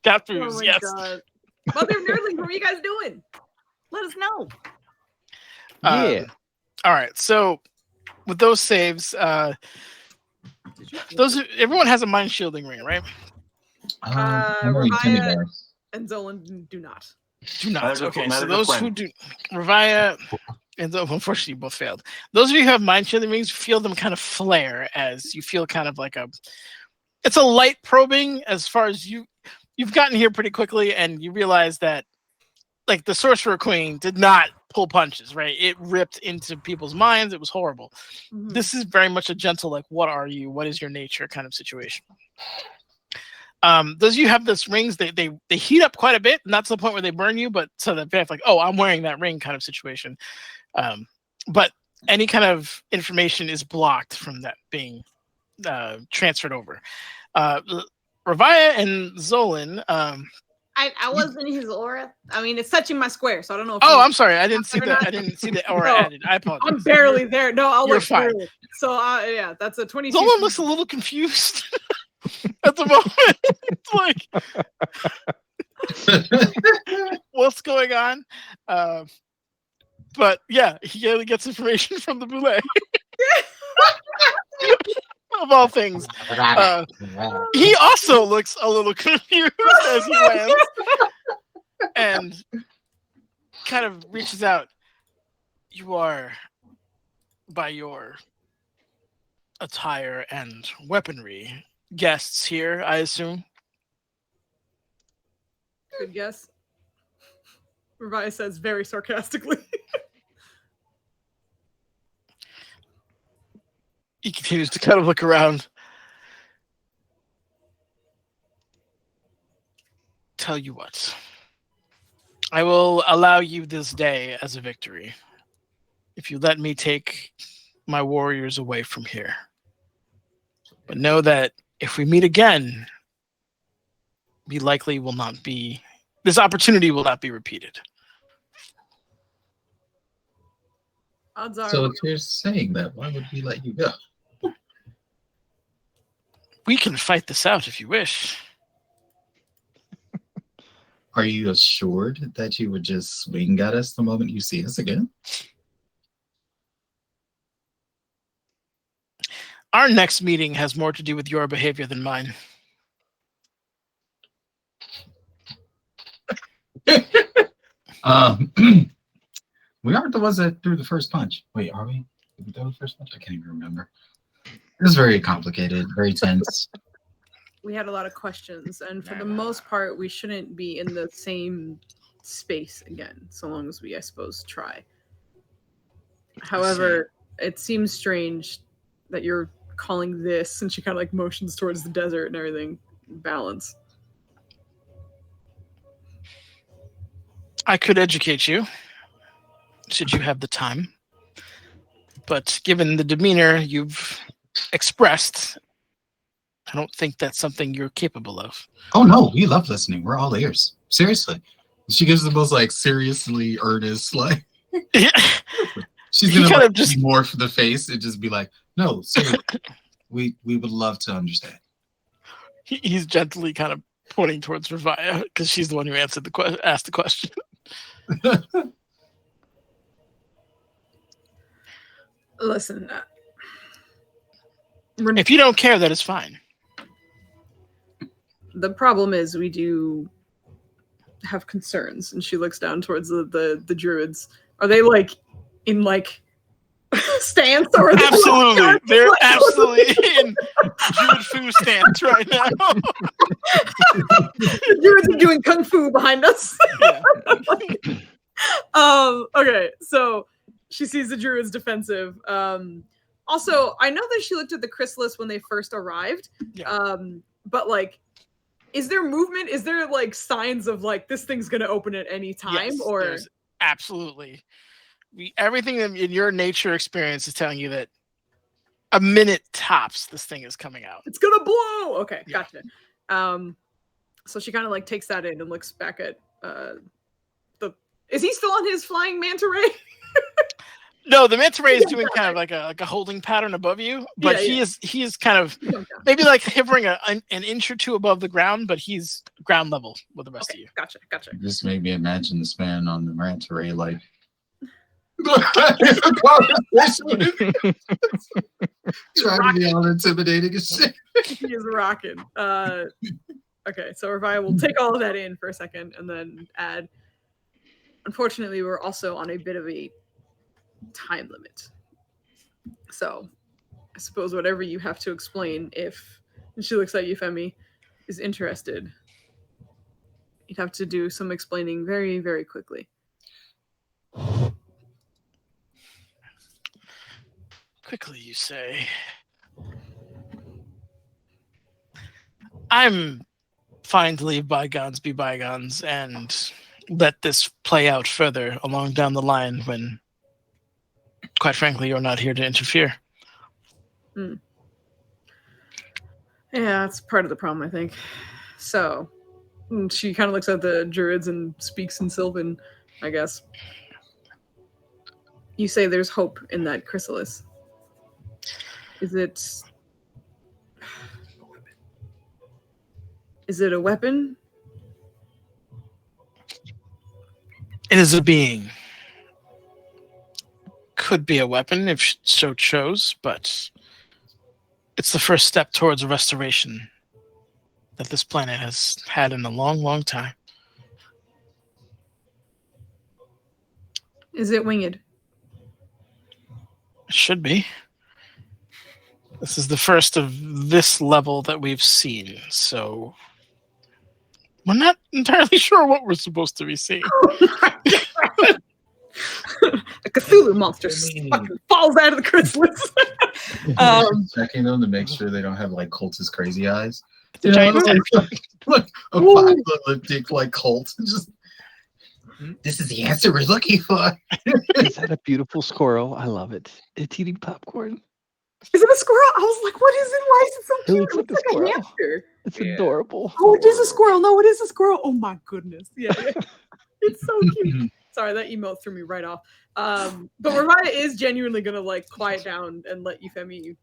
Cat Oh foos, my yes. god. Mother of Nerdlings, what are you guys doing? Let us know. Yeah. All right. So with those saves, everyone has a mind shielding ring, right? I'm wearing Timmy Revia bars. and Zolan do not. Do not. Neither Okay. does So those Quinn. who do, Revia and unfortunately both failed. Those of you who have mind shielding rings feel them kind of flare as you feel kind of like it's a light probing as far as you've gotten here pretty quickly, and you realize that like the Sorcerer Queen did not pull punches, right? It ripped into people's minds. It was horrible. Mhm. This is very much a gentle, like, what are you? What is your nature kind of situation. Those of you have those rings, they heat up quite a bit, not to the point where they burn you, but so that they're like, oh, I'm wearing that ring kind of situation. But any kind of information is blocked from that being transferred over. Revia and Zolan. I was in his aura. I mean, it's touching my square, so I don't know if Oh, you- I'm sorry. I didn't see Or that. not. I didn't see the aura No. added. I apologize. I'm barely there. No, I'll You're look fine. through it. So yeah, that's a 22. Zolan looks a little confused at the moment. It's like, what's going on? But yeah, he gets information from the Boule. Of all things. He also looks a little confused as he lands and kind of reaches out. You are, by your attire and weaponry, guests here, I assume. Good guess. Revia says very sarcastically. He continues to kind of look around. Tell you what. I will allow you this day as a victory if you let me take my warriors away from here. But know that if we meet again, we likely will not be. This opportunity will not be repeated. Odds are. So if you're saying that, why would we let you go? We can fight this out if you wish. Are you assured that you would just swing at us the moment you see us again? Our next meeting has more to do with your behavior than mine. We aren't the ones that threw the first punch. Wait, are we? Did we throw the first punch? I can't even remember. It was very complicated, very tense. We had a lot of questions, and for the most part, we shouldn't be in the same space again, so long as we, I suppose, try. However, it seems strange that you're calling this, and she kind of like motions towards the desert and everything, balance. I could educate you, should you have the time. But given the demeanor you've expressed, I don't think that's something you're capable of. Oh no, we love listening. We're all ears. Seriously. She gives the most like seriously earnest like she's He gonna kind like of just- morph the face and just be like, no, seriously. We would love to understand. He's gently kind of pointing towards Revia because she's the one who answered asked the question. Listen, If you don't care, that is fine. the problem is we do have concerns, and she looks down towards the druids. Are they like in like stance or are they, Absolutely, like, they're like- absolutely in Druid Foo stance right now. the druids are doing kung fu behind us. Yeah. Okay, so she sees the druids defensive. Also, I know that she looked at the chrysalis when they first arrived. Yeah. But like, is there movement? Is there like signs of like this thing's gonna open at any time? Yes, or there's absolutely. Everything in your nature experience is telling you that a minute tops this thing is coming out. it's gonna blow? Okay, Yeah. gotcha. So she kind of like takes that in and looks back at the. Is he still on his flying manta ray? No, the manta ray is doing kind of like a holding pattern above you, but Yeah, he is kind of maybe like hovering an inch or two above the ground, but he's ground level with the rest of you. Gotcha. Just made me imagine this man on the manta ray like trying to be all intimidating as shit. He is rocking. Okay, so Revia will take all of that in for a second and then add. Unfortunately, we're also on a bit of a time limit. So I suppose whatever you have to explain, if and she looks at you, Femi, is interested, you'd have to do some explaining very, very quickly. Quickly, you say. I'm fine to leave bygones be bygones and let this play out further along down the line when, quite frankly, you're not here to interfere. Yeah, that's part of the problem, I think. So she kind of looks at the druids and speaks in Sylvan, I guess. You say there's hope in that chrysalis. Is it a weapon? It is a being. Could be a weapon if so chose, but it's the first step towards a restoration that this planet has had in a long, long time. Is it winged? It should be. This is the first of this level that we've seen, so we're not entirely sure what we're supposed to be seeing. A Cthulhu monster fucking falls out of the chrysalis. Checking them to make sure they don't have like cultist crazy eyes. It's a giant Like a apocalyptic like cult. Just this is the answer we're looking for. Is that a beautiful squirrel? I love it. It's eating popcorn. Is it a squirrel? I was like, what is it? Why is it so It cute? looks like a It's squirrel. hamster. It's Yeah. adorable. Oh, it is a squirrel. No, it is a squirrel. Oh my goodness. Yeah. It's so cute. Sorry, that emote threw me right off. But Revia is genuinely gonna like quiet down and let Euphemie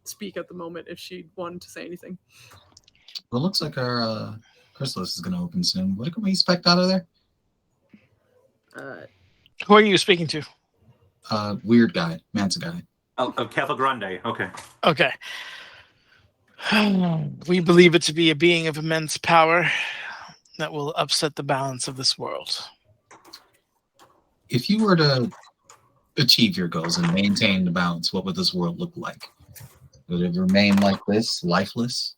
speak at the moment if she wanted to say anything. Well, it looks like our chrysalis is gonna open soon. What can we expect out of there? Who are you speaking to? Weird guy, Manta guy. Oh, Cattle Grande. Okay. Okay. We believe it to be a being of immense power that will upset the balance of this world. If you were to achieve your goals and maintain the balance, what would this world look like? Would it remain like this, lifeless?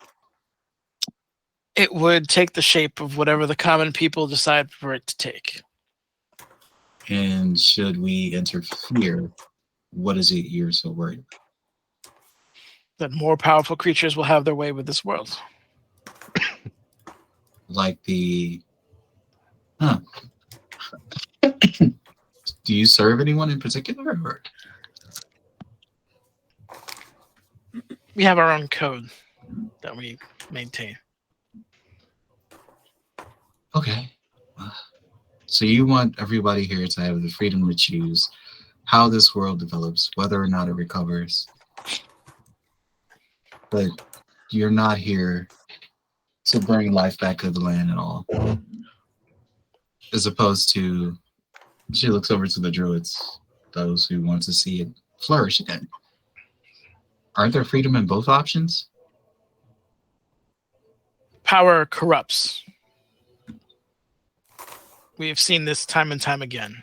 It would take the shape of whatever the common people decide for it to take. And should we interfere, what is it you're so worried about? That more powerful creatures will have their way with this world. Like the... Huh. Do you serve anyone in particular? Or? We have our own code. that we maintain. Okay. So you want everybody here to have the freedom to choose how this world develops, whether or not it recovers. But you're not here to bring life back to the land at all. As opposed to, she looks over to the Druids, those who want to see it flourish again. Aren't there freedom in both options? Power corrupts. We have seen this time and time again.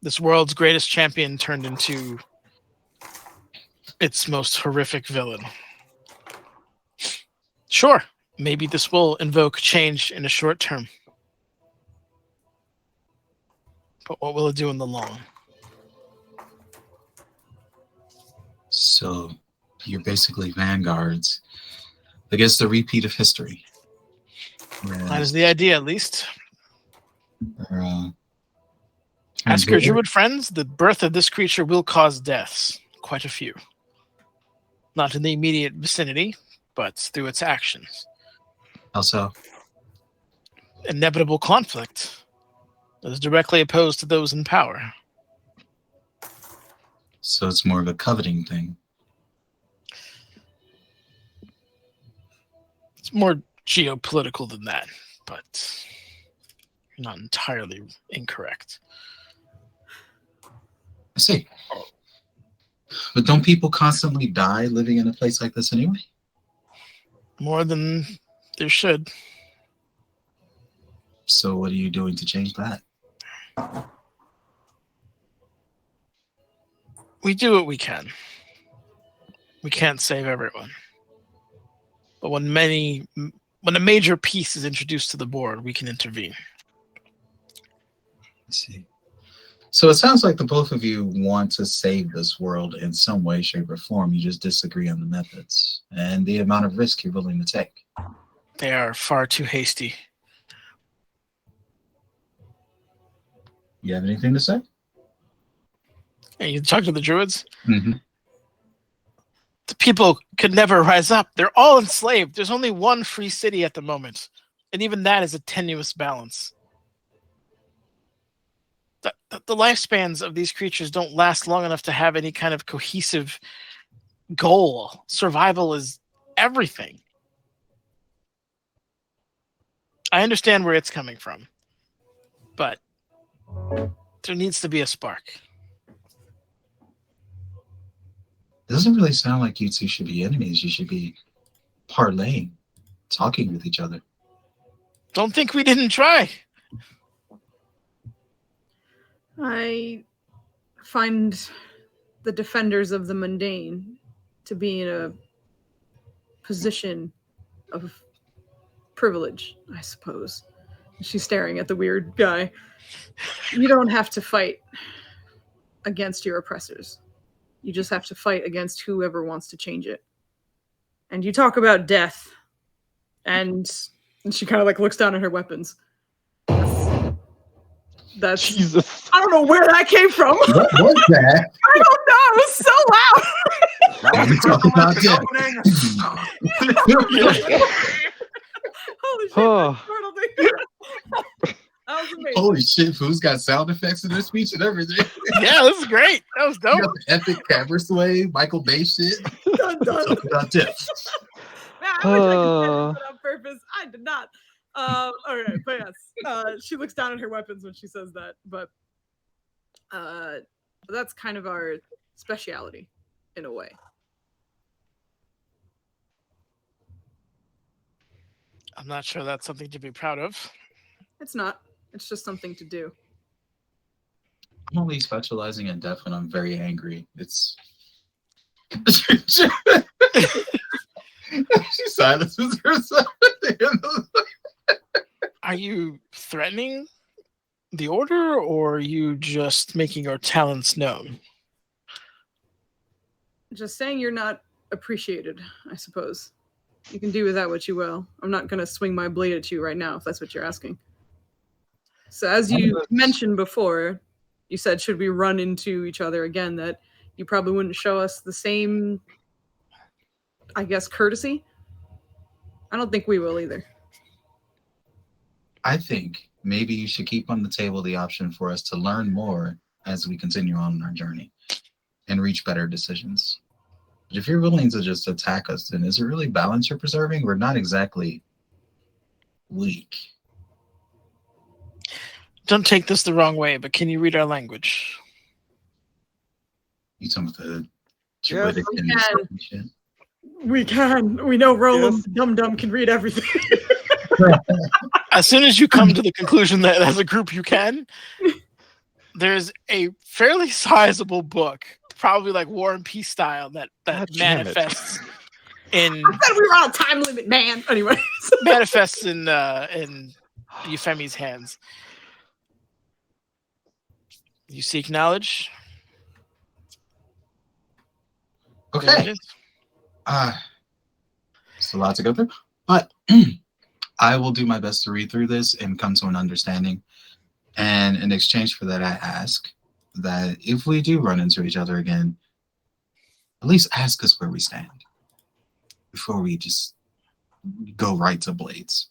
This world's greatest champion turned into its most horrific villain. Sure, maybe this will invoke change in the short term. But what will it do in the long? So you're basically vanguards against a repeat of history. That is the idea, at least. Ask your here- druid friends, the birth of this creature will cause deaths. Quite a few. Not in the immediate vicinity, but through its actions. How so? Inevitable conflict that is directly opposed to those in power. So it's more of a coveting thing. It's more geopolitical than that, but you're not entirely incorrect. I see. But don't people constantly die living in a place like this anyway? More than there should. So what are you doing to change that? We do what we can. We can't save everyone. But when a major piece is introduced to the board, we can intervene. I see. So it sounds like the both of you want to save this world in some way, shape, or form. You just disagree on the methods and the amount of risk you're willing to take. They are far too hasty. You have anything to say? And you talk to the Druids? Mm-hmm. The people could never rise up. They're all enslaved. There's only one free city at the moment. And even that is a tenuous balance. The lifespans of these creatures don't last long enough to have any kind of cohesive goal. Survival is everything. I understand where it's coming from. But there needs to be a spark. It doesn't really sound like you two should be enemies. You should be parlaying, talking with each other. Don't think we didn't try. I find the defenders of the mundane to be in a position of privilege, I suppose. She's staring at the weird guy. You don't have to fight against your oppressors. You just have to fight against whoever wants to change it. And you talk about death, and she kind of like looks down at her weapons. That's Jesus. I don't know where that came from. What was that? I don't know. It was so loud. Now we talk about death. Holy shit! Oh. That was amazing. Holy shit, Fooz's got sound effects in their speech and everything. Yeah, this is great. That was You dope. got the epic camera sway, Michael Bay shit. Dun, dun. Talk about death. Man, I wish I could say that on purpose. I did not. All right, but yes, she looks down at her weapons when she says that. But that's kind of our speciality, in a way. I'm not sure that's something to be proud of. It's not. It's just something to do. I'm only specializing in death when I'm very angry. It's she silences herself at the end of the... Are you threatening the order, or are you just making your talents known? Just saying you're not appreciated, I suppose. You can do with that what you will. I'm not going to swing my blade at you right now, if that's what you're asking. So as you mentioned before, you said, should we run into each other again, that you probably wouldn't show us the same I guess, courtesy. I don't think we will either. I think maybe you should keep on the table the option for us to learn more as we continue on our journey and reach better decisions. But if you're willing to just attack us, then is it really balance you're preserving? We're not exactly weak. Don't take this the wrong way, but can you read our language? You some of the Yes. Druidic We and can. stuff and shit. We can. We know Roland Yes. Dum Dum can read everything. As soon as you come to the conclusion that as a group you can, there's a fairly sizable book, probably like War and Peace style, that God damn it. manifests in I said we were on a time limit, man. Anyway. manifests in Euphemie's hands. You seek knowledge. Okay. It's a lot to go through, but I will do my best to read through this and come to an understanding. And in exchange for that, I ask that if we do run into each other again, at least ask us where we stand before we just go right to blades.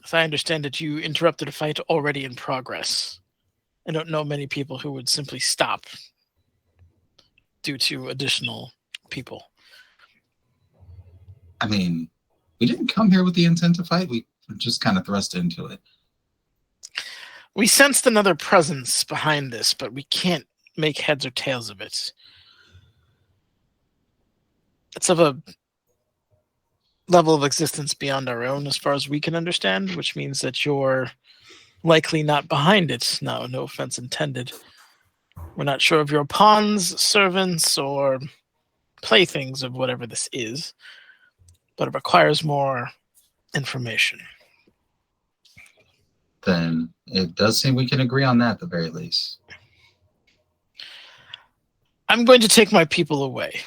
As I understand it, you interrupted a fight already in progress. I don't know many people who would simply stop due to additional people. I mean, we didn't come here with the intent to fight. We just kind of thrust into it. We sensed another presence behind this, but we can't make heads or tails of it. It's of a level of existence beyond our own, as far as we can understand, which means that you're likely not behind it. No offense intended. We're not sure if you're pawns, servants, or playthings of whatever this is, but it requires more information. Then it does seem we can agree on that at the very least. I'm going to take my people away.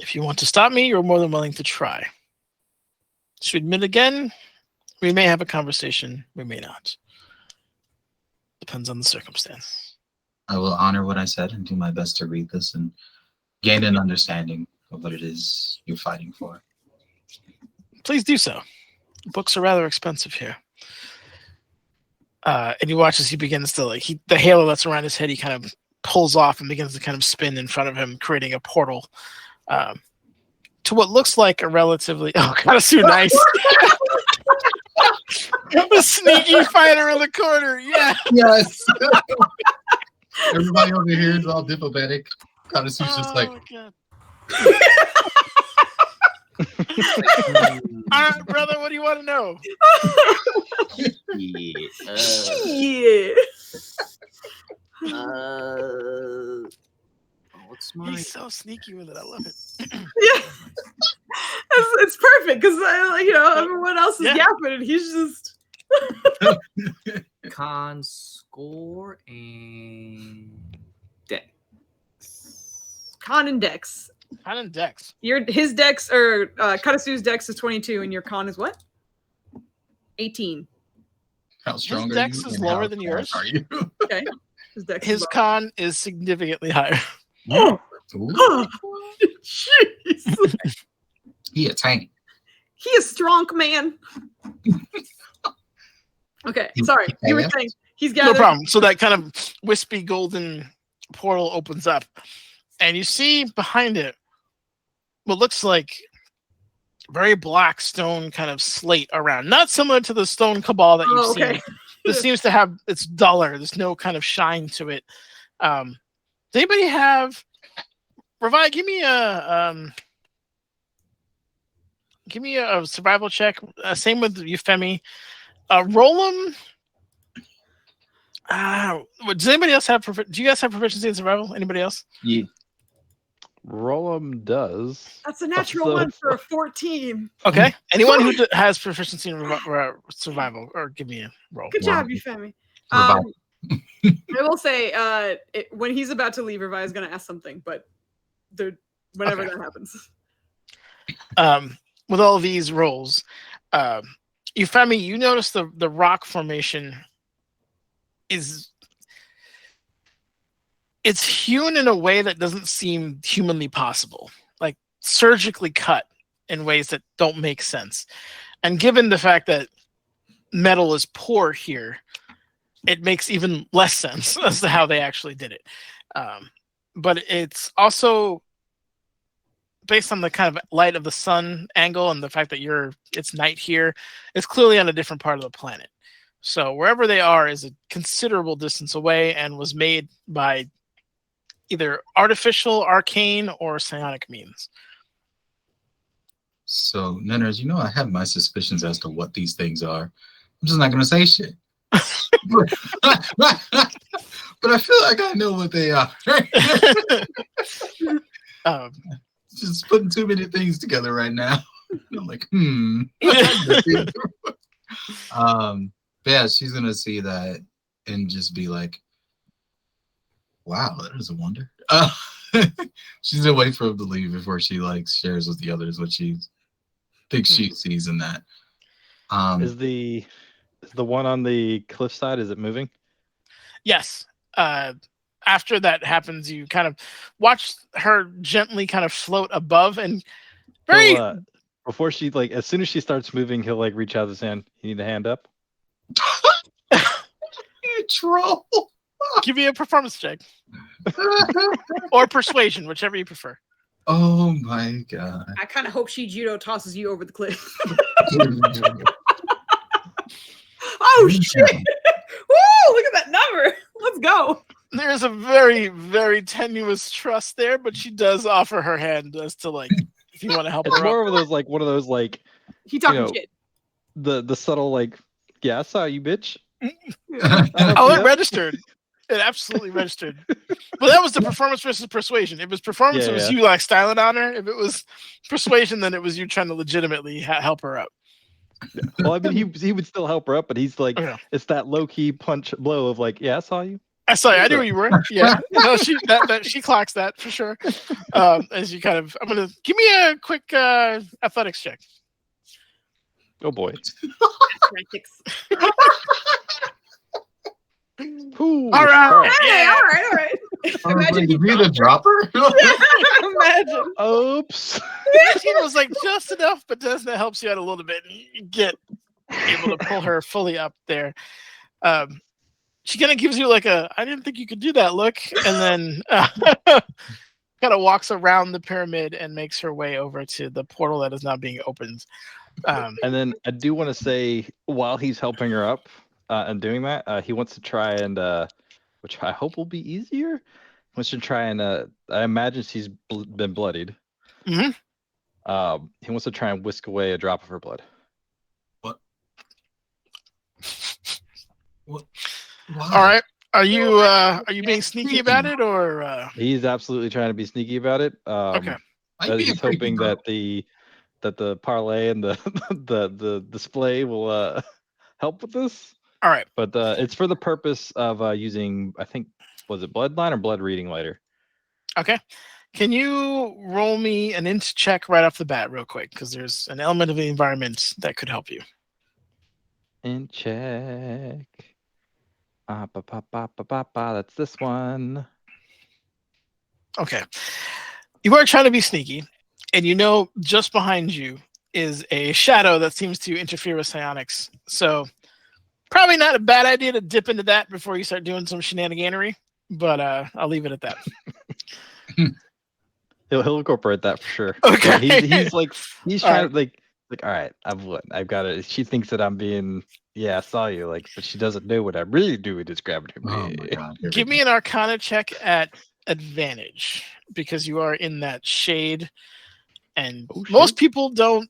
If you want to stop me, you're more than willing to try. Should we meet again? We may have a conversation, we may not. Depends on the circumstance. I will honor what I said and do my best to read this and gain an understanding of what it is you're fighting for. Please do so. Books are rather expensive here. And you watch as he begins to, the halo that's around his head, he kind of pulls off and begins to kind of spin in front of him, creating a portal to what looks like a relatively, kind of so nice. A sneaky fighter in the corner, yeah. Yes. Everybody over here is all diplomatic. Kanazu's just like, my God. All right, brother, what do you want to know? Yeah. What's my? He's so sneaky with it. I love it. Yeah. It's perfect because everyone else is Yeah. yapping and he's just Con score and dex. con and dex. Con and dex. His dex or Karazu's dex is 22 and your con is what? 18. how strong are dex you? is and lower how than fast yours. Are you? Okay. His dex His is con is significantly higher. low. Ooh, Jeez. he a tank. He is strong, man. Okay, sorry. You were saying he's No gathered. problem. So that kind of wispy golden portal opens up, and you see behind it what looks like very black stone kind of slate around. Not similar to the stone cabal that you've Oh, okay. seen. This seems to have, it's duller. There's no kind of shine to it. Does anybody have, Revi, give me a survival check. Same with Euphemie. Roll them. Does anybody else have? Do you guys have proficiency in survival? Anybody else? Yeah. Roll'em does. That's a natural So- one for a 14. Okay. Anyone who has proficiency in survival, or give me a roll. Good job, Euphemie. Revive. I will say, when he's about to leave, Revi is going to ask something, but whenever Okay. that happens. With all these rolls, Euphemie, you notice the rock formation it's hewn in a way that doesn't seem humanly possible. Like surgically cut in ways that don't make sense. And given the fact that metal is poor here, it makes even less sense as to how they actually did it. But it's also based on the kind of light of the sun angle and the fact that it's night here. It's clearly on a different part of the planet. So wherever they are is a considerable distance away and was made by either artificial, arcane, or psionic means. So, Nenners, I have my suspicions as to what these things are. I'm just not going to say shit. But I feel like I know what they are. Just putting too many things together right now. I'm like, But yeah, she's going to see that and just be like, wow, that is a wonder. She's going to wait for him to leave before she shares with the others what she thinks she sees in that. Is the one on the cliffside, is it moving? Yes. After that happens, you kind of watch her gently kind of float above and very... before she, as soon as she starts moving, he'll, reach out his hand. You need a hand up? You troll. Give me a performance check. Or persuasion, whichever you prefer. Oh my god. I kind of hope she judo tosses you over the cliff. Oh shit! Woo! Look at that number. Let's go. There's a very, very tenuous trust there, but she does offer her hand as to if you want to help her. It's more up. of those one of those he talking shit. The subtle yeah, I saw you, bitch. Oh, it registered. It absolutely registered. Well, that was the performance versus persuasion. If it was performance, it was you styling on her. If it was persuasion, then it was you trying to legitimately help her out. Yeah. Well, I mean, he would still help her up, but he's it's that low key punch blow of yeah, I saw you. I saw you. I knew where you were. Yeah, no, she clocks that for sure. As you kind of, I'm gonna give me a quick athletics check. Oh boy. Athletics. All right. Yeah. All right. Imagine you be the dropper. Imagine. Oops. She was just enough, but that helps you out a little bit. And you get able to pull her fully up there. She kind of gives you I didn't think you could do that look, and then kind of walks around the pyramid and makes her way over to the portal that is now being opened. And then I do want to say, while he's helping her up and doing that, he wants to try and, which I hope will be easier, wants to try and, I imagine she's been bloodied. Mm-hmm. He wants to try and whisk away a drop of her blood. What? What? Why? All right. Are you being sneaky about it, or? He's absolutely trying to be sneaky about it. Okay. He's hoping that the parlay and the display will help with this. All right. But it's for the purpose of using, I think, was it bloodline or blood reading later? Okay. Can you roll me an int check right off the bat real quick? Because there's an element of the environment that could help you. Int check. That's this one. Okay. You are trying to be sneaky, and just behind you is a shadow that seems to interfere with psionics. So probably not a bad idea to dip into that before you start doing some shenaniganery, but I'll leave it at that. He'll incorporate that for sure. Okay. Yeah, he's trying to all right, I've got it. She thinks that I'm being, I saw you, but she doesn't know what I'm really doing is grabbing her. Oh my god. Give me an Arcana check at advantage, because you are in that shade, and most people don't,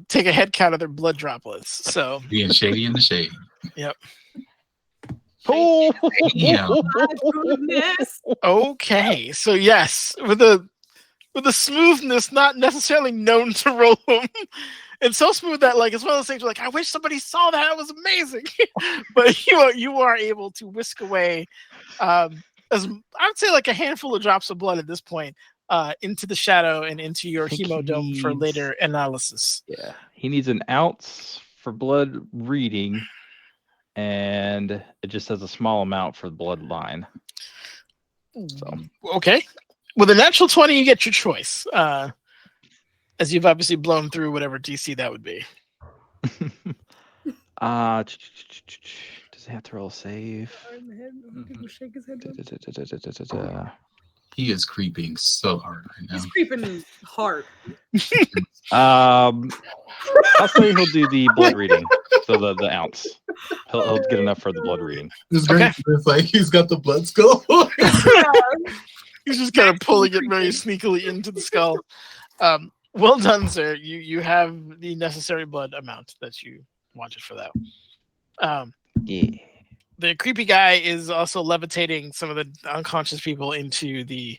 take a head count of their blood droplets. So being shady in the shade. Yep. Oh, yeah. Okay. So yes, with a smoothness not necessarily known to roll them. It's so smooth that it's one of those things where I wish somebody saw that. It was amazing. But you are able to whisk away as I would say a handful of drops of blood at this point into the shadow and into your hemodome for later analysis. Yeah. He needs an ounce for blood reading, and it just has a small amount for the bloodline. So okay. With a natural 20, you get your choice. As you've obviously blown through whatever DC that would be. Does he have to roll a save? Shake his head. He is creeping so hard right now. He's creeping hard. I'll say he'll do the blood reading, so the ounce. He'll get enough for the blood reading. It's great. It's like he's got the blood skull. He's just kind of pulling it very sneakily into the skull. Well done, sir. You have the necessary blood amount that you wanted for that. Yeah. The creepy guy is also levitating some of the unconscious people into the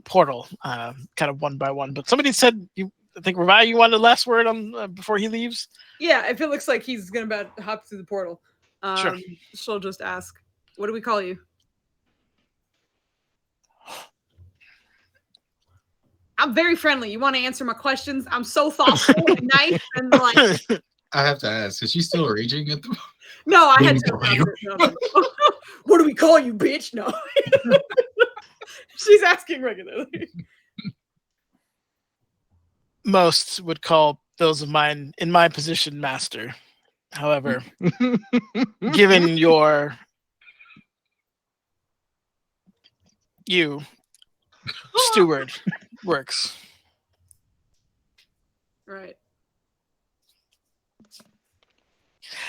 portal, kind of one by one. But somebody said, I think, Revi, you wanted the last word on before he leaves? Yeah, if it looks like he's going to hop through the portal, Sure. She'll just ask, what do we call you? I'm very friendly. You want to answer my questions? I'm so thoughtful and nice and like. I have to ask, is she still raging at the moment? No, I had to. No. What do we call you, bitch? No. She's asking regularly. Most would call those of mine in my position master. However, given you steward works. Right.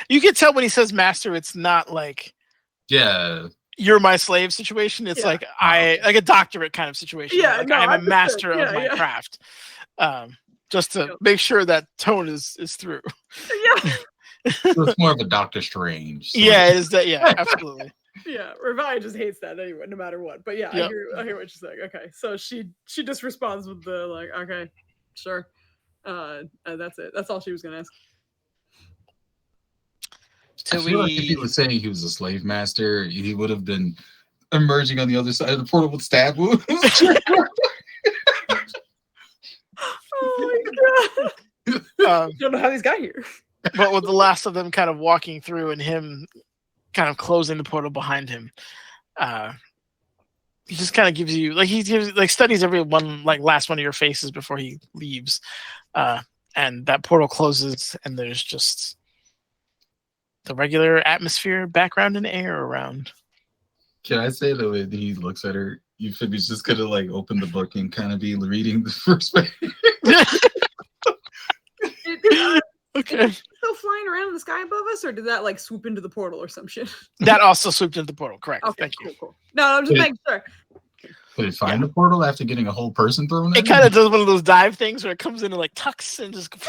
You can tell when he says master, it's not like you're my slave situation. It's like like a doctorate kind of situation. Yeah, like no, I'm a master of my yeah. craft. Just to make sure that tone is through. Yeah. So it's more of a Doctor Strange. Yeah, it is that. Yeah, absolutely. Yeah, Revi just hates that anyway, no matter what. But yeah, Yep. I hear what you're saying. Okay, so she just responds with the like, okay, sure. That's it. That's all she was gonna ask. I feel like if he was saying he was a slave master, he would have been emerging on the other side of the portal with stab wounds. Oh my god! Don't know how these got here. But with the last of them kind of walking through and him kind of closing the portal behind him, he just kind of gives you studies every one last one of your faces before he leaves, and that portal closes and there's just the regular atmosphere, background, and air around. Can I say the way that he looks at her? You think he's just gonna open the book and kind of be reading the first page? Okay. Still flying around in the sky above us, or did that swoop into the portal or some shit? That also swooped into the portal. Correct. Okay, Thank you. Cool. No, I'm just making sure. Did it find the portal after getting a whole person thrown in? It kind of does one of those dive things where it comes in and tucks and just goes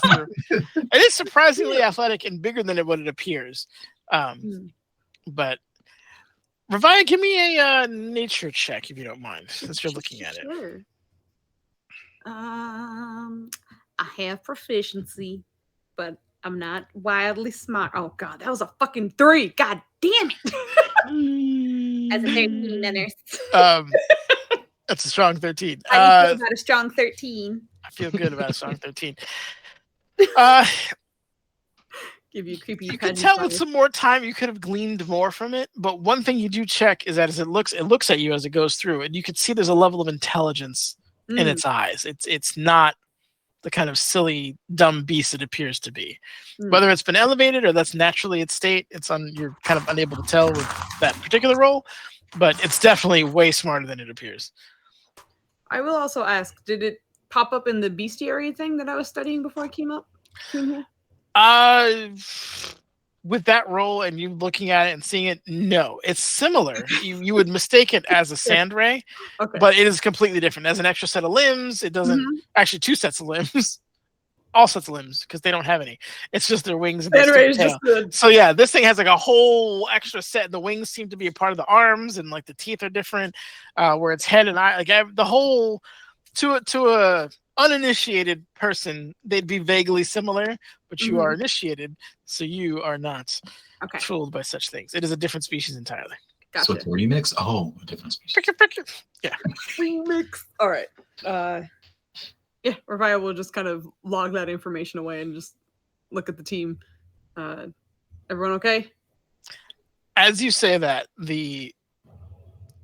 through. It is surprisingly athletic and bigger than what it appears. But Revi, give me a nature check if you don't mind, since you're looking at it. Sure. I have proficiency, but I'm not wildly smart. Oh god, that was a fucking 3. God damn it. As a 13, nurse. That's a strong 13. I feel about a strong 13. I feel good about a strong 13. Give you creepy. You can tell with some more time you could have gleaned more from it, but one thing you do check is that as it looks at you as it goes through, and you can see there's a level of intelligence in its eyes. It's not the kind of silly, dumb beast it appears to be. Whether it's been elevated or that's naturally its state, you're kind of unable to tell with that particular role, but it's definitely way smarter than it appears. I will also ask, did it pop up in the bestiary thing that I was studying before I came here? With that role and you looking at it and seeing it, no, it's similar. You would mistake it as a sand ray, but it is completely different. As an extra set of limbs, it doesn't actually 2 sets of limbs, all sets of limbs because they don't have any. It's just their wings and their tail. So yeah, this thing has a whole extra set. The wings seem to be a part of the arms, and the teeth are different. Where its head and eye, the whole to a uninitiated person, they'd be vaguely similar, but you are initiated, so you are not fooled by such things. It is a different species entirely. Gotcha. So it's a remix? Oh, a different species. Yeah. Remix. All right. Yeah, Revi will just kind of log that information away and just look at the team. Everyone okay? As you say that, the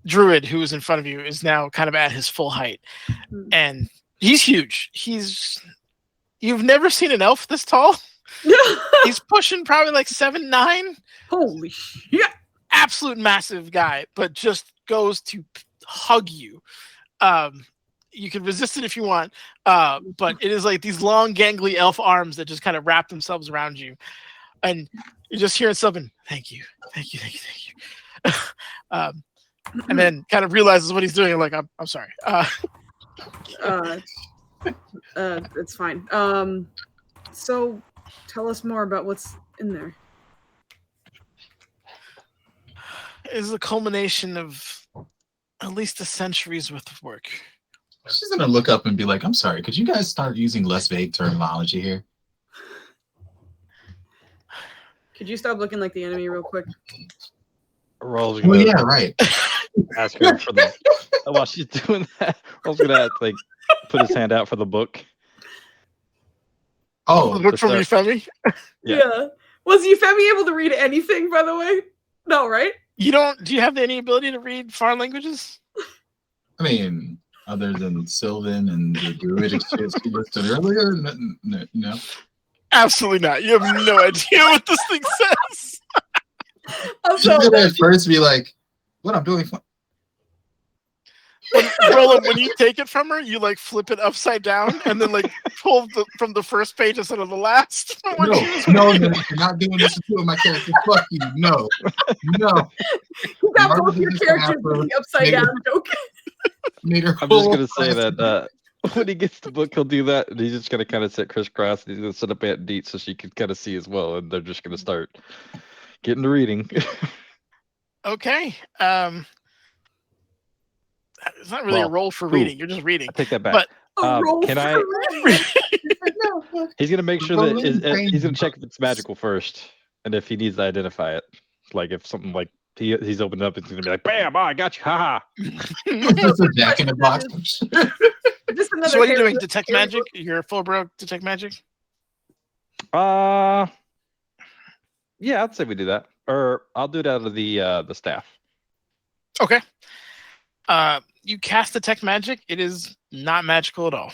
druid who is in front of you is now kind of at his full height, and he's huge. You've never seen an elf this tall. He's pushing probably like 7'9". Holy shit! Absolute massive guy, but just goes to hug you. You can resist it if you want, but it is like these long, gangly elf arms that just kind of wrap themselves around you, and you're just hearing something. Thank you. And then kind of realizes what he's doing. And like, I'm sorry. It's fine. So tell us more about what's in there. Is a culmination of at least a century's worth of work. She's gonna look up and be like, "I'm sorry, could you guys start using less vague terminology here?" Could you stop looking like the enemy real quick? Roll's Well, gonna yeah, right. ask her for the. While she's doing that, Roll's gonna like put his hand out for the book. Oh, Look from Euphemi. Yeah. Was Euphemi able to read anything, by the way? No, right? You don't? Do you have any ability to read foreign languages? I mean, other than Sylvan and the Druidic shit she listed earlier, no. Absolutely not. You have no idea what this thing says. She's gonna at first be like, "What I'm doing?" Roland, when you take it from her, you like flip it upside down and then like pull from the first page instead of the last. No, you're not doing this to two of my characters. Fuck you. No. You got both your characters doing upside down joke. I'm just gonna say that when he gets the book, he'll do that, and he's just gonna kind of sit crisscross. And he's gonna sit up at Deet so she can kind of see as well, and they're just gonna start getting to reading. Okay. It's not really a roll for reading. You're just reading. I take that back. But can I? He's gonna make sure that he's gonna check if it's magical first, and if he needs to identify it, like if something like he's opened up, it's gonna be like, "Bam! Oh, I got you! Haha!" That's a Jack in the Box. So what are you doing? Detect magic? You're full bro. Detect magic. Yeah, I'd say we do that, or I'll do it out of the staff. Okay. You cast detect magic. It is not magical at all.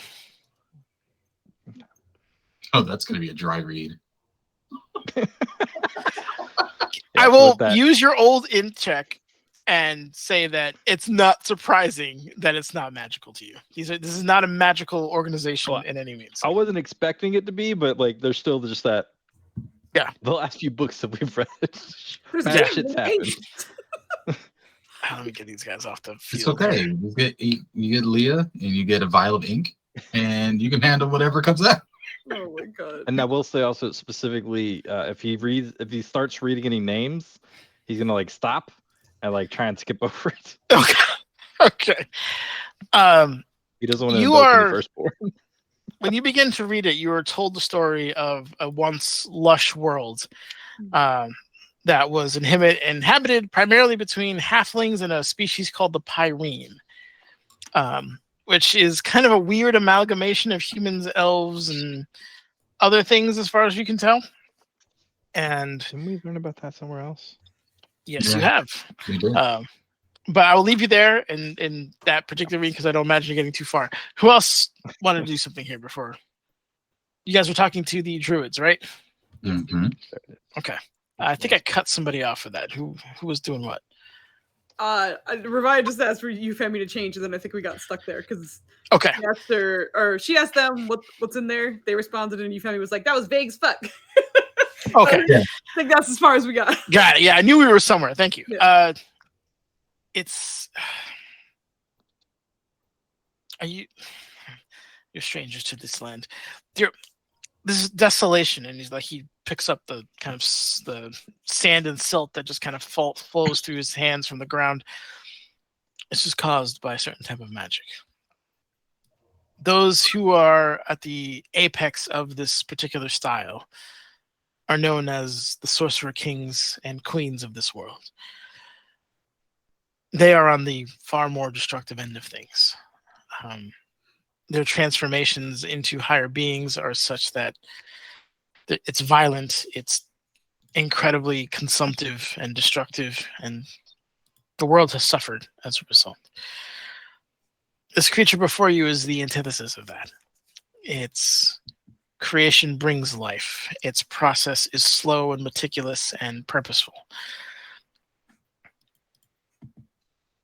Oh, that's gonna be a dry read. I will use your old int check and say that it's not surprising that it's not magical to you. This is not a magical organization in any means. I wasn't expecting it to be, but like there's still just that. Yeah. The last few books that we've read, bad shit's happened. Let me get these guys off the It's field. okay. You get Leah, and you get a vial of ink, and you can handle whatever comes out. Oh my god! And I will say also specifically, if he starts reading any names, he's gonna like stop and like try and skip over it. Okay. He doesn't want to You invoke are- any firstborn. When you begin to read it, you are told the story of a once lush world that was inhabited primarily between halflings and a species called the Pyrene, which is kind of a weird amalgamation of humans, elves, and other things as far as you can tell. And Didn't we learn about that somewhere else? yes, Yeah. you have. You do. But I will leave you there in that particular read because I don't imagine you're getting too far. Who else wanted to do something here before? You guys were talking to the Druids, right? Mm-hmm. Okay. I think I cut somebody off for that. Who was doing what? Revive just asked for Euphemi to change, and then I think we got stuck there because Okay. she asked them what's in there. They responded, and Euphemi was like, "That was vague as fuck." Okay. I think that's as far as we got. Got it. Yeah, I knew we were somewhere. Thank you. Yeah. You're strangers to this land. This is desolation, and he picks up the kind of the sand and silt that just kind of flows through his hands from the ground. It's just caused by a certain type of magic. Those who are at the apex of this particular style are known as the sorcerer kings and queens of this world. They are on the far more destructive end of things. Their transformations into higher beings are such that it's violent, it's incredibly consumptive and destructive, and the world has suffered as a result. This creature before you is the antithesis of that. Its creation brings life. Its process is slow and meticulous and purposeful.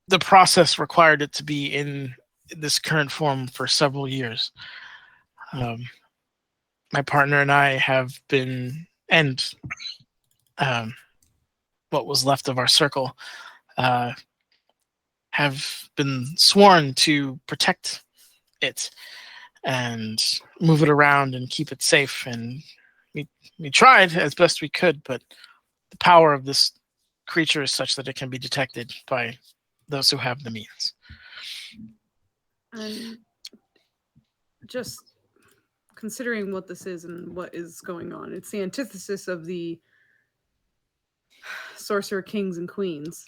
The process required it to be in this current form for several years. My partner and I have been, and what was left of our circle, have been sworn to protect it and move it around and keep it safe. And we tried as best we could, but the power of this creature is such that it can be detected by those who have the means. And just considering what this is and what is going on, it's the antithesis of the sorcerer kings and queens.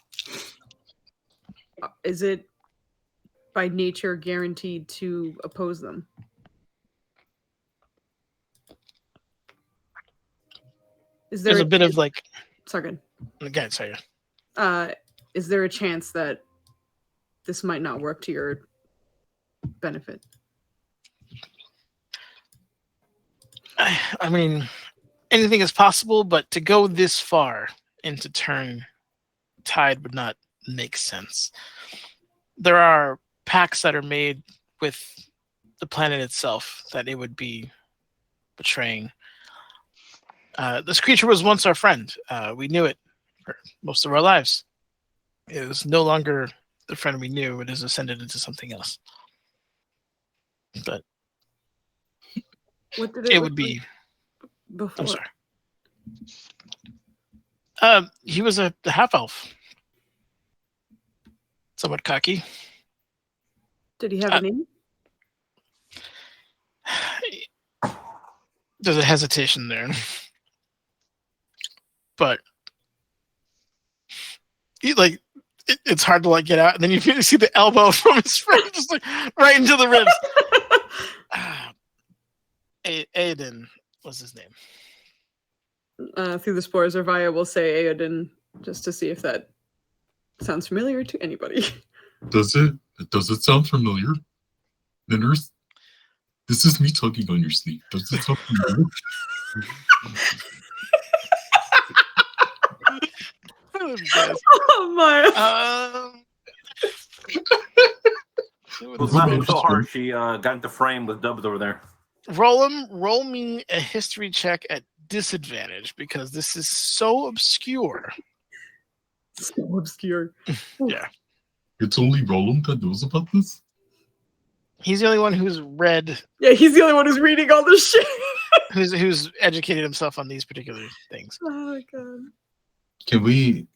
Is it by nature guaranteed to oppose them? Is there There's a bit of like, sorry, again, sorry. is there a chance that this might not work to your benefit? I mean, anything is possible, but to go this far and to turn tide would not make sense. There are pacts that are made with the planet itself that it would be betraying. This creature was once our friend. We knew it for most of our lives. It was no longer the friend we knew. It has ascended into something else. But What did it look would be. like before? I'm sorry. He was a half elf. Somewhat cocky. Did he have a name? There's a hesitation there. But it's hard to like get out, and then you see the elbow from his friend just like right into the ribs. Aiden was his name. Through the spores or via, we'll say Aiden just to see if that sounds familiar to anybody. Does it sound familiar? The nurse? This is me tugging on your sleeve. Does it sound familiar? Oh my! It was laughing so hard she got into frame with Dubs over there. Roll me a history check at disadvantage because this is so obscure. So obscure. Yeah. It's only Roland that knows about this? He's the only one who's read. Yeah, he's the only one who's reading all this shit. who's educated himself on these particular things. Oh my god. Can we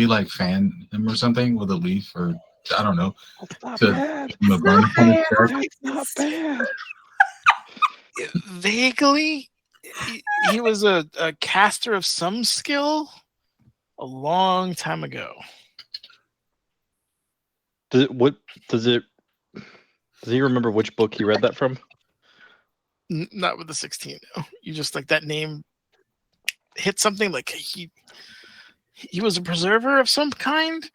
like fan him or something with a leaf or I don't know? It's not To bad. give him a bone from his shark? It's not bad. Vaguely, he was a caster of some skill a long time ago. Does he remember which book he read that from? Not with the 16. No. You just like that name hit something like he was a preserver of some kind.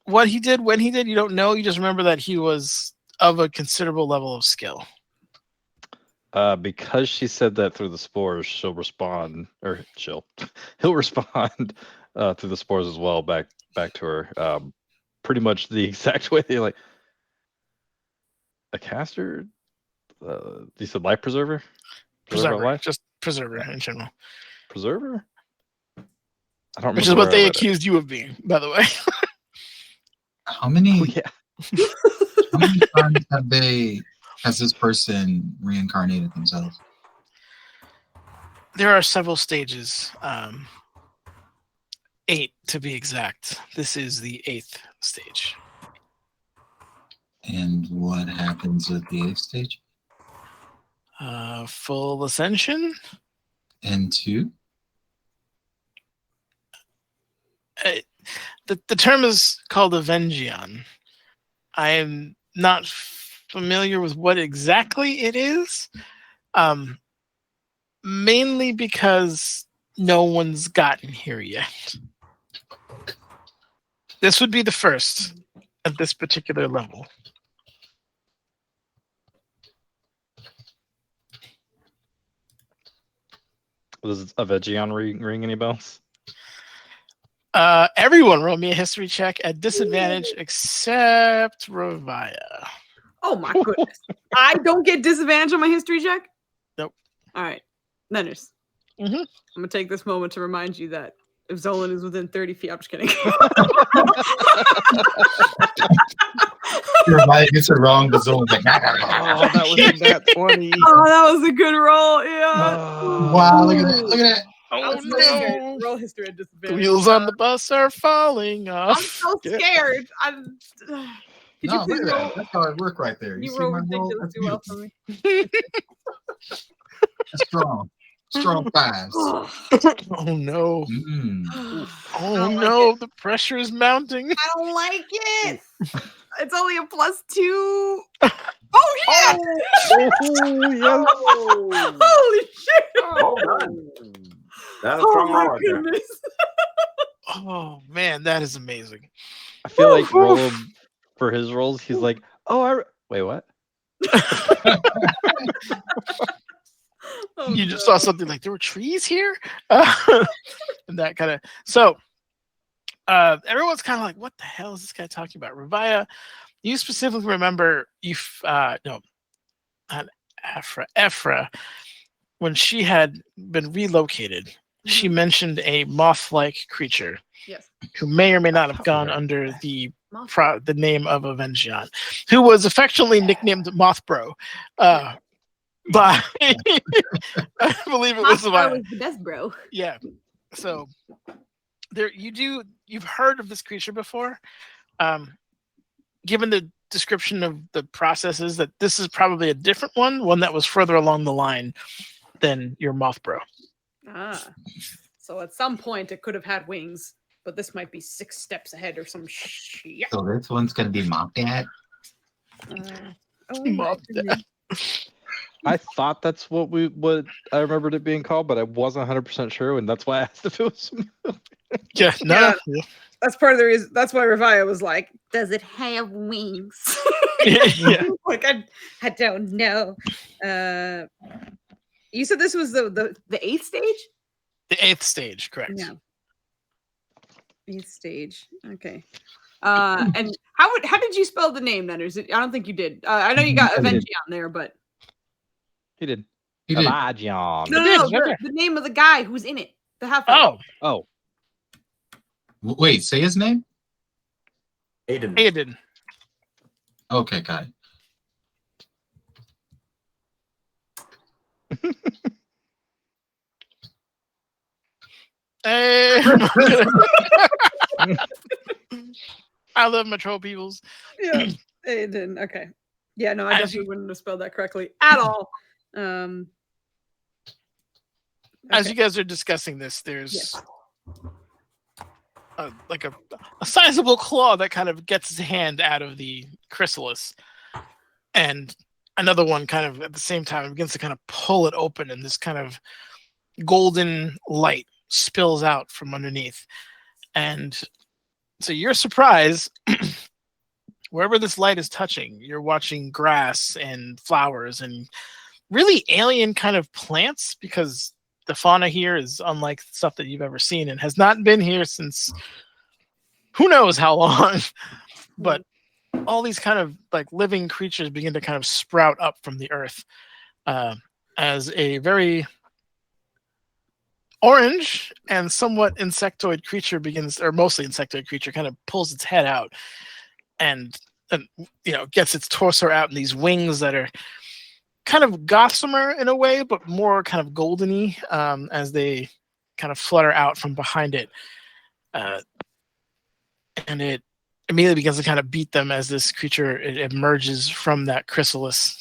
What he did, when he did, you don't know. You just remember that he was of a considerable level of skill. Because she said that through the spores, he'll respond through the spores as well back to her. Pretty much the exact way they like a caster. You said life preserver? Preserver, life? just preserver in general. Preserver? I don't remember. Which is what they accused you of being, by the way. How many? Oh, yeah. How many times has this person reincarnated themselves? There are several stages. 8 to be exact. This is the 8th stage. And what happens at the 8th stage? Full ascension. And 2? The term is called Avengion. I am not familiar with what exactly it is. Mainly because no one's gotten here yet. This would be the first at this particular level. Does Avengion ring any bells? Everyone roll me a history check at disadvantage except Ravaya. Oh my goodness. I don't get disadvantage on my history check? Nope. All right. Nenners. Mhm. I'm going to take this moment to remind you that if Zolan is within 30 feet, I'm just kidding. Everybody gets it wrong, but Zolan's like, Oh, that was in that 20. Oh, that was a good roll. Yeah. wow, look at that. Look at that. Oh That's really no! good. Roll history at The disadvantage. wheels on the bus are falling I'm off. so scared. Could No, you look please at roll? that. That's hard work right there. You see roll my roll? That's ridiculously well beautiful. for me. That's strong. Strong fives. Oh no! Mm. Oh don't like no! The pressure is mounting. I don't like it. It's only a +2. Oh yeah! Oh, yes. Holy shit! Oh, done. That's a Oh strong my roll right there. goodness! Oh man, that is amazing. I feel like Roland, for his rolls, he's like, oh, wait, what? Oh, You just no. saw something like there were trees here, and that kind of. So everyone's kind of like, "What the hell is this guy talking about?" Ravaya, you specifically remember no, not Ephra, when she had been relocated. She mentioned a moth-like creature Yes. who may or may not have gone under the name of Avengion, who was affectionately nicknamed Mothbro. But I believe it was the best, bro. yeah. So you've heard of this creature before. Given the description of the processes, that this is probably a different one that was further along the line than your Mothbro. So at some point it could have had wings, but this might be 6 steps ahead or some shit. So this one's gonna be Mop Dad. Oh my Moth goodness. I thought that's what I remembered it being called, but I wasn't 100% sure, and that's why I asked if it was. Yeah, no. That's part of the reason. That's why Ravaya was like, "Does it have wings?" Yeah. Like I don't know. You said this was the 8th stage? The 8th stage, correct. Yeah. 8th stage. Okay. And how did you spell the name then? I don't think you did. I know you got Avengion there, but He did. He did. Avengion. no, right the name of the guy who's in it. The half. Oh. Wait, say his name? Aiden. Okay, got it. Hey. I love my troll peoples. Yeah, Aiden. Okay. Yeah, no, I As definitely wouldn't have spelled that correctly at all. As you guys are discussing this, there's like a sizable claw that kind of gets his hand out of the chrysalis, and another one kind of at the same time begins to kind of pull it open, and this kind of golden light spills out from underneath. And so you're surprised, wherever this light is touching, you're watching grass and flowers and really alien kind of plants, because the fauna here is unlike stuff that you've ever seen and has not been here since who knows how long. But all these kind of like living creatures begin to kind of sprout up from the earth, as a very orange and somewhat insectoid creature begins, or mostly insectoid creature, kind of pulls its head out and gets its torso out, and these wings that are kind of gossamer in a way, but more kind of goldeny, as they kind of flutter out from behind it. And it immediately begins to kind of beat them as this creature emerges from that chrysalis,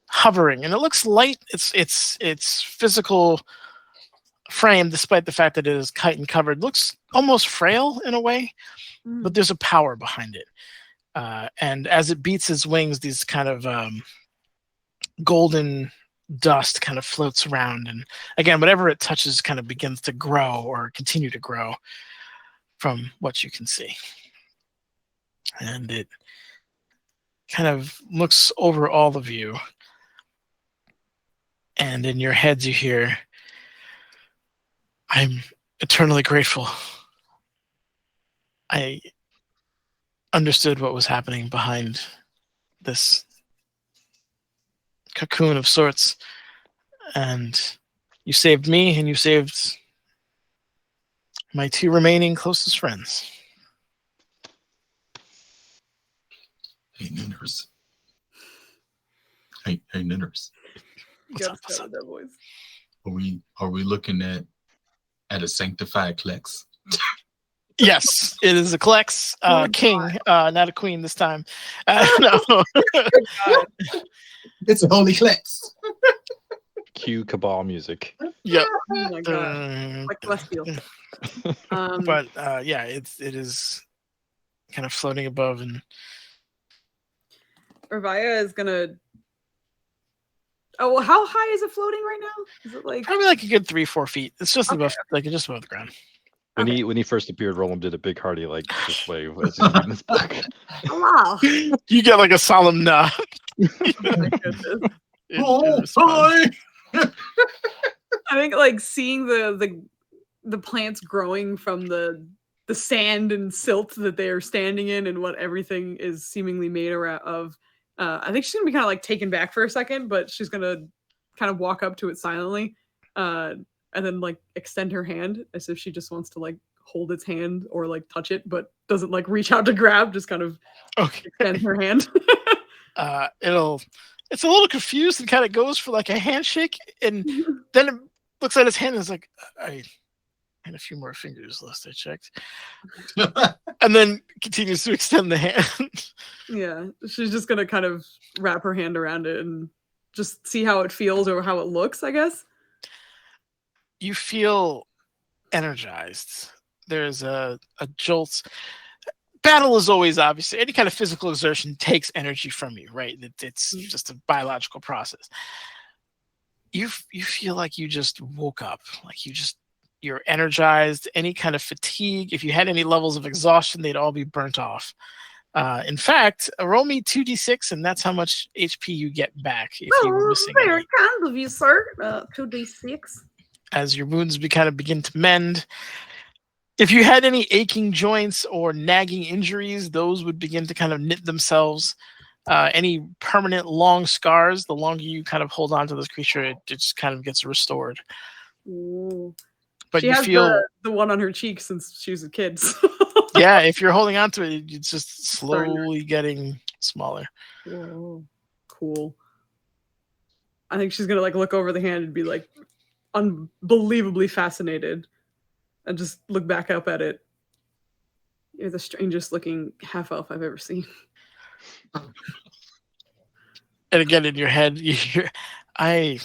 hovering. And it looks light. Its physical frame, despite the fact that it is chitin covered, looks almost frail in a way, but there's a power behind it. And as it beats its wings, these kind of golden dust kind of floats around, and again, whatever it touches kind of begins to grow or continue to grow. from what you can see. And it kind of looks over all of you. And in your heads you hear, I'm eternally grateful. I understood what was happening behind this cocoon of sorts. And you saved me, and you saved my 2 remaining closest friends. Hey, Ninners. Hey, Ninners. You What's gotta up, what's start with that voice. Are we looking at a sanctified Klex? Yes, it is a Klex Oh, king, not a queen this time. No. God. It's a holy Klex. Cue cabal music. Yep. Oh my god. Like Celestial. But yeah, it is kind of floating above, and Urvaya is gonna. Oh, well, how high is it floating right now? Is it like probably like a good 3-4 feet. It's just Okay, above, like just above the ground. When Okay. he first appeared, Roland did a big hearty like this wave as he's reading this book. hello? You get like a solemn nod. Oh my goodness. in response. I think like seeing the plants growing from the sand and silt that they are standing in and what everything is seemingly made of. I think she's gonna be kind of like taken back for a second, but she's gonna kind of walk up to it silently, and then like extend her hand as if she just wants to like hold its hand or like touch it, but doesn't like reach out to grab. Just kind of Okay. extend her hand. It's a little confused and kind of goes for like a handshake, and then it looks at his hand and is like, I had a few more fingers last I checked. And then continues to extend the hand. Yeah, she's just gonna kind of wrap her hand around it and just see how it feels or how it looks, I guess. You feel energized. There's a jolt. Battle is always, obviously, any kind of physical exertion takes energy from you, right? It's just a biological process. You feel like you just woke up, like you're energized. Any kind of fatigue, if you had any levels of exhaustion, they'd all be burnt off. In fact, roll me 2d6, and that's how much HP you get back if you were missing any. Very kind of you, sir. 2d6. As your wounds kind of begin to mend. If you had any aching joints or nagging injuries, those would begin to kind of knit themselves. Any permanent long scars, the longer you kind of hold on to this creature, it just kind of gets restored. Ooh. But She you has feel, the one on her cheek since she was a kid. yeah, if you're holding on to it, it's just slowly getting smaller. Whoa. Cool. I think she's gonna like look over the hand and be like unbelievably fascinated and just look back up at it. You're the strangest looking half elf I've ever seen. And again, in your head, you hear, I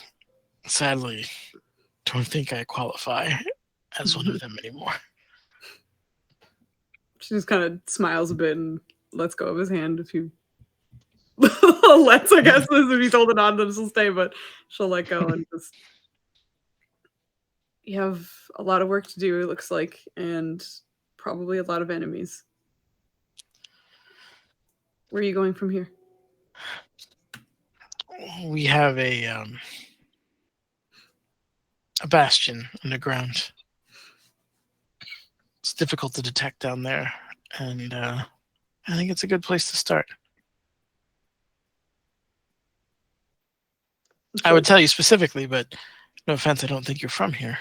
sadly don't think I qualify as one of them anymore. She just kind of smiles a bit and lets go of his hand. If you lets, I guess, if he's holding on to them, she'll stay, but she'll let go and just. You have a lot of work to do, it looks like, and probably a lot of enemies. Where are you going from here? We have a bastion underground. It's difficult to detect down there, and I think it's a good place to start. I would tell you specifically, but no offense, I don't think you're from here.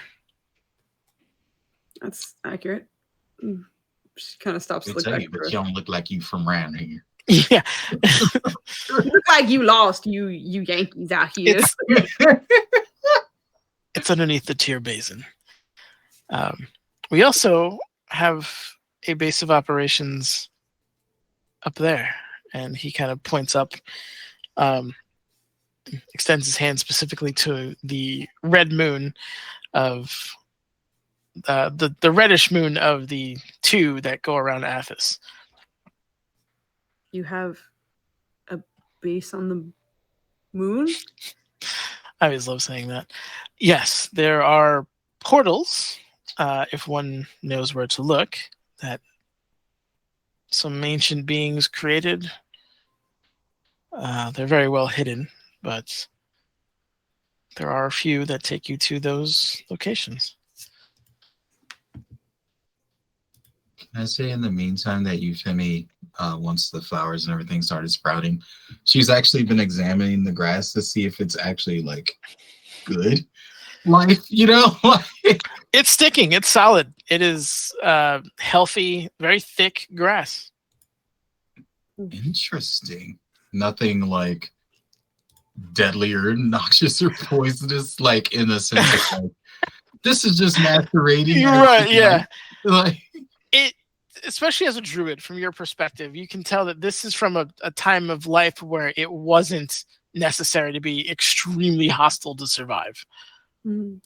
That's accurate. She kind of stops to They look tell back. you, but you don't look like you from around here. Yeah. You look like you lost, you Yankees out here. It's underneath the Tier Basin. We also have a base of operations up there, and he kind of points up, extends his hand specifically to the red moon of the reddish moon of the 2 that go around Athos. You have a base on the moon? I always love saying that. Yes, there are portals, if one knows where to look, that some ancient beings created. They're very well hidden, but there are a few that take you to those locations. Can I say in the meantime that Euphemie, once the flowers and everything started sprouting, she's actually been examining the grass to see if it's actually like good life, It's sticking. It's solid. It is healthy, very thick grass. Interesting. Nothing like deadly or noxious or poisonous, like in the sense of like, this is just macerating. You're right, yeah. Like it, especially as a druid, from your perspective, you can tell that this is from a time of life where it wasn't necessary to be extremely hostile to survive. Mhm.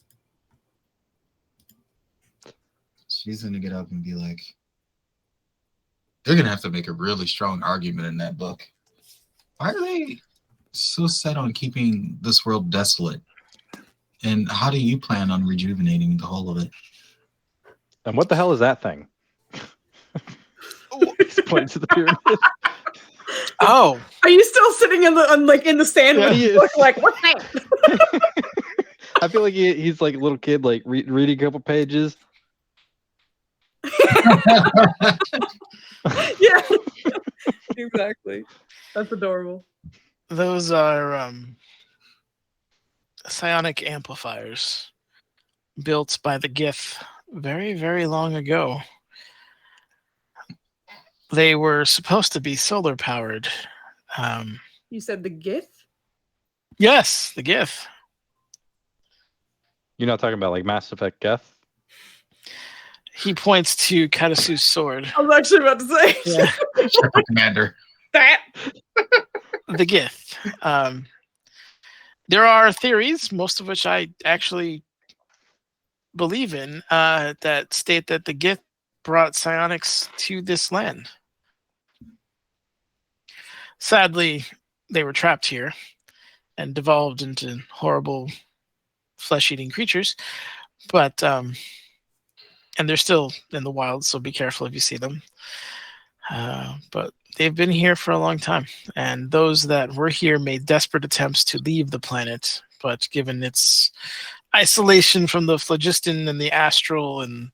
she's gonna get up and be like, they're gonna have to make a really strong argument in that book. Why are they so set on keeping this world desolate? And how do you plan on rejuvenating the whole of it? And what the hell is that thing? Explain to the pyramid. Oh, Are you still sitting in the stand Yeah, with he the is. book, like, what's that? I feel like he's like a little kid, like reading a couple pages. Yeah, exactly. That's adorable. those are psionic amplifiers built by the Gith very, very long ago. They were supposed to be solar powered. You said the Gith? Yes, the Gith. You're not talking about like Mass Effect Geth? He points to Katasu's sword. I was actually about to say Yeah. Commander. that. The Gith. There are theories, most of which I actually believe in, that state that the Gith brought psionics to this land. Sadly, they were trapped here and devolved into horrible flesh-eating creatures. But and they're still in the wild, so be careful if you see them. But they've been here for a long time, and those that were here made desperate attempts to leave the planet, but given its isolation from the phlogiston and the astral and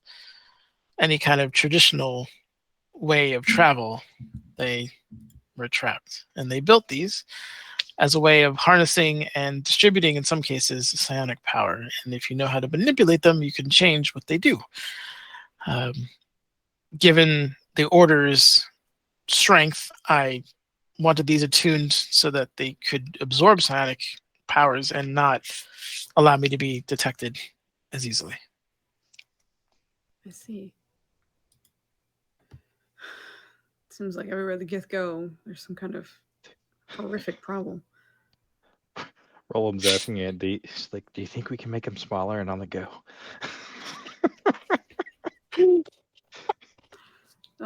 any kind of traditional way of travel, they were trapped. And they built these as a way of harnessing and distributing, in some cases, psionic power. And if you know how to manipulate them, you can change what they do. Given the Order's strength, I wanted these attuned so that they could absorb psionic powers and not allow me to be detected as easily. I see. Seems like everywhere the Gith go, there's some kind of horrific problem. Roland's asking Andy, he's like, do you think we can make him smaller and on the go?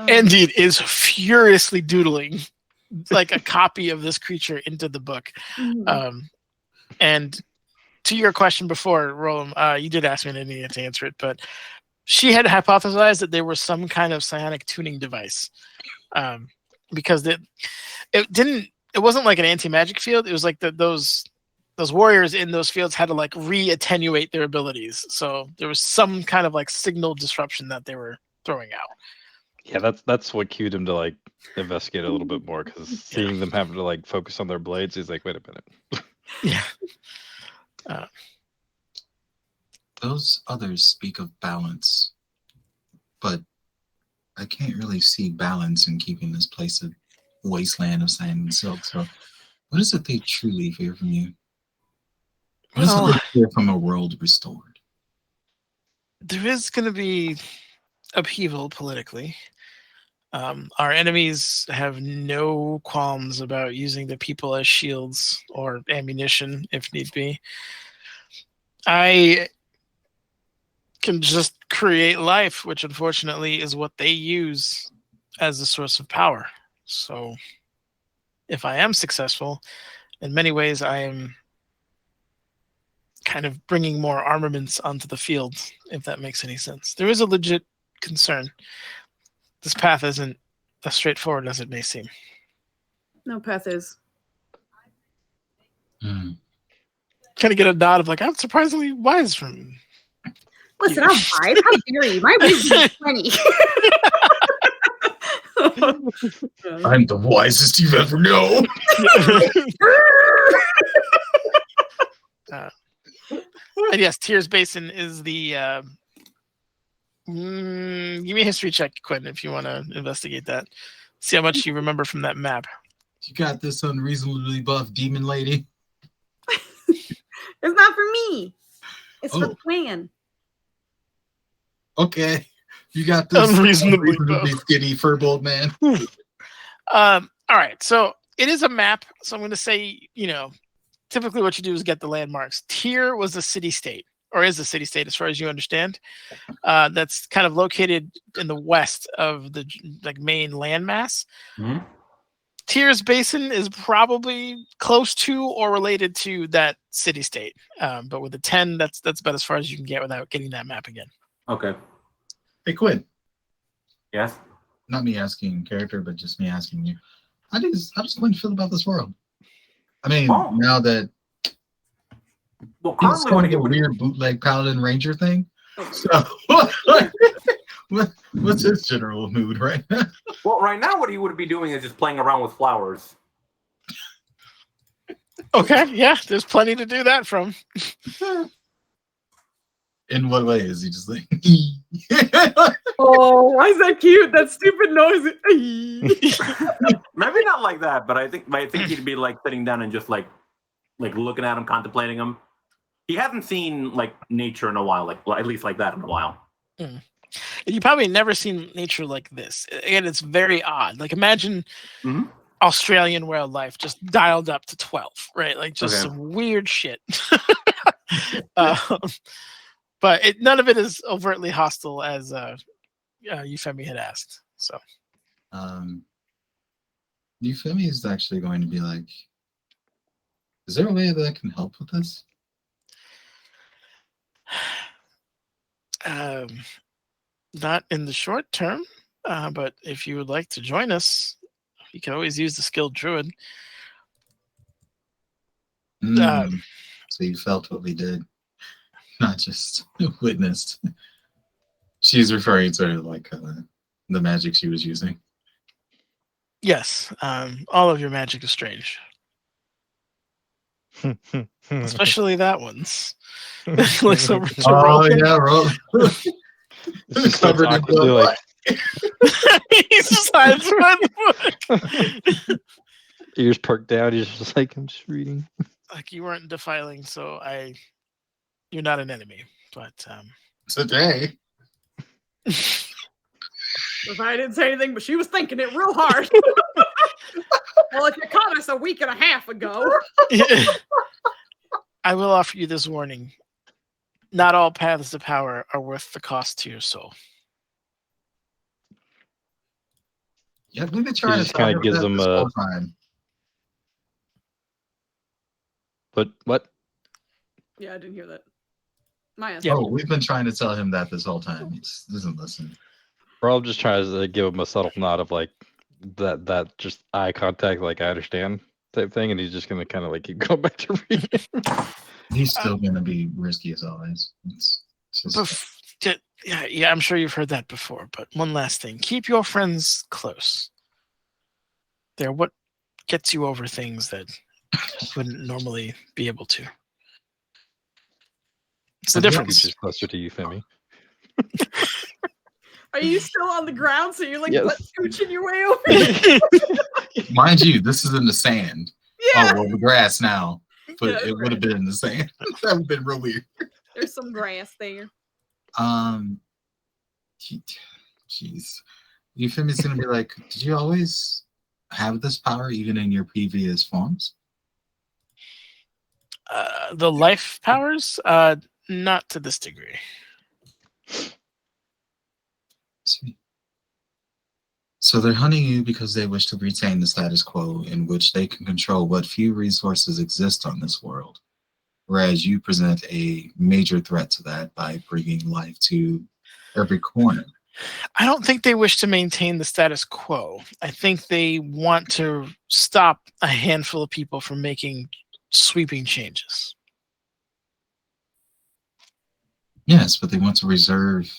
Indeed is furiously doodling like a copy of this creature into the book. And to your question before, Roland, you did ask me and I didn't need to answer it, but she had hypothesized that there was some kind of psionic tuning device, because it wasn't like an anti-magic field. It was like those warriors in those fields had to like re-attenuate their abilities. So there was some kind of like signal disruption that they were throwing out. Yeah, that's what cued him to like investigate a little bit more, because seeing them having to like focus on their blades, he's like, wait a minute. Yeah. Those others speak of balance, but I can't really see balance in keeping this place a wasteland of sand and silk. So what is it they truly fear from you? What is it they fear from a world restored? There is going to be upheaval politically. Our enemies have no qualms about using the people as shields or ammunition if need be. I can just create life, which unfortunately is what they use as a source of power. So if I am successful, in many ways I am kind of bringing more armaments onto the field, if that makes any sense. There is a legit concern. this path isn't as straightforward as it may seem. No path is. Kind of get a nod of like, I'm surprisingly wise from. Listen, I'm 5. How dare you? My wisdom is 20. I'm the wisest you've ever known. And yes, Tears Basin is the. Give me a history check, Quinn, if you want to investigate that. See how much you remember from that map. You got this unreasonably buff demon lady. It's not for me. It's for the clan. Okay. You got this Unreasonably skinny furbolg man. All right, so it is a map. So I'm going to say, typically what you do is get the landmarks. Tyr was a city-state, or is a city-state as far as you understand. That's kind of located in the west of the main landmass. Mm-hmm. Tears Basin is probably close to or related to that city-state. But with a 10, that's about as far as you can get without getting that map again. Okay. Hey, Quinn. Yes? Not me asking in character, but just me asking you. How does Quinn feel about this world? I mean, now that well, he's going a weird bootleg paladin ranger thing. So, what's his general mood right now? Well, right now, what he would be doing is just playing around with flowers. Okay, yeah, there's plenty to do that from. In what way is he just like? Oh, why is that cute? That stupid noise. Maybe not like that, but I think he'd be like sitting down and just like looking at him, contemplating him. He hasn't seen like nature in a while, at least like that in a while. You probably never seen nature like this. Again, it's very odd. Like imagine Australian wildlife just dialed up to 12, right? Like just some weird shit. But none of it is overtly hostile, as Euphemi had asked. So, Euphemi is actually going to be like, is there a way that I can help with this? Not in the short term, but if you would like to join us, you can always use the skilled druid. So you felt what we did, not just witnessed. She's referring to like the magic she was using. Yes, all of your magic is strange, especially that one's. Looks over to Roland. Yeah, Roland. Covered in blood. He's just hiding. Ears perked down. He's just like, I'm just reading. Like you weren't defiling, so you're not an enemy. But today. If I didn't say anything, but she was thinking it real hard. Well, if you caught us a week and a half ago. I will offer you this warning. Not all paths to power are worth the cost to your soul. Yeah, we've been trying to kind of gives them a time. But what? Yeah, I didn't hear that. Maya. Yeah. Oh, we've been trying to tell him that this whole time. He just doesn't listen. Rob just tries to give him a subtle nod of like that just eye contact, like I understand type thing, and he's just gonna kind of like keep going back to reading. He's still gonna be risky as always. Yeah, I'm sure you've heard that before. But one last thing: keep your friends close. They're what gets you over things that wouldn't normally be able to. It's the difference. Just closer to you, Femi. Are you still on the ground? So you're like scooching your way over. Mind you, this is in the sand. Yeah. Oh, well, the grass now, but it would have been in the sand. That would have been real weird. There's some grass there. Jeez, Euphemi's gonna be like, did you always have this power, even in your previous forms? The life powers, not to this degree. So they're hunting you because they wish to retain the status quo in which they can control what few resources exist on this world, whereas you present a major threat to that by bringing life to every corner. I don't think they wish to maintain the status quo. I think they want to stop a handful of people from making sweeping changes. Yes, but they want to reserve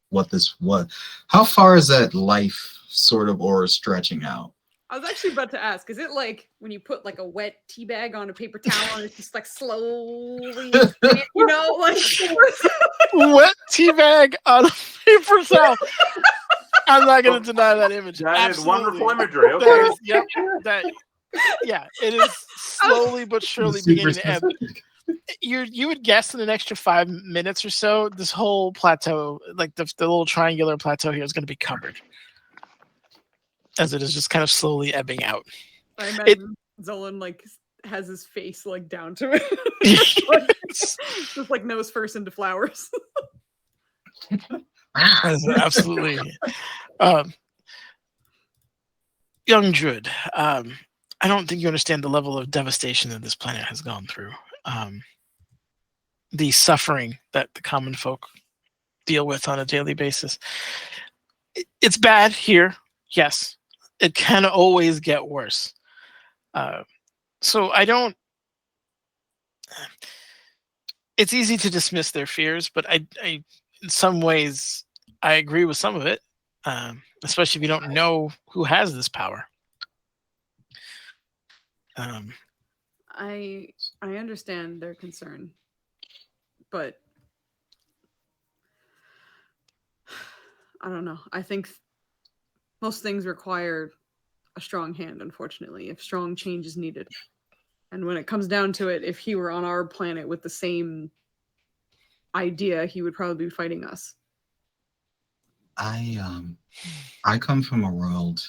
what this was. How far is that life sort of aura stretching out? I was actually about to ask, is it like when you put like a wet tea bag on a paper towel and it's just like slowly, you know, like Wet tea bag on a paper towel. I'm not going to deny that image. That is Absolutely. wonderful imagery. That Okay. is, yep, yeah, it is slowly but surely beginning to ebb. You would guess in an extra 5 minutes or so, this whole plateau, like the little triangular plateau here, is going to be covered, as it is just kind of slowly ebbing out. I imagine Zolan like has his face like down to it, like, just like nose first into flowers. Absolutely. Young Druid, I don't think you understand the level of devastation that this planet has gone through. The suffering that the common folk deal with on a daily basis. It's bad here, yes. It can always get worse. So I don't... It's easy to dismiss their fears, but I in some ways, I agree with some of it, especially if you don't know who has this power. I understand their concern, but I don't know. I think most things require a strong hand, unfortunately, if strong change is needed. And when it comes down to it, if he were on our planet with the same idea, he would probably be fighting us. I come from a world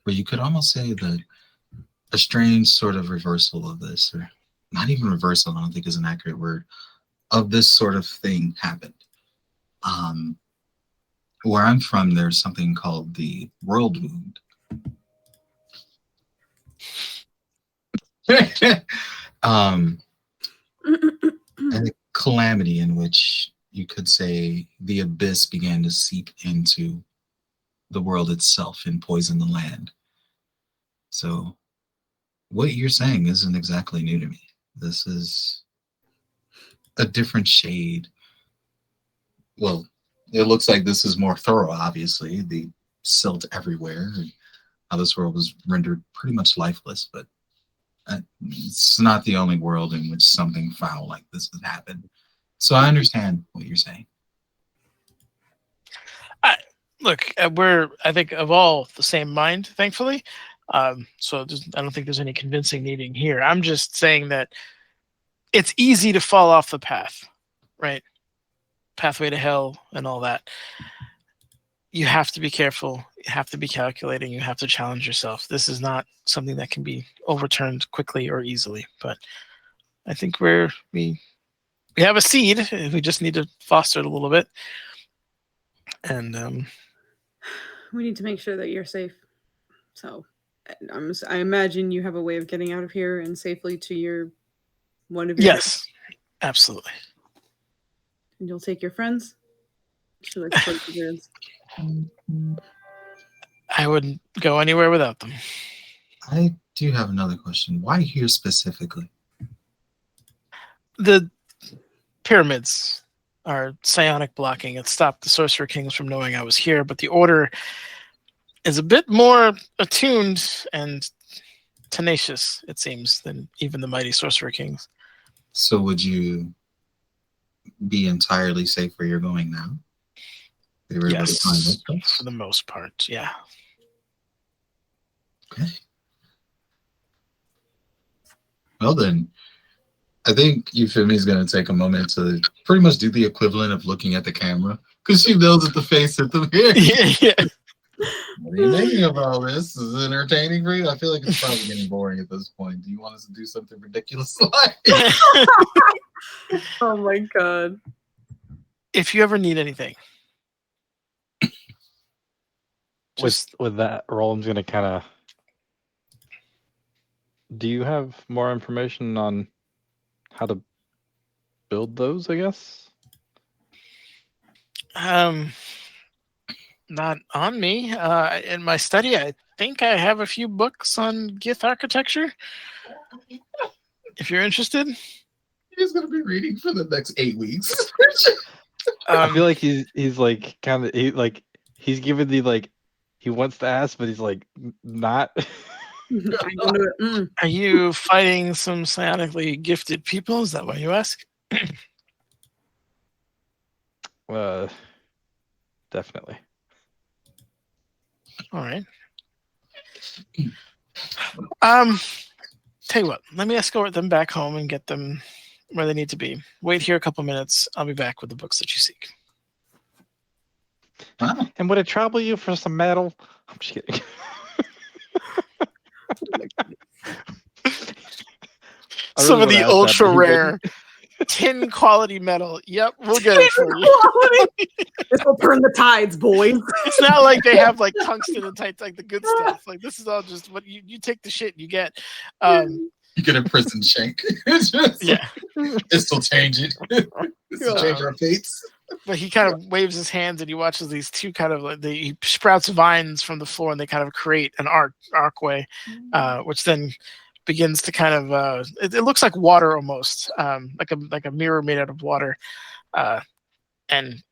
where you could almost say that a strange sort of reversal of this, or not even reversal, I don't think is an accurate word, of this sort of thing happened. Where I'm from, there's something called the world wound. A calamity in which you could say the abyss began to seep into the world itself and poison the land. So what you're saying isn't exactly new to me. This is a different shade. Well, it looks like this is more thorough, obviously. The silt everywhere, and how this world was rendered pretty much lifeless, but it's not the only world in which something foul like this has happened. So I understand what you're saying. Look, we're, I think, of all the same mind, thankfully. So I don't think there's any convincing needing here. I'm just saying that it's easy to fall off the path, right? Pathway to hell and all that. You have to be careful. You have to be calculating. You have to challenge yourself. This is not something that can be overturned quickly or easily. But I think we have a seed. We just need to foster it a little bit. And we need to make sure that you're safe. So I imagine you have a way of getting out of here and safely to your one of your yes, absolutely. And you'll take your friends. She likes to play Druids. I wouldn't go anywhere without them. I do have another question. Why here specifically? The pyramids are psionic blocking. It stopped the Sorcerer Kings from knowing I was here, but the Order is a bit more attuned and tenacious, it seems, than even the mighty Sorcerer Kings. So would you be entirely safe where you're going now? They were able to find this place? For the most part, yeah. Okay. Well then, I think Euphemia is going to take a moment to pretty much do the equivalent of looking at the camera, because she knows that the face at them here. Yeah. What are you making of all this? Is it entertaining for you? I feel like it's probably getting boring at this point. Do you want us to do something ridiculous like? Oh my god. If you ever need anything. With that, Roland's gonna kind of. Do you have more information on how to build those? I guess. Not on me. In my study, I think I have a few books on Gith architecture. If you're interested. He's gonna be reading for the next 8 weeks. I feel like he's like kind of he's giving the like he wants to ask, but he's like not. Are you fighting some psionically gifted people? Is that why you ask? Definitely. All right. Tell you what, let me escort them back home and get them where they need to be. Wait here a couple minutes. I'll be back with the books that you seek. Wow. And would it trouble you for some metal? I'm just kidding. Some of the ultra rare tin quality metal. Yep, we'll get it for you. This will turn the tides, boys. It's not like they have like tungsten and tight, like the good stuff. Like this is all just what you take the shit and you get. You get a prison shank. Yeah. This will change it. This will change our fates. But he kind of waves his hands and he watches these two kind of like he sprouts vines from the floor and they kind of create an archway, which then begins to kind of it looks like water almost, like a mirror made out of water, and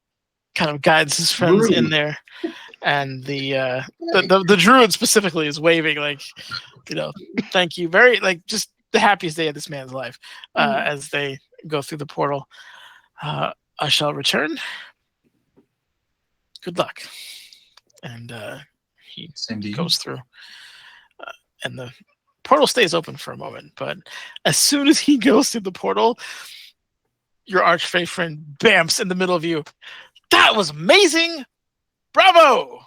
kind of guides his friends in there. And the druid specifically is waving like, thank you, very like just the happiest day of this man's life as they go through the portal. I shall return. Good luck. And he goes through. And the portal stays open for a moment, but as soon as he goes through the portal, your archfey friend bamps in the middle of you. That was amazing! Bravo!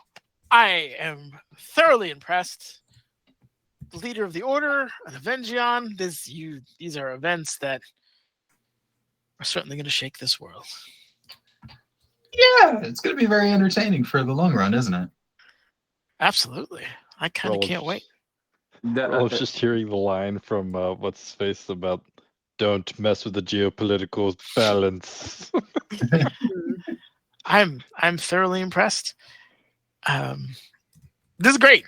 I am thoroughly impressed. The leader of the Order, an Avengion. These are events that are certainly going to shake this world. Yeah, it's going to be very entertaining for the long run, isn't it? Absolutely. I kind of can't wait. I was just hearing the line from what's his face about don't mess with the geopolitical balance. I'm thoroughly impressed. This is great.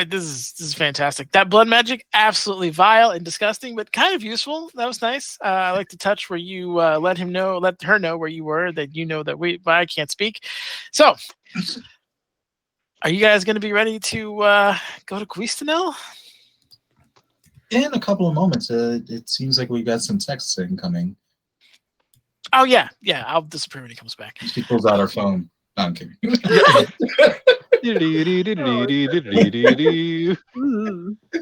This is fantastic. That blood magic, absolutely vile and disgusting, but kind of useful. That was nice. I like the touch where you let her know where you were, that you know that I can't speak. So, are you guys going to be ready to go to Quistanel? In a couple of moments. It seems like we got some texts incoming. Oh yeah. I'll disappear when he comes back. She pulls out her phone. No, I'm kidding.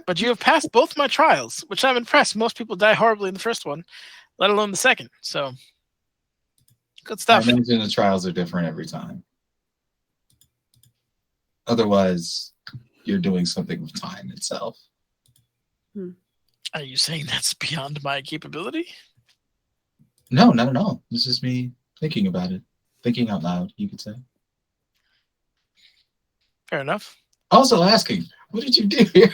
But you have passed both my trials, which I'm impressed. Most people die horribly in the first one, let alone the second. So, good stuff. I imagine the trials are different every time. Otherwise, you're doing something with time itself. Are you saying that's beyond my capability? No, not at all. It's just me thinking about it. Thinking out loud, you could say. Fair enough. Also asking, what did you do here?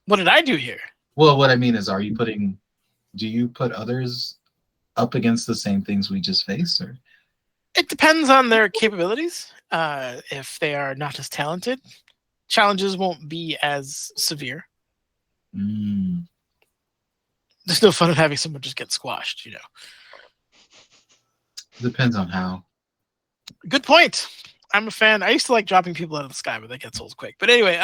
What did I do here? Well, what I mean is, do you put others up against the same things we just faced? Or? It depends on their capabilities. If they are not as talented, challenges won't be as severe. There's no fun in having someone just get squashed, Depends on how. Good point. I'm a fan. I used to like dropping people out of the sky, but that gets old quick. But anyway,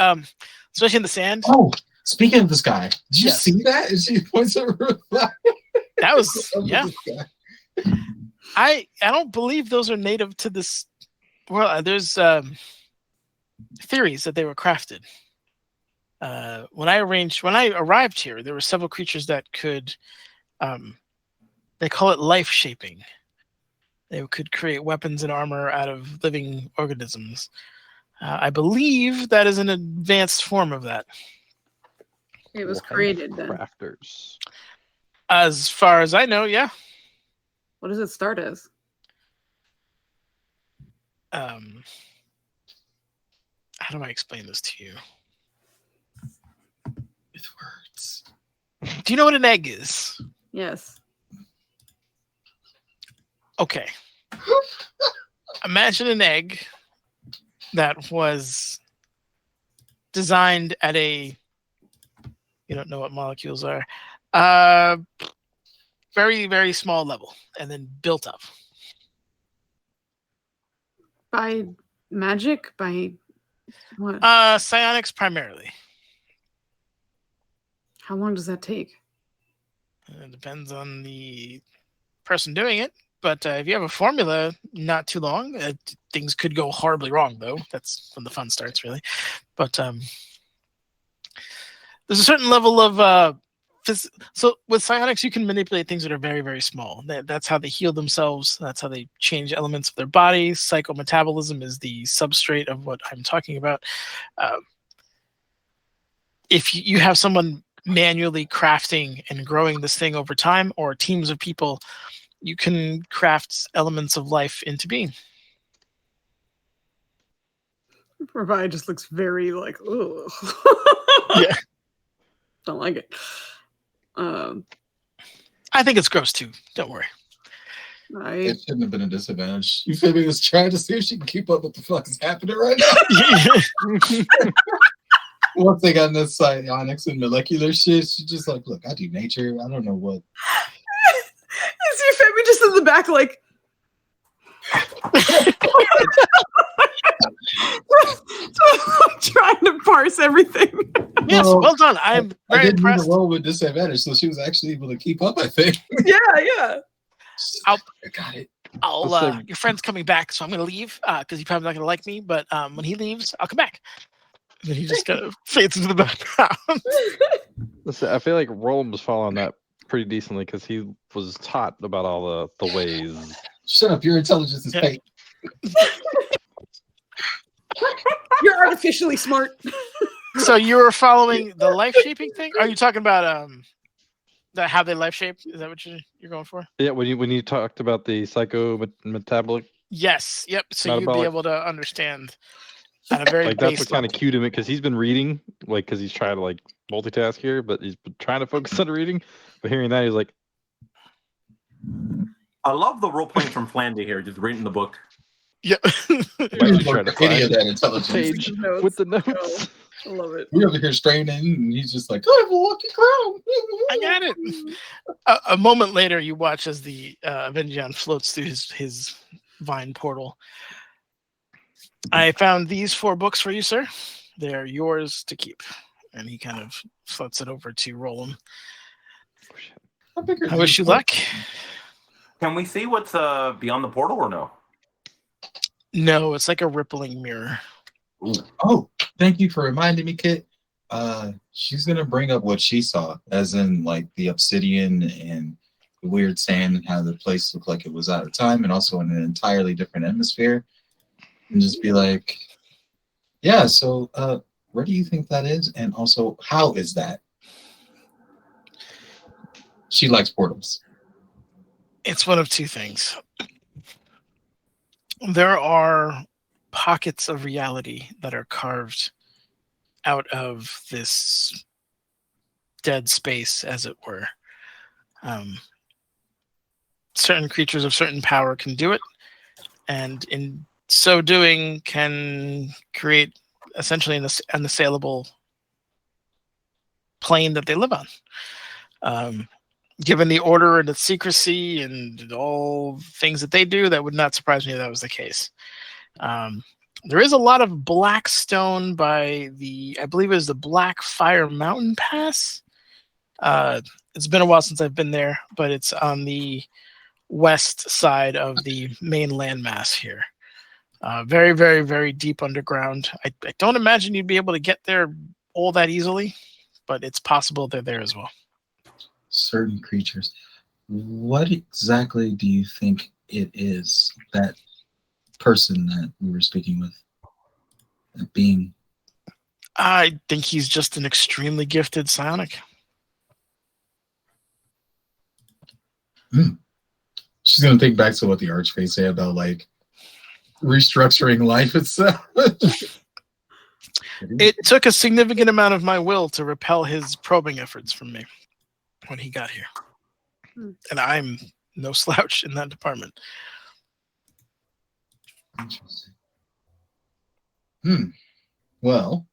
especially in the sand. Oh, speaking of the sky, did you see that? And she points at her. That was I don't believe those are native to this world. There's theories that they were crafted. When I arrived here, there were several creatures that could, they call it life shaping. They could create weapons and armor out of living organisms. I believe that is an advanced form of that. It was created then. Crafters. As far as I know, yeah. What does it start as? How do I explain this to you? With words. Do you know what an egg is? Yes. Okay. Imagine an egg that was designed at a, you don't know what molecules are, very, very small level, and then built up. By magic? By what? Psionics primarily. How long does that take? It depends on the person doing it. But if you have a formula, not too long. Things could go horribly wrong, though. That's when the fun starts, really. But there's a certain level of so with psionics, you can manipulate things that are very, very small. That's how they heal themselves. That's how they change elements of their body. Psychometabolism is the substrate of what I'm talking about. If you have someone manually crafting and growing this thing over time, or teams of people, you can craft elements of life into being. Ravai just looks very like, ugh. Yeah. Don't like it. I think it's gross too. Don't worry. It shouldn't have been a disadvantage. You feel me? Was trying to see if she can keep up with the fuck is happening right now. Once they got in this psionics and molecular shit, she just like, look, I do nature. I don't know what. You see Femi just in the back, like. Trying to parse everything. Yes, well done. I'm very impressed. Roll with disadvantage, so she was actually able to keep up. I think. Yeah. I got it. Your friend's coming back, so I'm gonna leave because he's probably not gonna like me. But when he leaves, I'll come back. And then he just kind of fades into the background. Listen, I feel like Roland was following that pretty decently because he was taught about all the ways. Shut up! Your intelligence is fake. You're artificially smart. So you were following the life shaping thing? Are you talking about how they life shape? Is that what you're going for? Yeah, when you talked about the psychometabolic. Yes. Yep. So Metabolic. you'd be able to understand at a very like that's what kind of cued him because he's been reading, like because he's trying to like multitask here, but he's been trying to focus on reading. But hearing that, he's like, I love the role playing from Flandy here, just reading the book. Yeah. trying to find that intelligence. page with the notes. I love it. We're over here straining, and he's just like, I have a lucky crown. I got it. A moment later, you watch as the Avengion floats through his vine portal. I found these 4 books for you, sir. They're yours to keep. And he kind of floats it over to Roland. I wish you luck. Can we see what's beyond the portal or no? No, it's like a rippling mirror. Ooh. Oh, thank you for reminding me, Kit. She's gonna bring up what she saw, as in like the obsidian and the weird sand and how the place looked like it was out of time and also in an entirely different atmosphere. And just be like, yeah, so where do you think that is? And also, how is that? She likes portals. It's one of 2 things. There are pockets of reality that are carved out of this dead space, as it were. Certain creatures of certain power can do it, and in so doing can create essentially an unassailable plane that they live on. Given the order and its secrecy and all things that they do, that would not surprise me if that was the case. There is a lot of black stone by I believe it is the Black Fire Mountain Pass. It's been a while since I've been there, but it's on the west side of the main landmass here. Very, very, very deep underground. I don't imagine you'd be able to get there all that easily, but it's possible they're there as well. Certain creatures. What exactly do you think it is, that person that we were speaking with? That being? I think he's just an extremely gifted psionic. She's going to think back to what the Archfey said about like restructuring life itself. It took a significant amount of my will to repel his probing efforts from me when he got here. And I'm no slouch in that department. Interesting. Well,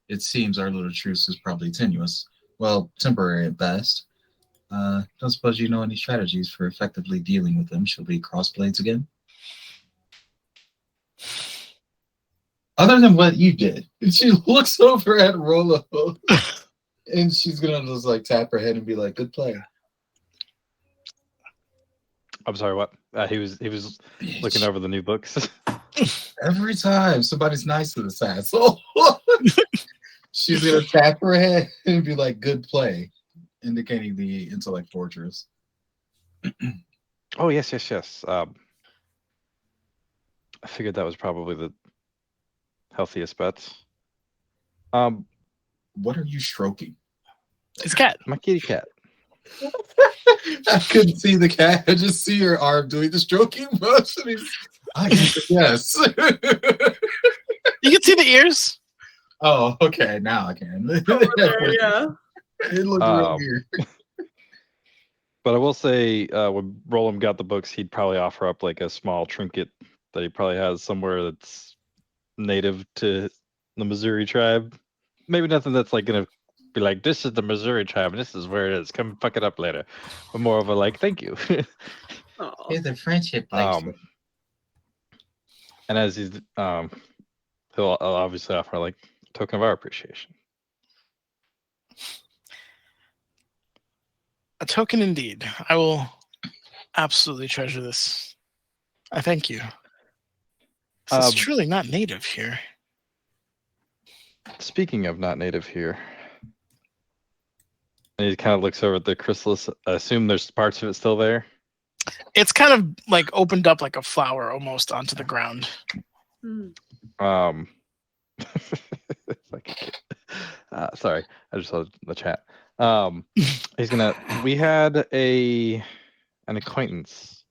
it seems our little truce is probably tenuous. Well, temporary at best. Don't suppose you know any strategies for effectively dealing with them should we cross blades again? Other than what you did. And she looks over at Rolo and she's gonna just like tap her head and be like, good play. I'm sorry, what? He was looking over the new books. Every time somebody's nice to this asshole, she's gonna tap her head and be like, good play, indicating the intellect fortress. Oh, yes. I figured that was probably the healthiest bet. What are you stroking? It's cat. My kitty cat. I couldn't see the cat. I just see her arm doing the stroking motion. I guess. You can see the ears. Oh, okay. Now I can. Yeah. It looked real weird. But I will say, when Roland got the books, he'd probably offer up like a small trinket that he probably has somewhere that's native to the Missouri tribe. Maybe nothing that's like gonna be like, this is the Missouri tribe and this is where it is. Come fuck it up later. But more of a like, thank you. Aw. The friendship bracelet. And as he's he'll obviously offer like a token of our appreciation. A token indeed. I will absolutely treasure this. I thank you. This is truly not native here. Speaking of not native here, and he kind of looks over at the chrysalis. I assume there's parts of it still there. It's kind of like opened up like a flower almost onto the ground. Sorry, I just saw the chat. We had an acquaintance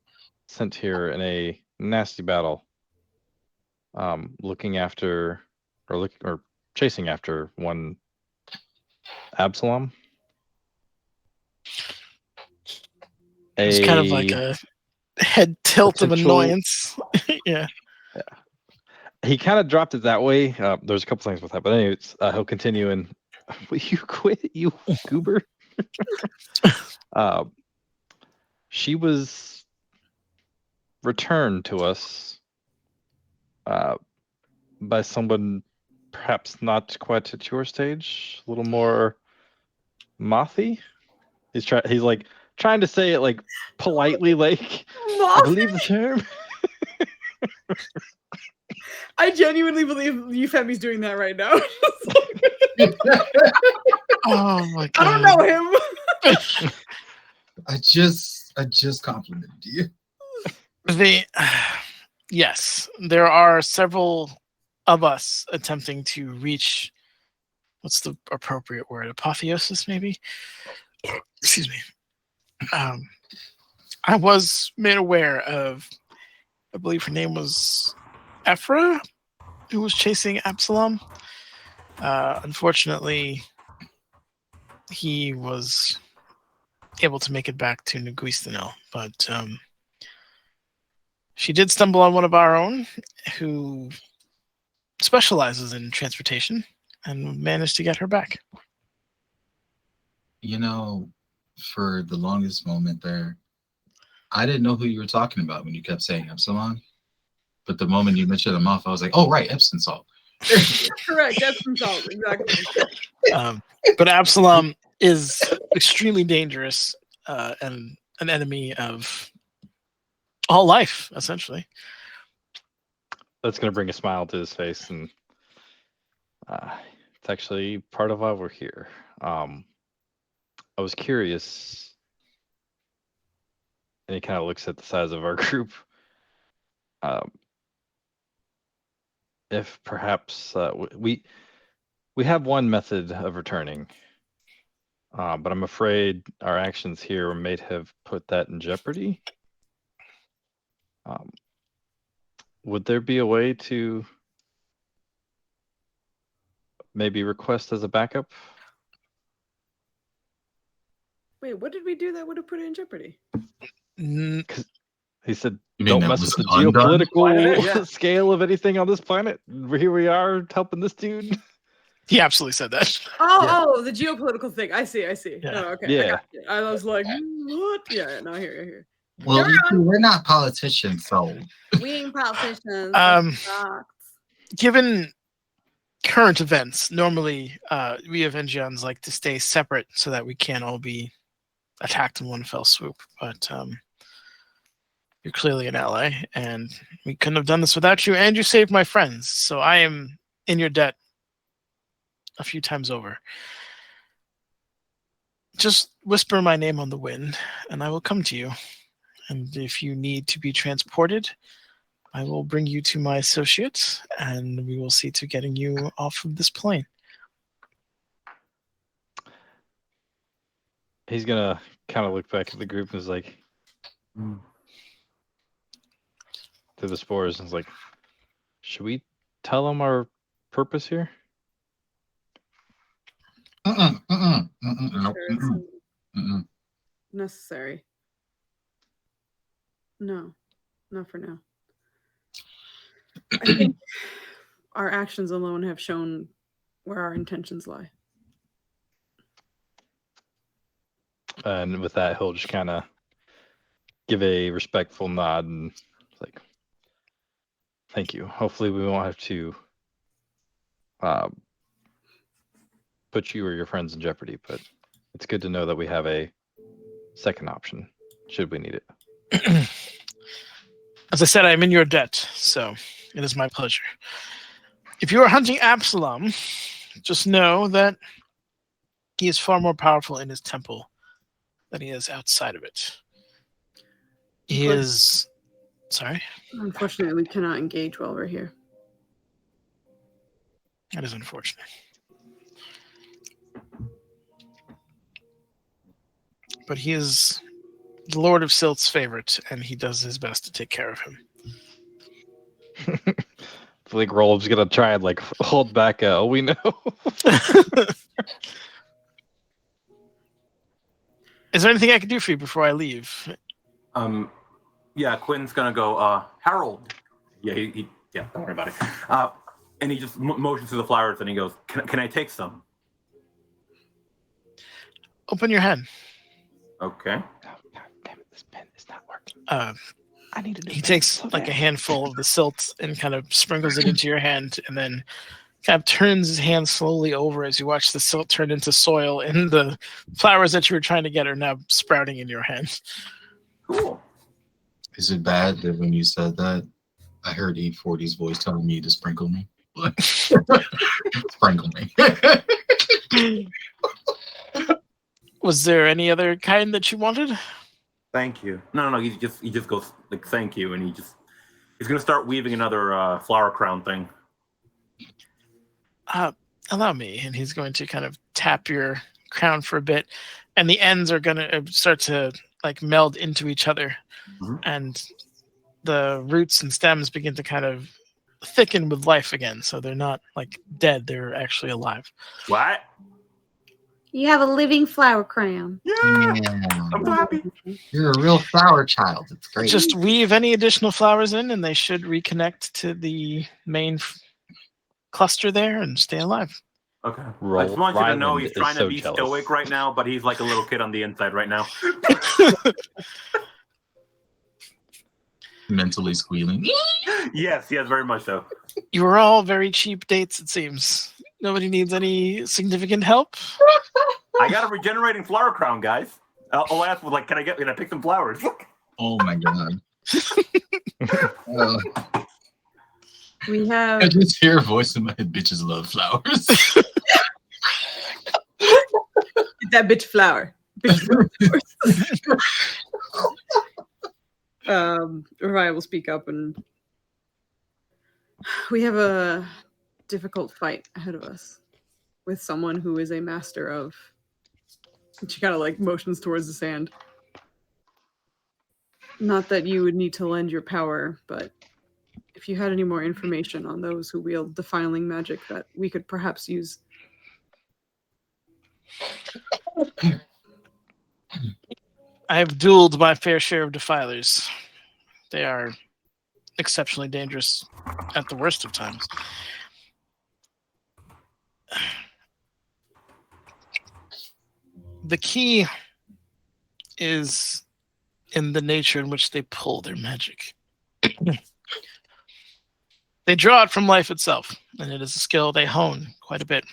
sent here in a nasty battle, looking after or chasing after one Absalom. It's kind of like a head tilt of annoyance. Yeah. He kind of dropped it that way. There's a couple things with that, but anyways, he'll continue. And will you quit, you goober? She was returned to us by someone perhaps not quite at your stage, a little more mothy. He's like trying to say it like politely, like I believe the term. I genuinely believe Euphemi's doing that right now. Oh my god. I don't know him. I just complimented you. Yes, there are several of us attempting to reach, what's the appropriate word? Apotheosis, maybe? Excuse me. I was made aware of, I believe her name was Ephra, who was chasing Absalom. Unfortunately, he was able to make it back to Nguistanil, but she did stumble on one of our own who specializes in transportation and managed to get her back. You know, for the longest moment there, I didn't know who you were talking about when you kept saying Epsilon. But the moment you mentioned them off, I was like, oh, right, Epsom salt. Correct, Epsom salt, exactly. But Absalom is extremely dangerous and an enemy of all life, essentially. That's going to bring a smile to his face, and it's actually part of why we're here. I was curious, and he kind of looks at the size of our group. If perhaps we have one method of returning, but I'm afraid our actions here may have put that in jeopardy. Would there be a way to maybe request as a backup? Wait, what did we do that would have put it in jeopardy? He said You mean Don't that mess was with the undone? geopolitical Yeah. scale of anything on this planet. Here we are helping this dude. He absolutely said that. Oh, the geopolitical thing. I see. Yeah. No, okay. Yeah. I got you. I was like, what? Yeah, no, I hear you. Well, you see, we're not politicians, so We ain't politicians. Um, Sucks. Given current events, normally we Avengions like to stay separate so that we can't all be attacked in one fell swoop. But you're clearly an ally, and we couldn't have done this without you. And you saved my friends, so I am in your debt a few times over. Just whisper my name on the wind, and I will come to you. And if you need to be transported, I will bring you to my associates, and we will see to getting you off of this plane. He's gonna kind of look back at the group and is like, to the spores, and is like, should we tell them our purpose here? nope, Sure it's mm-mm. necessary. No, not for now. I think our actions alone have shown where our intentions lie. And with that, he'll just kind of give a respectful nod and like, thank you. Hopefully we won't have to put you or your friends in jeopardy, but it's good to know that we have a second option should we need it. As I said, I am in your debt, so it is my pleasure. If you are hunting Absalom, just know that he is far more powerful in his temple than he is outside of it. He is... Sorry? Unfortunately, we cannot engage while we're here. That is unfortunate. But he is the Lord of Silt's favorite, and he does his best to take care of him. I feel like Rolf's gonna try and like hold back we know. Is there anything I can do for you before I leave? Yeah, Quinn's gonna go, Harold. Yeah, yeah, don't worry about it. And he just motions to the flowers and he goes, can I take some? Open your hand. Okay. Oh, God damn it, this pen is not working. I need to. He takes like a handful of the silt and kind of sprinkles it into your hand, and then kind of turns his hand slowly over as you watch the silt turn into soil, and the flowers that you were trying to get are now sprouting in your hand. Cool. Is it bad that when you said that, I heard E40's voice telling me to sprinkle me? Sprinkle me. Was there any other kind that you wanted? Thank you. No, he just goes like thank you, and he's gonna start weaving another flower crown thing. Allow me, and he's going to kind of tap your crown for a bit, and the ends are going to start to like meld into each other, and the roots and stems begin to kind of thicken with life again. So they're not like dead; they're actually alive. What? You have a living flower crown. Yeah. I'm so happy. You're a real flower child. It's great. Just weave any additional flowers in, and they should reconnect to the main cluster there and stay alive. Okay. I just want you to know he's trying to be stoic right now, but he's like a little kid on the inside right now. Mentally squealing. Yes, very much so. You are all very cheap dates, it seems. Nobody needs any significant help. I got a regenerating flower crown, guys. I'll ask, like, can I pick some flowers? Oh my god. We have. I just hear a voice in my head. Bitches love flowers. That bitch flower. Raya will speak up, and we have a difficult fight ahead of us with someone who is a master of. She kind of like motions towards the sand. Not that you would need to lend your power, but if you had any more information on those who wield defiling magic that we could perhaps use. I have dueled my fair share of defilers. They are exceptionally dangerous at the worst of times. The key is in the nature in which they pull their magic. They draw it from life itself, and it is a skill they hone quite a bit.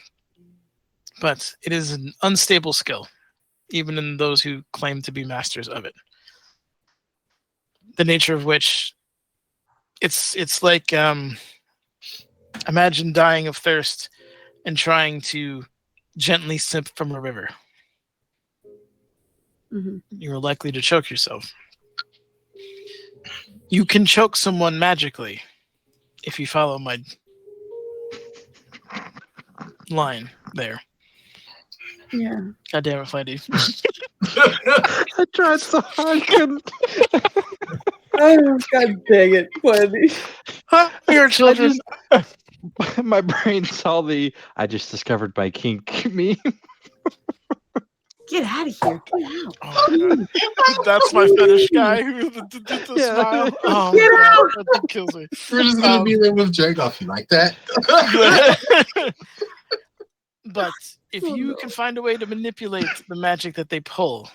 But it is an unstable skill, even in those who claim to be masters of it. The nature of which, it's like, imagine dying of thirst and trying to gently sip from a river. Mm-hmm. You're likely to choke yourself. You can choke someone magically if you follow my line there. Yeah. God damn it, Flandy. I tried so hard, couldn't. Oh, God dang it, Wendy. Huh? Your children. My brain saw the "I just discovered my kink" meme. Get out of here. Get out. Oh, God. That's my fetish guy who the Yeah. smile. Oh, Get my out! God, that kills me. We're just gonna be there with Dragoff. You like that? But if you can find a way to manipulate the magic that they pull,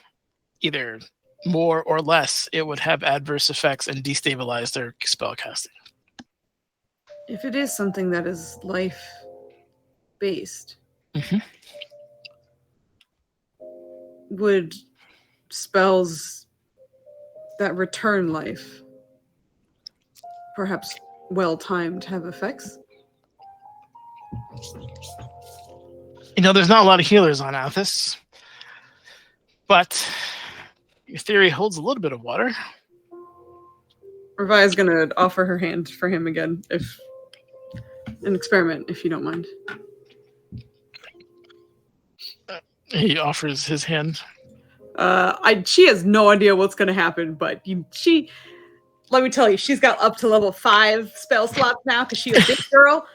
either more or less, it would have adverse effects and destabilize their spellcasting. If it is something that is life-based, Mhm. would spells that return life, perhaps well-timed, have effects? You know, there's not a lot of healers on Althus, but your theory holds a little bit of water. Revi's gonna offer her hand for him again, if an experiment, if you don't mind. He offers his hand. She has no idea what's gonna happen, but let me tell you, she's got up to level 5 spell slots now because she's a big girl.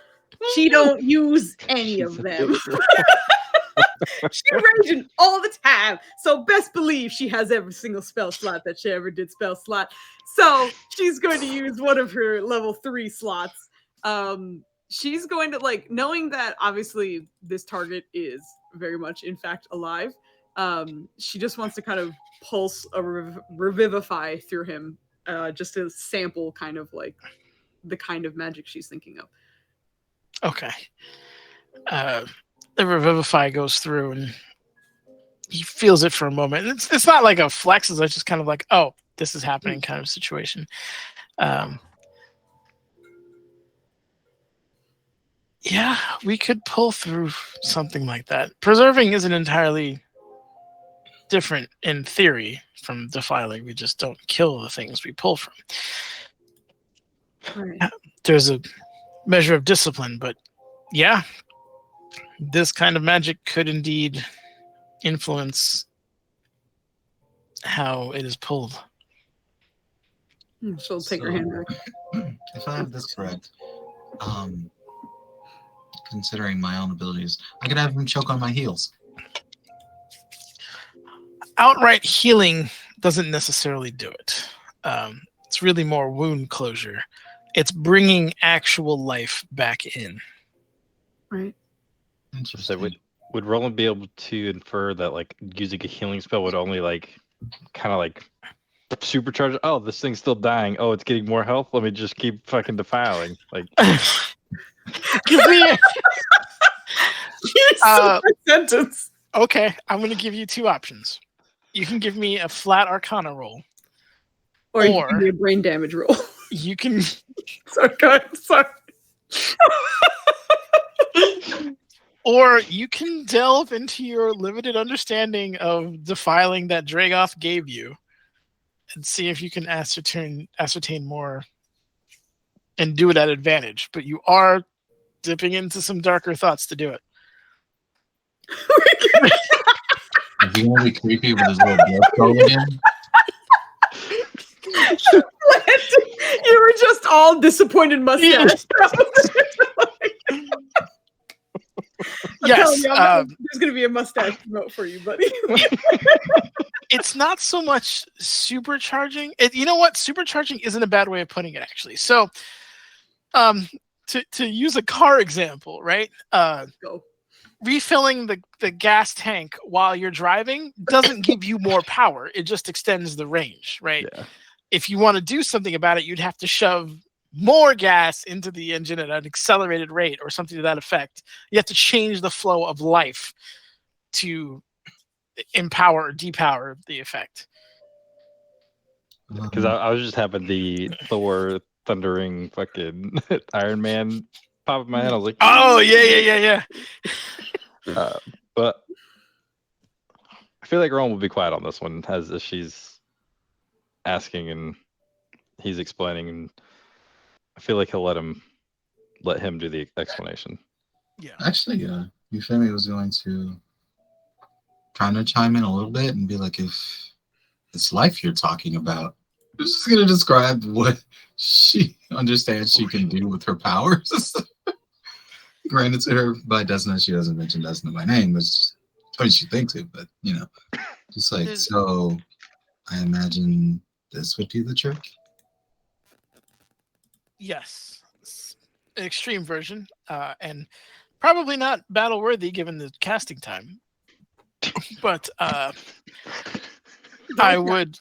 She don't use any of them. She's raging all the time. So best believe she has every single spell slot that she ever did spell slot. So she's going to use one of her level 3 slots. She's going to, like, knowing that obviously this target is very much in fact alive. She just wants to kind of pulse a revivify through him, just to sample kind of like the kind of magic she's thinking of. Okay. The revivify goes through and he feels it for a moment. It's not like a flex, it's just kind of like, oh, this is happening kind of situation. Yeah, we could pull through something like that. Preserving isn't entirely different in theory from defiling. We just don't kill the things we pull from. Right. There's a measure of discipline, but yeah, this kind of magic could indeed influence how it is pulled. She'll take her hand back. If I have this correct, considering my own abilities, I could have him choke on my heels. Outright healing doesn't necessarily do it. It's really more wound closure. It's bringing actual life back in. Right. So Interesting. would Roland be able to infer that, like, using a healing spell would only, like, kind of like supercharge? Oh, this thing's still dying. Oh, it's getting more health. Let me just keep fucking defiling. Like, Give me a, Sentence. okay, I'm going to give you two options. You can give me a flat Arcana roll, Or you Or- can do a brain damage roll. you can Sorry, go ahead. Sorry. or you can delve into your limited understanding of defiling that Dragoth gave you and see if you can ascertain more and do it at advantage. But you are dipping into some darker thoughts to do it. Is he gonna be creepy with his little blood skull again? You were just all disappointed mustache. I'm telling Yes, you, there's gonna be a mustache promote for you, buddy. it's not so much supercharging. You know what? Supercharging isn't a bad way of putting it, actually. So, to use a car example, right? Go. Refilling the gas tank while you're driving doesn't give you more power. It just extends the range, right? Yeah. If you want to do something about it, you'd have to shove more gas into the engine at an accelerated rate or something to that effect. You have to change the flow of life to empower or depower the effect. Because I was just having the Thor thundering fucking Iron Man pop in my head. I was like, Oh yeah. but I feel like Rome will be quiet on this one as she's asking and he's explaining, and I feel like he'll let him do the explanation. Yeah. Actually, Euphemia was going to kind of chime in a little bit and be like, if it's life you're talking about, I'm just going to describe what she understands she can do with her powers. Granted to her by Desna, she doesn't mention Desna by name, which when she thinks it, but just like, so I imagine this would do the trick. Yes, an extreme version, and probably not battle worthy given the casting time. But I would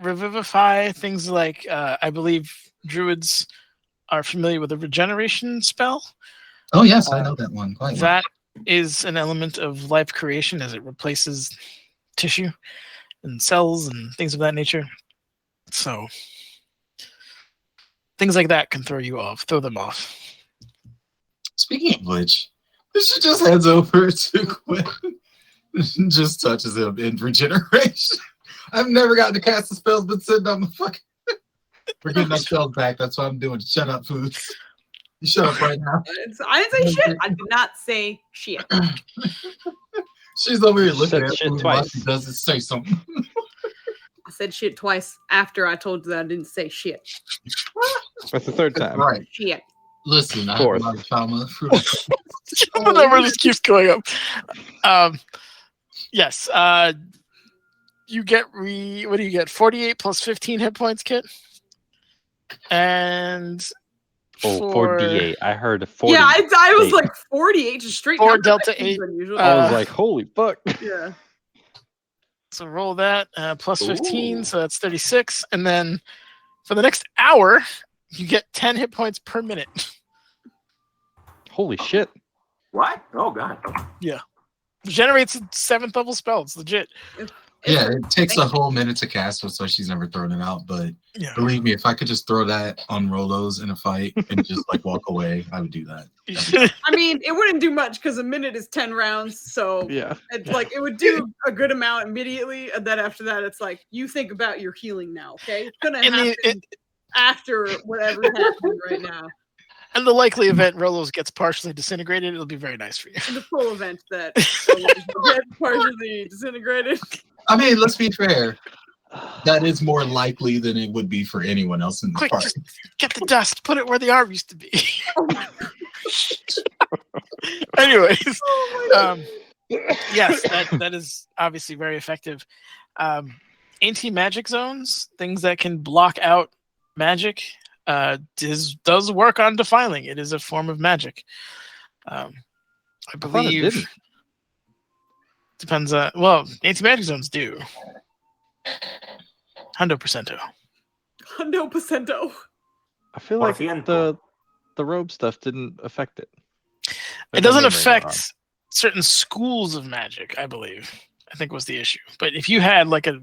revivify things like I believe Druids are familiar with a regeneration spell. Oh yes, I know that one quite well. That is an element of life creation as it replaces tissue and cells and things of that nature. So things like that can throw them off. Speaking of which, she just heads over to Quinn and just touches him in regeneration. I've never gotten to cast the spells, but sitting on the fucking. We're getting our spells back. That's what I'm doing. Shut up, Foos. You shut up right now. I didn't say shit. I did not say shit. She's over here looking Said at shit Foos twice. while she doesn't say something. I said shit twice after I told you that I didn't say shit. That's the third time. Right. Shit. Listen, I have Fourth. a lot of trauma. The number just keeps going up. Yes. You get what do you get? 48 plus 15 hit points, Kit? And 4d8. I heard 40. Yeah, I was like 48, just straight 4 number. delta That seems 8. unusual. I was like, holy fuck. Yeah. So roll that plus 15, Ooh. so that's 36. And then for the next hour, you get 10 hit points per minute. Holy shit. What? Oh god. Generates a 7th level spell. It's legit. Yeah, it takes a whole minute to cast, so she's never thrown it out. But Yeah. believe me, if I could just throw that on Rolos in a fight and just like walk away, I would do that. I mean, it wouldn't do much because a minute is 10 rounds, so Yeah. it's like it would do a good amount immediately, and then after that, it's like you think about your healing now. Okay, it's gonna happen after whatever's happening right now. And the likely event Rolos gets partially disintegrated, it'll be very nice for you. In the full event that gets partially disintegrated. I mean, let's be fair. That is more likely than it would be for anyone else in the Quick, party. just get the dust, put it where the arm used to be. Anyways, yes, that is obviously very effective. Anti-magic zones, things that can block out magic, does work on defiling. It is a form of magic. I believe. Depends. Well, anti-magic zones do. 100%. 100%. I feel like the robe stuff didn't affect it. It doesn't affect certain schools of magic, I believe. I think was the issue. But if you had like a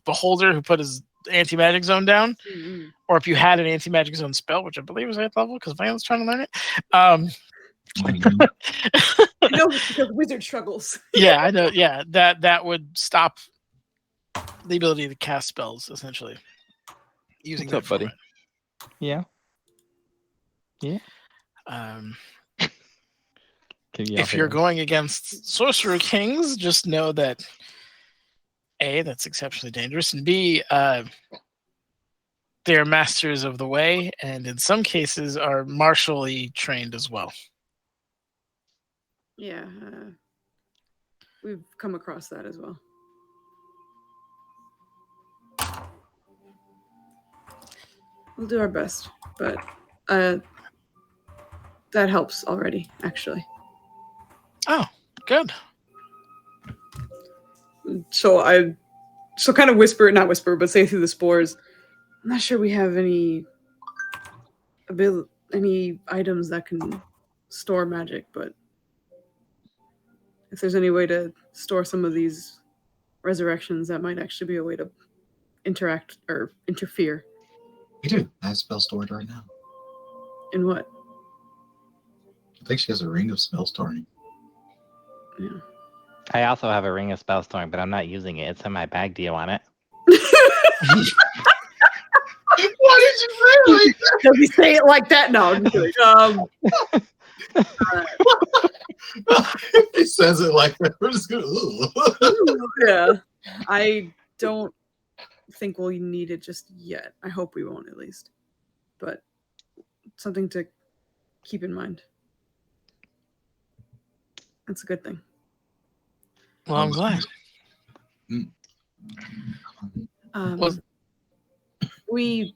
beholder who put his anti-magic zone down, or if you had an anti-magic zone spell, which I believe was 8th level because Van was trying to learn it. I know this because wizard struggles. Yeah, I know. Yeah, that would stop the ability to cast spells essentially. Using What's up, buddy? Yeah. If you're going against sorcerer kings, just know that A, that's exceptionally dangerous, and B, they're masters of the way, and in some cases are martially trained as well. Yeah, we've come across that as well. We'll do our best, but that helps already, actually. Oh, good. So kind of not whisper, but say through the spores. I'm not sure we have any items that can store magic, but if there's any way to store some of these resurrections, that might actually be a way to interact or interfere. We do. I have spell stored right now. In what? I think she has a ring of spell storing. Yeah. I also have a ring of spell storing, but I'm not using it. It's in my bag. Do you want it? Why did you say it like that? Does he say it like that? No, I'm just kidding. He says it like that. We're just gonna. Yeah. I don't think we'll need it just yet. I hope we won't, at least. But something to keep in mind. That's a good thing. Well, I'm glad. We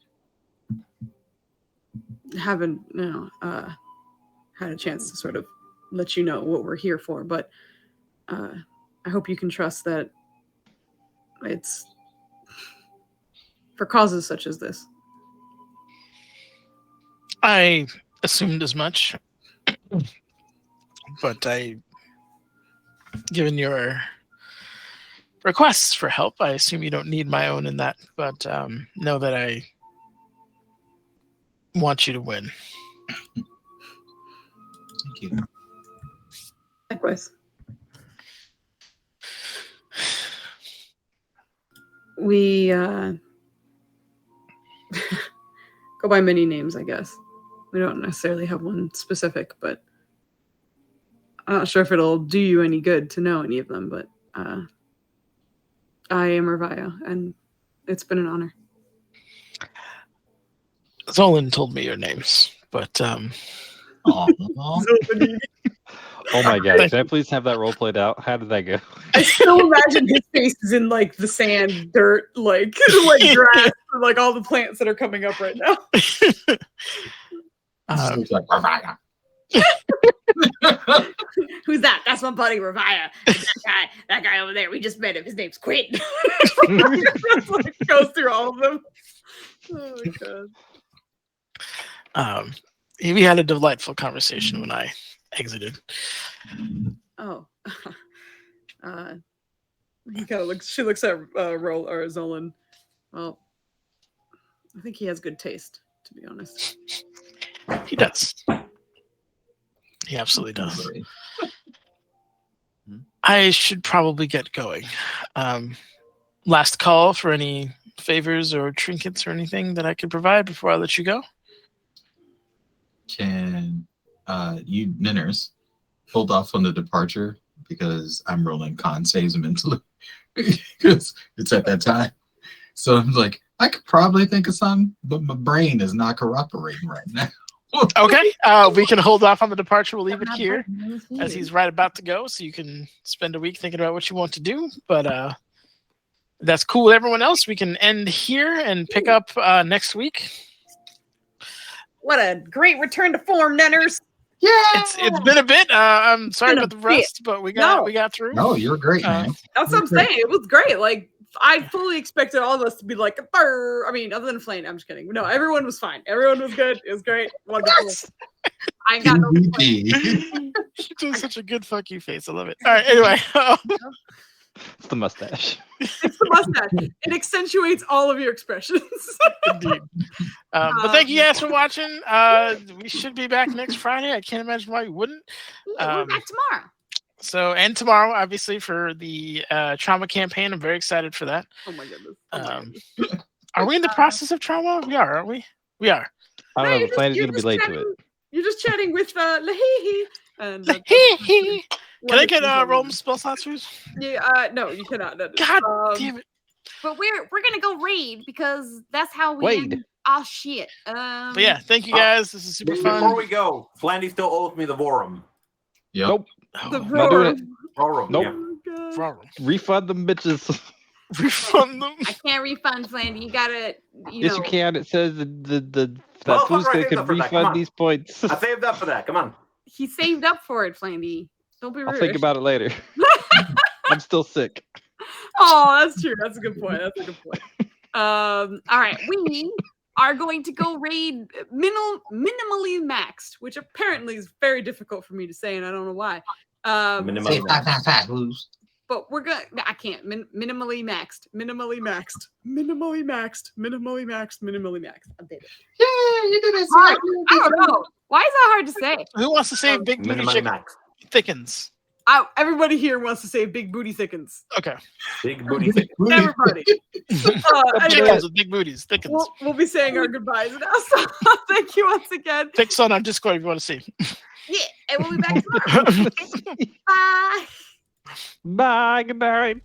haven't had a chance to sort of let you know what we're here for, but I hope you can trust that it's for causes such as this. I assumed as much, but given your requests for help, I assume you don't need my own in that, but know that I want you to win. Thank you. Likewise. We go by many names, I guess. We don't necessarily have one specific, but I'm not sure if it'll do you any good to know any of them, but I am Ravaya, and it's been an honor. Zolan told me your names, but Oh my god! Can I please have that role played out? How did that go? I still imagine his face is in like the sand, dirt, like grass, and, like all the plants that are coming up right now. Who's that? That's my buddy Ravaya. That guy over there. We just met him. His name's Quinn. Like, goes through all of them. Oh my god. We had a delightful conversation when I exited. Oh. He kind of looks. She looks at Roll or Zolan. Well, I think he has good taste, to be honest. He does. He absolutely does. I should probably get going. Last call for any favors or trinkets or anything that I could provide before I let you go. Can you Ninners hold off on the departure because I'm rolling con saves mentally because it's at that time. So I'm like, I could probably think of some, but my brain is not cooperating right now. Okay, we can hold off on the departure. We'll leave it here as he's right about to go, so you can spend a week thinking about what you want to do. But that's cool with everyone else. We can end here and pick up next week. What a great return to form, Nenners. Yeah, it's been a bit. I'm sorry about the rest, but we got through. No, you're great, man. That's what I'm saying. It was great. Like, I fully expected all of us to be like, Burr. I mean, other than Flame, I'm just kidding. No, everyone was fine. Everyone was good. It was great. Wonderful. Yes! I ain't got no She does such a good fuck you face. I love it. All right. Anyway. It's the mustache. It's the mustache. It accentuates all of your expressions. Indeed. But thank you guys for watching. We should be back next Friday. I can't imagine why we wouldn't. We're back tomorrow. So, and tomorrow, obviously, for the trauma campaign. I'm very excited for that. Oh my goodness. Are we in the process of trauma? We are, aren't we? We are. I don't know. The plan is you're going to be late to it. You're just chatting with Lahihi. And Can I get roll spell slots, please? Yeah, no, you cannot. God damn it. But we're gonna go raid because that's how we Wade. end our shit. But yeah, thank you guys. This is super fun. Before we go, Flandy still owes me the Vorum. Yep. Nope. The Not doing it. Roll. Nope. Yeah. Oh, God. Wrong. Refund them bitches. Refund them. I can't refund Flandy. You gotta, Yes, you can. It says that Well, Foozca fucker, I saved can up for that. Come refund on. these points. I saved up for that. Come on. He saved up for it, Flandy. Don't be rude. I'll think about it later. I'm still sick. Oh, that's true. That's a good point. All right, we are going to go raid minimally maxed, which apparently is very difficult for me to say, and I don't know why. Minimum. Lose. But we're gonna. I can't. Minimally maxed. I did it. Yeah, you did it. Hard. I don't know. Why is that hard to say? Who wants to save big booty Minimum chicken max. thickens? Everybody here wants to say big booty thickens. Okay. Big booty thick. Everybody. Anyway, Chickens with big booties thickens. we'll be saying our goodbyes now. So thank you once again. Pics on Discord if you want to see. Yeah, and we'll be back tomorrow. Bye. Bye. Good night.